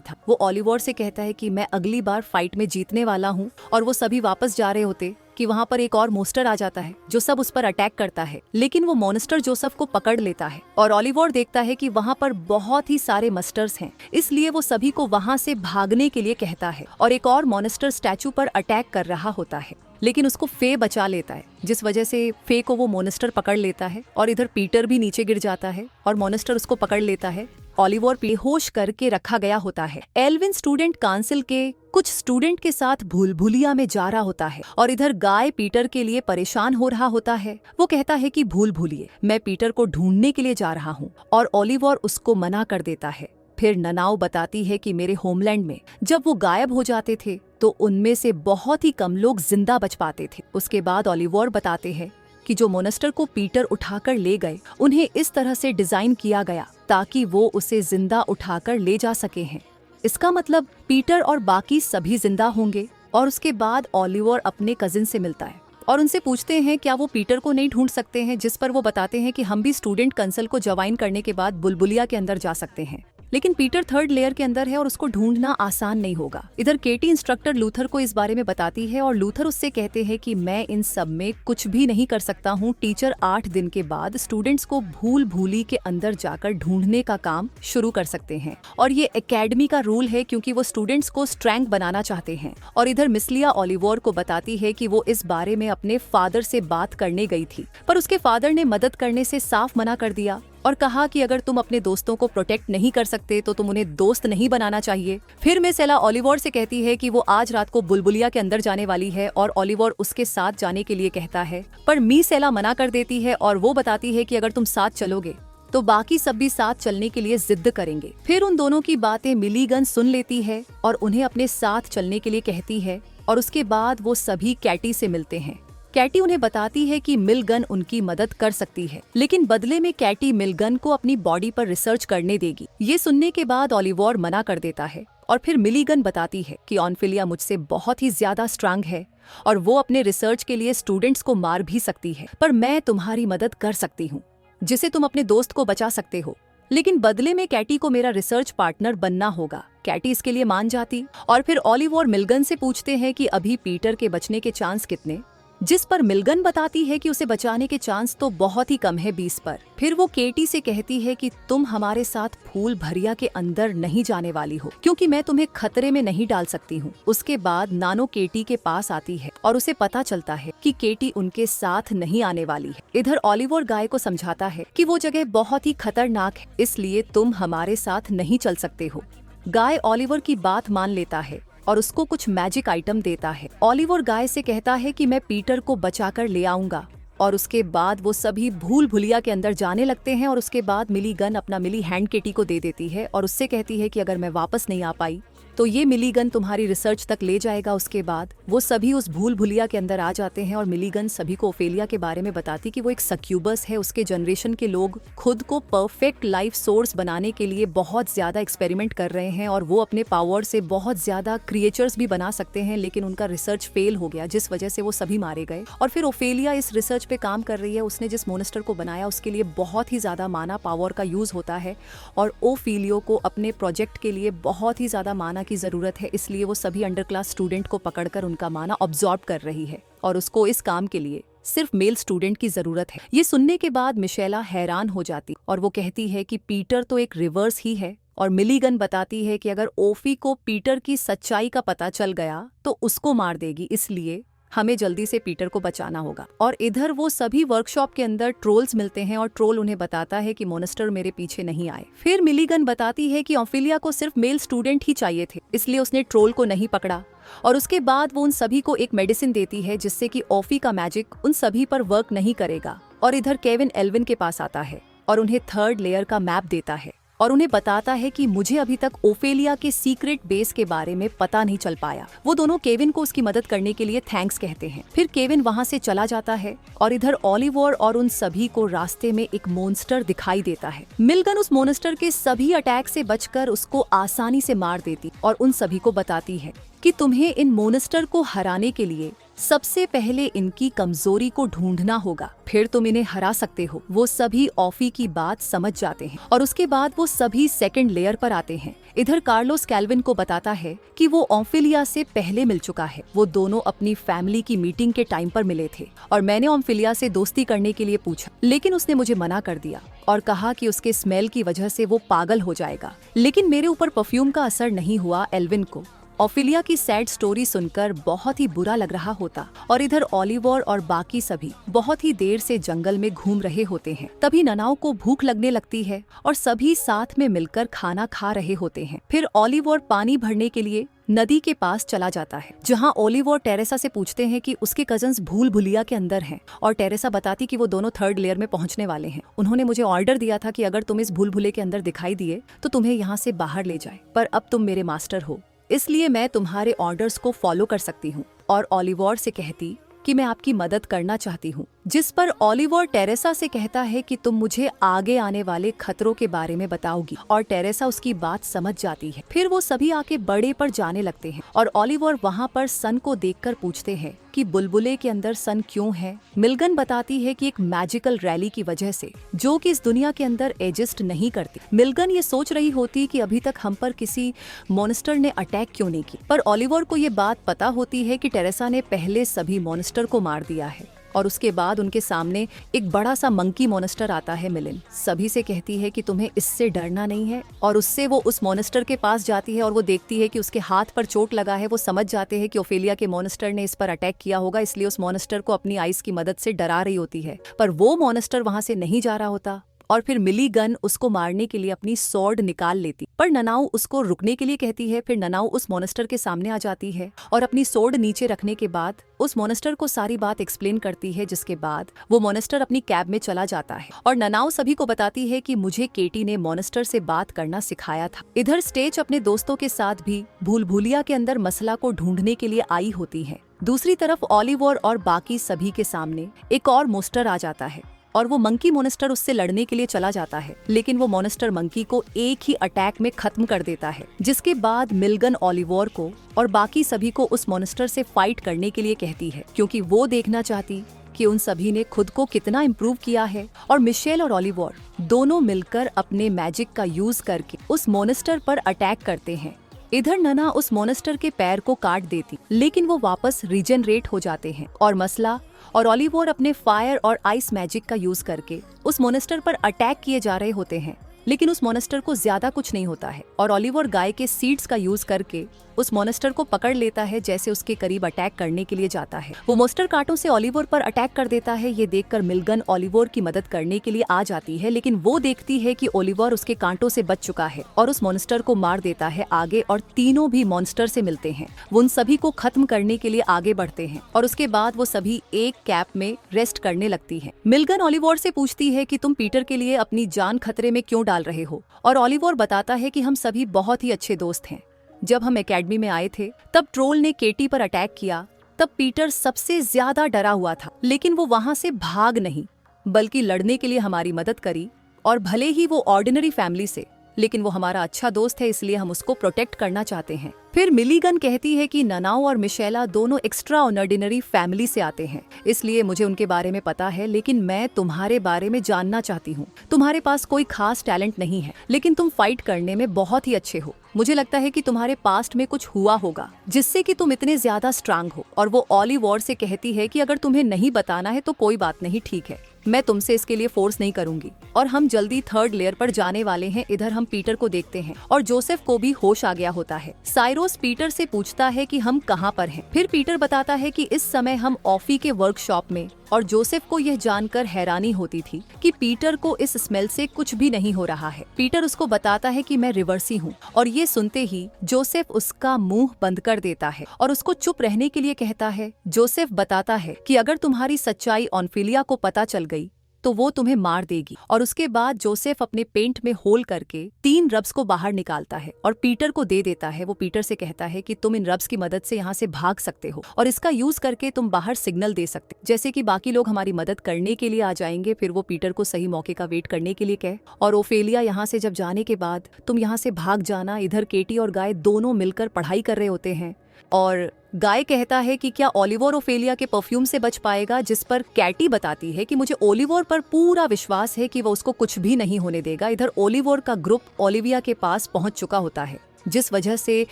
था। वो ओलिवर से कहता है कि मैं अगली बार फाइट में जीतने वाला हूँ और वो सभी वापस जा रहे होते कि वहाँ पर एक और मोस्टर आ जाता है जो सब उस पर अटैक करता है, लेकिन वो मोनेस्टर जोसेफ को पकड़ लेता है और ओलिवर देखता है कि वहाँ पर बहुत ही सारे मस्टर्स हैं, इसलिए वो सभी को वहाँ से भागने के लिए कहता है और एक और मोनेस्टर स्टैचू पर अटैक कर रहा होता है, लेकिन उसको फे बचा लेता है, जिस वजह से फे को वो मोनेस्टर पकड़ लेता है और इधर पीटर भी नीचे गिर जाता है और मोनेस्टर उसको पकड़ लेता है। ओलिवर बेहोश करके रखा गया होता है। एल्विन स्टूडेंट काउंसिल के कुछ स्टूडेंट के साथ भूल भुलिया में जा रहा होता है और इधर गाय पीटर के लिए परेशान हो रहा होता है। वो कहता है कि भूल भूलिए, मैं पीटर को ढूंढने के लिए जा रहा हूँ और ओलिवर उसको मना कर देता है। फिर ननाओ बताती है कि मेरे होमलैंड में जब वो गायब हो जाते थे तो उनमें से बहुत ही कम लोग जिंदा बच पाते थे। उसके बाद ओलिवर बताते हैं कि जो मोनेस्टर को पीटर उठाकर ले गए उन्हें इस तरह से डिजाइन किया गया ताकि वो उसे जिंदा उठाकर ले जा सके हैं। इसका मतलब पीटर और बाकी सभी जिंदा होंगे। और उसके बाद ओलिवर अपने कजिन से मिलता है और उनसे पूछते हैं क्या वो पीटर को नहीं ढूंढ सकते हैं, जिस पर वो बताते हैं कि हम भी स्टूडेंट काउंसिल को ज्वाइन करने के बाद बुलबुलिया के अंदर जा सकते हैं। लेकिन पीटर थर्ड लेयर के अंदर है और उसको ढूंढना आसान नहीं होगा। इधर केटी इंस्ट्रक्टर लूथर को इस बारे में बताती है और लूथर उससे कहते हैं कि मैं इन सब में कुछ भी नहीं कर सकता हूँ। टीचर 8 दिन के बाद स्टूडेंट्स को भूल भूली के अंदर जाकर ढूंढने का काम शुरू कर सकते हैं और ये एकेडमी का रूल है क्योंकि वो स्टूडेंट्स को स्ट्रेंग बनाना चाहते हैं। और इधर मिसलिया ओलिवर को बताती है कि वो इस बारे में अपने फादर से बात करने गई थी, पर उसके फादर ने मदद करने से साफ मना कर दिया और कहा कि अगर तुम अपने दोस्तों को प्रोटेक्ट नहीं कर सकते तो तुम उन्हें दोस्त नहीं बनाना चाहिए। फिर मिस एला ओलिवर से कहती है कि वो आज रात को बुलबुलिया के अंदर जाने वाली है और ओलिवर उसके साथ जाने के लिए कहता है, पर मिस एला मना कर देती है और वो बताती है कि अगर तुम साथ चलोगे तो बाकी सब भी साथ चलने के लिए जिद करेंगे। फिर उन दोनों की बातें मिलीगन सुन लेती है और उन्हें अपने साथ चलने के लिए कहती है और उसके बाद वो सभी कैटी से मिलते हैं। कैटी उन्हें बताती है कि मिलगन उनकी मदद कर सकती है, लेकिन बदले में कैटी मिलगन को अपनी बॉडी पर रिसर्च करने देगी। ये सुनने के बाद ओलिवर मना कर देता है और फिर मिलीगन बताती है कि ऑनफिलिया मुझसे बहुत ही ज्यादा स्ट्रांग है और वो अपने रिसर्च के लिए स्टूडेंट्स को मार भी सकती है, पर मैं तुम्हारी मदद कर सकती हूँ जिसे तुम अपने दोस्त को बचा सकते हो, लेकिन बदले में कैटी को मेरा रिसर्च पार्टनर बनना होगा। कैटी इसके लिए मान जाती और फिर ओलिवर मिलगन से पूछते हैं कि अभी पीटर के बचने के चांस कितने, जिस पर मिलगन बताती है कि उसे बचाने के चांस तो बहुत ही कम है 20 पर। फिर वो केटी से कहती है कि तुम हमारे साथ फूल भरिया के अंदर नहीं जाने वाली हो क्योंकि मैं तुम्हें खतरे में नहीं डाल सकती हूँ। उसके बाद नानो केटी के पास आती है और उसे पता चलता है कि केटी उनके साथ नहीं आने वाली है। इधर ओलिवर गाय को समझाता है कि वो जगह बहुत ही खतरनाक है, इसलिए तुम हमारे साथ नहीं चल सकते हो। गाय ओलिवर की बात मान लेता है और उसको कुछ मैजिक आइटम देता है। ओलिवर गाय से कहता है कि मैं पीटर को बचाकर ले आऊंगा और उसके बाद वो सभी भूल भुलिया के अंदर जाने लगते हैं और उसके बाद मिलीगन अपना मिली हैंड केटी को दे देती है और उससे कहती है कि अगर मैं वापस नहीं आ पाई तो ये मिलीगन तुम्हारी रिसर्च तक ले जाएगा। उसके बाद वो सभी उस भूल भुलिया के अंदर आ जाते हैं और मिलीगन सभी को ओफेलिया के बारे में बताती कि वो एक सक्यूबस है। उसके जनरेशन के लोग खुद को परफेक्ट लाइफ सोर्स बनाने के लिए बहुत ज्यादा एक्सपेरिमेंट कर रहे हैं और वो अपने पावर से बहुत ज्यादा क्रिएचर्स भी बना सकते हैं, लेकिन उनका रिसर्च फेल हो गया जिस वजह से वो सभी मारे गए। और फिर ओफेलिया इस रिसर्च पे काम कर रही है। उसने जिस मोनेस्टर को बनाया उसके लिए बहुत ही ज्यादा माना पावर का यूज होता है और ओफिलियो को अपने प्रोजेक्ट के लिए बहुत ही ज्यादा माना की जरूरत है, इसलिए वो सभी अंडर क्लास स्टूडेंट को पकड़कर उनका माना ऑब्जॉर्ब कर रही है और उसको इस काम के लिए सिर्फ मेल स्टूडेंट की जरूरत है। ये सुनने के बाद मिशेला हैरान हो जाती और वो कहती है कि पीटर तो एक रिवर्स ही है और मिलीगन बताती है कि अगर ओफी को पीटर की सच्चाई का पता चल गया तो उसको मार देगी, इसलिए हमें जल्दी से पीटर को बचाना होगा। और इधर वो सभी वर्कशॉप के अंदर ट्रोल्स मिलते हैं और ट्रोल उन्हें बताता है कि मोनेस्टर मेरे पीछे नहीं आए। फिर मिलीगन बताती है कि ओफिलिया को सिर्फ मेल स्टूडेंट ही चाहिए थे, इसलिए उसने ट्रोल को नहीं पकड़ा और उसके बाद वो उन सभी को एक मेडिसिन देती है जिससे कि ओफी का मैजिक उन सभी पर वर्क नहीं करेगा। और इधर केविन एल्विन के पास आता है और उन्हें थर्ड लेयर का मैप देता है और उन्हें बताता है कि मुझे अभी तक ओफेलिया के सीक्रेट बेस के बारे में पता नहीं चल पाया। वो दोनों केविन को उसकी मदद करने के लिए थैंक्स कहते हैं। फिर केविन वहाँ से चला जाता है और इधर ओलिवर और उन सभी को रास्ते में एक मोन्स्टर दिखाई देता है। मिलगन उस मोन्स्टर के सभी अटैक से बचकर उसको आसानी से मार देती और उन सभी को बताती है कि तुम्हें इन मोन्स्टर को हराने के लिए सबसे पहले इनकी कमजोरी को ढूंढना होगा, फिर तुम इन्हें हरा सकते हो। वो सभी ऑफी की बात समझ जाते हैं और उसके बाद वो सभी सेकंड लेयर पर आते हैं। इधर कार्लोस कैल्विन को बताता है कि वो ओफिलिया से पहले मिल चुका है। वो दोनों अपनी फैमिली की मीटिंग के टाइम पर मिले थे और मैंने ओफिलिया से दोस्ती करने के लिए पूछा, लेकिन उसने मुझे मना कर दिया और कहा कि उसके स्मेल की वजह से वो पागल हो जाएगा। लेकिन मेरे ऊपर परफ्यूम का असर नहीं हुआ। एल्विन को ओफिलिया की सैड स्टोरी सुनकर बहुत ही बुरा लग रहा होता और इधर ओलिवर और बाकी सभी बहुत ही देर से जंगल में घूम रहे होते हैं। तभी ननाओ को भूख लगने लगती है और सभी साथ में मिलकर खाना खा रहे होते हैं। फिर ओलिवर पानी भरने के लिए नदी के पास चला जाता है, जहां ओलिवर टेरेसा से पूछते हैं कि उसके कजन्स भूल भुलिया के अंदर हैं और टेरेसा बताती कि वो दोनों थर्ड लेयर में पहुंचने वाले हैं। उन्होंने मुझे ऑर्डर दिया था कि अगर तुम इस भूल भुले के अंदर दिखाई दिए तो तुम्हें यहाँ से बाहर ले जाए, पर अब तुम मेरे मास्टर हो, इसलिए मैं तुम्हारे ऑर्डर्स को फॉलो कर सकती हूँ। और ओलिवर से कहती कि मैं आपकी मदद करना चाहती हूँ, जिस पर ओलिवर टेरेसा से कहता है कि तुम मुझे आगे आने वाले खतरों के बारे में बताओगी, और टेरेसा उसकी बात समझ जाती है। फिर वो सभी आके बड़े पर जाने लगते हैं और ओलिवर वहाँ पर सन को देखकर पूछते हैं कि बुलबुले के अंदर सन क्यों है। मिल्गन बताती है कि एक मैजिकल रैली की वजह से, जो कि इस दुनिया के अंदर एग्जिस्ट नहीं करती। मिल्गन ये सोच रही होती कि अभी तक हम पर किसी मॉन्स्टर ने अटैक क्यों नहीं की, पर ओलिवर को ये बात पता होती है कि टेरेसा ने पहले सभी मॉन्स्टर को मार दिया है और उसके बाद उनके सामने एक बड़ा सा मंकी मॉन्स्टर आता है। मिलिन सभी से कहती है कि तुम्हें इससे डरना नहीं है, और उससे वो उस मॉन्स्टर के पास जाती है और वो देखती है कि उसके हाथ पर चोट लगा है। वो समझ जाते हैं कि ओफेलिया के मॉन्स्टर ने इस पर अटैक किया होगा, इसलिए उस मॉन्स्टर को अपनी आइस की मदद से डरा रही होती है, पर वो मॉन्स्टर वहां से नहीं जा रहा होता। और फिर मिलीगन उसको मारने के लिए अपनी स्वॉर्ड निकाल लेती, पर ननाउ उसको रुकने के लिए कहती है। फिर ननाउ उस मॉन्स्टर के सामने आ जाती है और अपनी स्वॉर्ड नीचे रखने के बाद उस मॉन्स्टर को सारी बात एक्सप्लेन करती है, जिसके बाद वो मॉन्स्टर अपनी कैब में चला जाता है। और ननाउ सभी को बताती है कि मुझे केटी ने मॉन्स्टर से बात करना सिखाया था। इधर स्टेज अपने दोस्तों के साथ भी भूल भुलिया के अंदर मसला को ढूंढने के लिए आई होती है। दूसरी तरफ ओलिवर और बाकी सभी के सामने एक और मॉन्स्टर आ जाता है और वो मंकी मॉन्स्टर उससे लड़ने के लिए चला जाता है, लेकिन वो मॉन्स्टर मंकी को एक ही अटैक में खत्म कर देता है। जिसके बाद मिल्गन ओलिवर को और बाकी सभी को उस मॉन्स्टर से फाइट करने के लिए कहती है, क्योंकि वो देखना चाहती कि उन सभी ने खुद को कितना इम्प्रूव किया है। और मिशेल और ओलिवर दोनों मिलकर अपने मैजिक का यूज करके उस मॉन्स्टर पर अटैक करते हैं। इधर नना उस मॉन्स्टर के पैर को काट देती, लेकिन वो वापस रीजनरेट हो जाते हैं और मसला और ओलिवर अपने फायर और आइस मैजिक का यूज करके उस मॉन्स्टर पर अटैक किए जा रहे होते हैं, लेकिन उस मॉन्स्टर को ज्यादा कुछ नहीं होता है और ओलिवर गाय के सीड्स का यूज करके उस मॉन्स्टर को पकड़ लेता है जैसे उसके करीब अटैक करने के लिए जाता है। वो मॉन्स्टर कांटों से ओलिवर पर अटैक कर देता है। ये देखकर मिल्गन ओलिवर की मदद करने के लिए आ जाती है, लेकिन वो देखती है कि ओलिवर उसके कांटों से बच चुका है और उस मॉन्स्टर को मार देता है आगे, और तीनों भी मॉन्स्टर से मिलते हैं। वो उन सभी को खत्म करने के लिए आगे बढ़ते हैं और उसके बाद वो सभी एक कैंप में रेस्ट करने लगती है। मिल्गन ओलिवर से पूछती है कि तुम पीटर के लिए अपनी जान खतरे में क्यों डाल रहे हो, और ओलिवर बताता है कि हम सभी बहुत ही अच्छे दोस्त हैं। जब हम एकेडमी में आए थे तब ट्रोल ने केटी पर अटैक किया, तब पीटर सबसे ज्यादा डरा हुआ था, लेकिन वो वहां से भाग नहीं बल्कि लड़ने के लिए हमारी मदद करी। और भले ही वो ऑर्डिनरी फैमिली से, लेकिन वो हमारा अच्छा दोस्त है, इसलिए हम उसको प्रोटेक्ट करना चाहते हैं। फिर मिलीगन कहती है कि ननाओ और मिशेला दोनों एक्स्ट्रा ऑर्डिनरी फैमिली से आते हैं, इसलिए मुझे उनके बारे में पता है, लेकिन मैं तुम्हारे बारे में जानना चाहती हूँ। तुम्हारे पास कोई खास टैलेंट नहीं है, लेकिन तुम फाइट करने में बहुत ही अच्छे हो। मुझे लगता है कि तुम्हारे पास्ट में कुछ हुआ होगा जिससे कि तुम इतने ज्यादा स्ट्रांग हो। और वो ओलिवर से कहती है कि अगर तुम्हें नहीं बताना है तो कोई बात नहीं, ठीक है, मैं तुमसे इसके लिए फोर्स नहीं करूंगी। और हम जल्दी थर्ड लेयर पर जाने वाले हैं। इधर हम पीटर को देखते हैं और जोसेफ को भी होश आ गया होता है। साइरोस पीटर से पूछता है कि हम कहाँ पर हैं। फिर पीटर बताता है कि इस समय हम ऑफी के वर्कशॉप में, और जोसेफ को यह जानकर हैरानी होती थी कि पीटर को इस स्मेल से कुछ भी नहीं हो रहा है। पीटर उसको बताता है कि मैं रिवर्सी हूँ, और ये सुनते ही जोसेफ उसका मुंह बंद कर देता है और उसको चुप रहने के लिए कहता है। जोसेफ बताता है कि अगर तुम्हारी सच्चाई ऑनफिलिया को पता चल गई तो वो तुम्हें मार देगी। और उसके बाद जोसेफ अपने पेंट में होल करके 3 रब्स को बाहर निकालता है और पीटर को दे देता है। वो पीटर से कहता है कि तुम इन रब्स की मदद से यहाँ से भाग सकते हो और इसका यूज करके तुम बाहर सिग्नल दे सकते, जैसे कि बाकी लोग हमारी मदद करने के लिए आ जाएंगे। फिर वो पीटर को सही मौके का वेट करने के लिए कहे, और ओफेलिया यहाँ से जब जाने के बाद तुम यहाँ से भाग जाना। इधर केटी और गाय दोनों मिलकर पढ़ाई कर रहे होते हैं और गाय कहता है कि क्या ओलिवर ओफेलिया के परफ्यूम से बच पाएगा, जिस पर कैटी बताती है कि मुझे ओलिवर पर पूरा विश्वास है कि वो उसको कुछ भी नहीं होने देगा। इधर ओलिवर का ग्रुप ओलिविया के पास पहुंच चुका होता है, जिस वजह से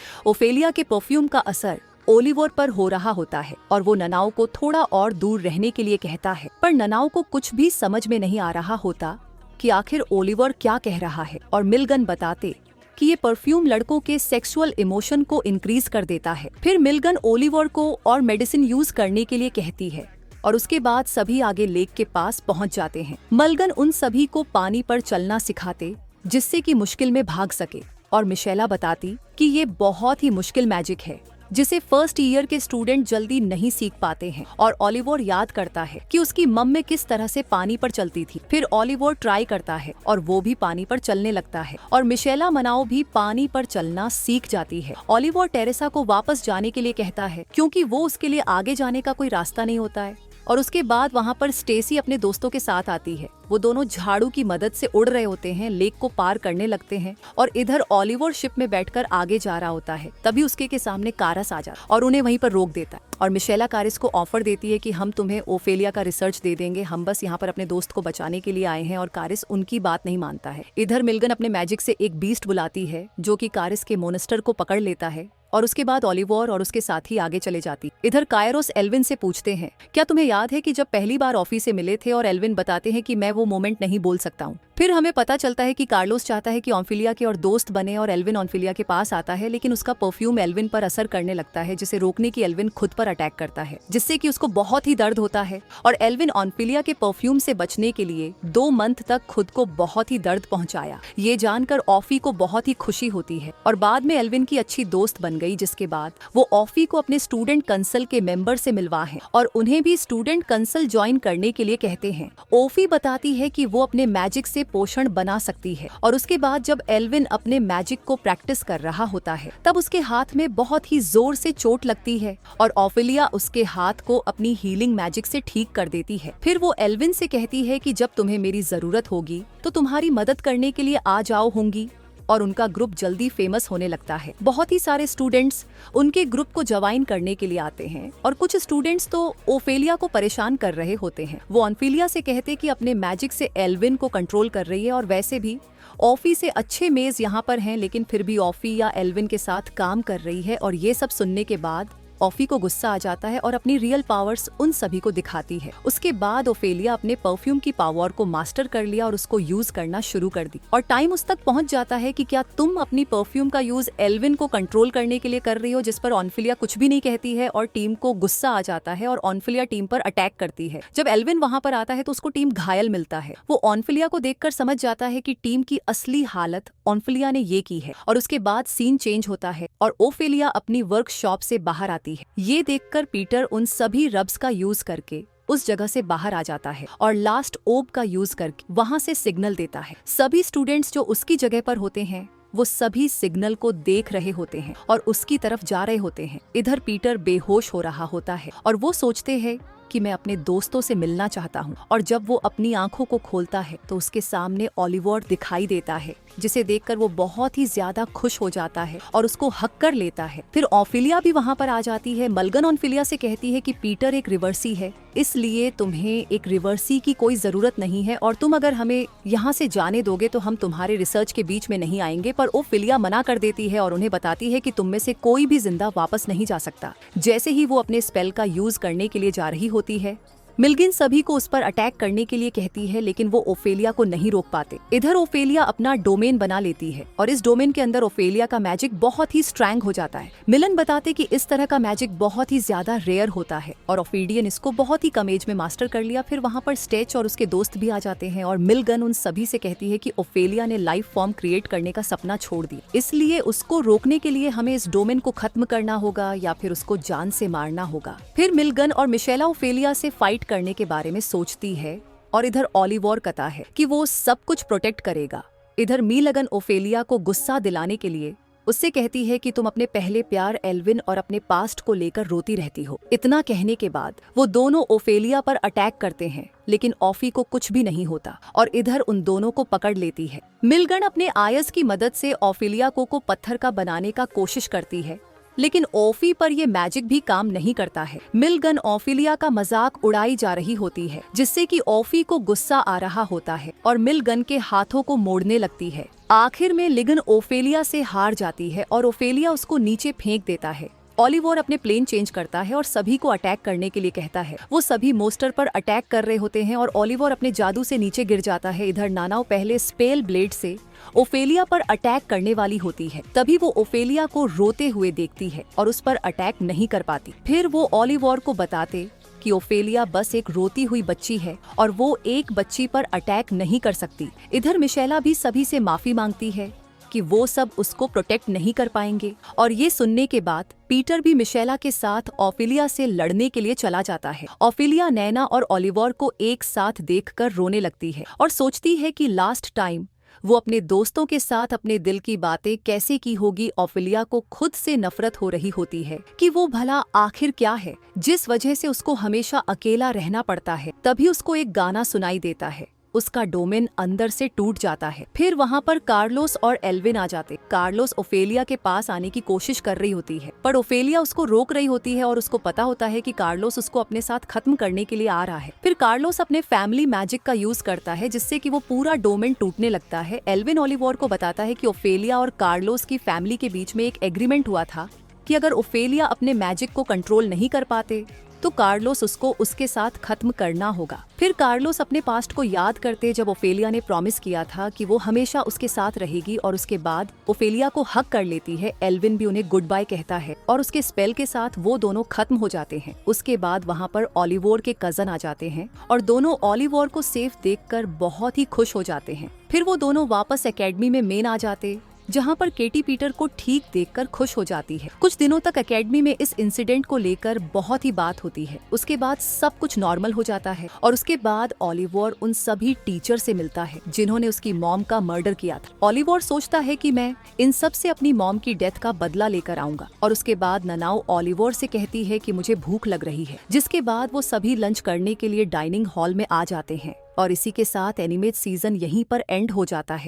ओफेलिया के परफ्यूम का असर ओलिवर पर हो रहा होता है और वो ननाओ को थोड़ा और दूर रहने के लिए कहता है। पर ननाओ को कुछ भी समझ में नहीं आ रहा होता कि आखिर ओलिवर क्या कह रहा है। और मिल्गन बताते कि ये परफ्यूम लड़कों के सेक्सुअल इमोशन को इंक्रीज कर देता है। फिर मिल्गन ओलिवर को और मेडिसिन यूज करने के लिए कहती है और उसके बाद सभी आगे लेक के पास पहुंच जाते हैं। मिल्गन उन सभी को पानी पर चलना सिखाते जिससे कि मुश्किल में भाग सके, और मिशेला बताती कि ये बहुत ही मुश्किल मैजिक है जिसे फर्स्ट ईयर के स्टूडेंट जल्दी नहीं सीख पाते हैं। और ओलिवर याद करता है कि उसकी मम्मी किस तरह से पानी पर चलती थी। फिर ओलिवर ट्राई करता है और वो भी पानी पर चलने लगता है और मिशेला मनाओ भी पानी पर चलना सीख जाती है। ओलिवर टेरेसा को वापस जाने के लिए कहता है क्योंकि वो उसके लिए आगे जाने का कोई रास्ता नहीं होता है। और उसके बाद वहाँ पर स्टेसी अपने दोस्तों के साथ आती है। वो दोनों झाड़ू की मदद से उड़ रहे होते हैं, लेक को पार करने लगते हैं और इधर ओलिवर शिप में बैठकर आगे जा रहा होता है। तभी उसके के सामने कारिस आ जाता है और उन्हें वहीं पर रोक देता है और मिशेला कारिस को ऑफर देती है कि हम तुम्हें ओफेलिया का रिसर्च दे देंगे, हम बस यहाँ पर अपने दोस्त को बचाने के लिए आए हैं। और कारिस उनकी बात नहीं मानता है। इधर मिलगन अपने मैजिक से एक बीस्ट बुलाती है जो कि कारिस के मोनेस्टर को पकड़ लेता है और उसके बाद ओलिवर और उसके साथी आगे चले जाती। इधर कायरोस एल्विन से पूछते हैं, क्या तुम्हें याद है कि जब पहली बार ऑफी से मिले थे? और एल्विन बताते हैं कि मैं वो मोमेंट नहीं बोल सकता हूँ। फिर हमें पता चलता है कि कार्लोस चाहता है कि ओफेलिया के और दोस्त बने और एल्विन ओफेलिया के पास आता है, लेकिन उसका परफ्यूम एल्विन पर असर करने लगता है, जिसे रोकने की एल्विन खुद पर अटैक करता है, जिससे कि उसको बहुत ही दर्द होता है। और एल्विन ओफेलिया के परफ्यूम से बचने के लिए 2 मंथ तक खुद को बहुत ही दर्द पहुंचाया। ये जानकर ऑफी को बहुत ही खुशी होती है और बाद में एल्विन की अच्छी दोस्त बन गई, जिसके बाद वो ऑफी को अपने स्टूडेंट कंसल के मेंबर से मिलवा है और उन्हें भी स्टूडेंट कंसल ज्वाइन करने के लिए कहते हैं। ऑफी बताती है कि वो अपने मैजिक से पोषण बना सकती है और उसके बाद जब एल्विन अपने मैजिक को प्रैक्टिस कर रहा होता है तब उसके हाथ में बहुत ही जोर से चोट लगती है और ओफेलिया उसके हाथ को अपनी हीलिंग मैजिक से ठीक कर देती है। फिर वो एल्विन से कहती है कि जब तुम्हें मेरी जरूरत होगी तो तुम्हारी मदद करने के लिए आ जाओ होंगी और उनका ग्रुप जल्दी फेमस होने लगता है। बहुत ही सारे स्टूडेंट्स उनके ग्रुप को ज्वाइन करने के लिए आते हैं और कुछ स्टूडेंट्स तो ओफेलिया को परेशान कर रहे होते हैं। वो ओफेलिया से कहते कि अपने मैजिक से एल्विन को कंट्रोल कर रही है और वैसे भी ऑफी से अच्छे मेज यहाँ पर हैं, लेकिन फिर भी ऑफी या एल्विन के साथ काम कर रही है। और ये सब सुनने के बाद ऑफी को गुस्सा आ जाता है और अपनी रियल पावर्स उन सभी को दिखाती है। उसके बाद ओफेलिया अपने परफ्यूम की पावर को मास्टर कर लिया और उसको यूज करना शुरू कर दी और टाइम उस तक पहुंच जाता है कि क्या तुम अपनी परफ्यूम का यूज एल्विन को कंट्रोल करने के लिए कर रही हो, जिस पर ओफेलिया कुछ भी नहीं कहती है और टीम को गुस्सा आ जाता है और ओफेलिया टीम पर अटैक करती है। जब एल्विन वहां पर आता है तो उसको टीम घायल मिलता है। वो ओफेलिया को देखकर समझ जाता है कि टीम की असली हालत ओफेलिया ने ये की है और उसके बाद सीन चेंज होता है और ओफेलिया अपनी वर्कशॉप से बाहर आती है। ये देखकर पीटर उन सभी रब्स का यूज करके उस जगह से बाहर आ जाता है और लास्ट ओब का यूज करके वहां से सिग्नल देता है। सभी स्टूडेंट्स जो उसकी जगह पर होते हैं वो सभी सिग्नल को देख रहे होते हैं और उसकी तरफ जा रहे होते हैं। इधर पीटर बेहोश हो रहा होता है और वो सोचते हैं कि मैं अपने दोस्तों से मिलना चाहता हूँ। और जब वो अपनी आंखों को खोलता है तो उसके सामने ओलिवर दिखाई देता है, जिसे देखकर वो बहुत ही ज्यादा खुश हो जाता है और उसको हक कर लेता है। फिर ओफेलिया भी वहाँ पर आ जाती है। मलगन ओफेलिया से कहती है कि पीटर एक रिवर्सी है, इसलिए तुम्हें एक रिवर्सी की कोई जरूरत नहीं है और तुम अगर हमें यहाँ से जाने दोगे तो हम तुम्हारे रिसर्च के बीच में नहीं आएंगे। पर ओफेलिया मना कर देती है और उन्हें बताती है कि तुम में से कोई भी जिंदा वापस नहीं जा सकता। जैसे ही वो अपने स्पेल का यूज करने के लिए जा रही होती है, मिलगिन सभी को उस पर अटैक करने के लिए कहती है, लेकिन वो ओफेलिया को नहीं रोक पाते। इधर ओफेलिया अपना डोमेन बना लेती है और इस डोमेन के अंदर ओफेलिया का मैजिक बहुत ही स्ट्रॉन्ग हो जाता है। मिलन बताते कि इस तरह का मैजिक बहुत ही ज्यादा रेयर होता है और ओफिडियन इसको बहुत ही कम एज में मास्टर कर लिया। फिर वहाँ पर स्टेच और उसके दोस्त भी आ जाते हैं और मिलगन उन सभी से कहती है कि ओफेलिया ने लाइफ फॉर्म क्रिएट करने का सपना छोड़ दिया, इसलिए उसको रोकने के लिए हमें इस डोमेन को खत्म करना होगा या फिर उसको जान से मारना होगा। फिर मिलगन और मिशेला ओफेलिया से फाइट करने के बारे में सोचती है और इधर ओलिवर कहता है कि वो सब कुछ प्रोटेक्ट करेगा। इधर मिलगन ओफेलिया को गुस्सा दिलाने के लिए उससे कहती है कि तुम अपने पहले प्यार एल्विन और अपने पास्ट को लेकर रोती रहती हो। इतना कहने के बाद वो दोनों ओफेलिया पर अटैक करते हैं, लेकिन ऑफी को कुछ भी नहीं होता और इधर उन दोनों को पकड़ लेती है। मिलगन अपने आयस की मदद से ओफेलिया को पत्थर का बनाने का कोशिश करती है, लेकिन ऑफी पर ये मैजिक भी काम नहीं करता है। मिलगन ओफेलिया का मजाक उड़ाई जा रही होती है, जिससे कि ऑफी को गुस्सा आ रहा होता है और मिलगन के हाथों को मोड़ने लगती है। आखिर में लिगन ओफेलिया से हार जाती है और ओफेलिया उसको नीचे फेंक देता है। ओलिवर अपने प्लेन चेंज करता है और सभी को अटैक करने के लिए कहता है। वो सभी मोस्टर पर अटैक कर रहे होते हैं और ओलिवर अपने जादू से नीचे गिर जाता है। इधर नानाओ पहले स्पेल ब्लेड से ओफेलिया पर अटैक करने वाली होती है, तभी वो ओफेलिया को रोते हुए देखती है और उस पर अटैक नहीं कर पाती। फिर वो ओलिवर को बताते कि ओफेलिया बस एक रोती हुई बच्ची है और वो एक बच्ची पर अटैक नहीं कर सकती। इधर मिशेला भी सभी से माफी मांगती है कि वो सब उसको प्रोटेक्ट नहीं कर पाएंगे और ये सुनने के बाद पीटर भी मिशेला के साथ ओफेलिया से लड़ने के लिए चला जाता है। ओफेलिया नैना और ओलिवर को एक साथ देखकर रोने लगती है और सोचती है कि लास्ट टाइम वो अपने दोस्तों के साथ अपने दिल की बातें कैसे की होगी। ओफेलिया को खुद से नफरत हो रही होती है कि वो भला आखिर क्या है जिस वजह से उसको हमेशा अकेला रहना पड़ता है। तभी उसको एक गाना सुनाई देता है, उसका डोमेन अंदर से टूट जाता है। फिर वहाँ पर कार्लोस और एल्विन आ जाते। कार्लोस ओफेलिया के पास आने की कोशिश कर रही होती है, पर ओफेलिया उसको रोक रही होती है और उसको पता होता है कि कार्लोस उसको अपने साथ खत्म करने के लिए आ रहा है। फिर कार्लोस अपने फैमिली मैजिक का यूज करता है जिससे कि वो पूरा डोमेन टूटने लगता है। एल्विन ओलिवर को बताता है कि ओफेलिया और कार्लोस की फैमिली के बीच में एक एग्रीमेंट हुआ था कि अगर ओफेलिया अपने मैजिक को कंट्रोल नहीं कर पाते तो कार्लोस उसको उसके साथ खत्म करना होगा। फिर कार्लोस अपने पास्ट को याद करते जब ओफेलिया ने प्रॉमिस किया था कि वो हमेशा उसके साथ रहेगी, और उसके बाद ओफेलिया को हक कर लेती है। एल्विन भी उन्हें गुड बाय कहता है और उसके स्पेल के साथ वो दोनों खत्म हो जाते हैं। उसके बाद वहाँ पर ओलिवर के कजन आ जाते हैं और दोनों ओलिवर को सेफ देखकर बहुत ही खुश हो जाते हैं। फिर वो दोनों वापस एकेडमी में मेन आ जाते जहाँ पर केटी पीटर को ठीक देखकर खुश हो जाती है। कुछ दिनों तक एकेडमी में इस इंसिडेंट को लेकर बहुत ही बात होती है। उसके बाद सब कुछ नॉर्मल हो जाता है और उसके बाद ओलिवर उन सभी टीचर से मिलता है जिन्होंने उसकी मॉम का मर्डर किया था। ओलिवर सोचता है कि मैं इन सब से अपनी मॉम की डेथ का बदला लेकर आऊंगा, और उसके बाद ननाओ ओलिवर से कहती है कि मुझे भूख लग रही है, जिसके बाद वो सभी लंच करने के लिए डाइनिंग हॉल में आ जाते हैं। और इसी के साथ एनिमेट सीजन यहीं पर एंड हो जाता है।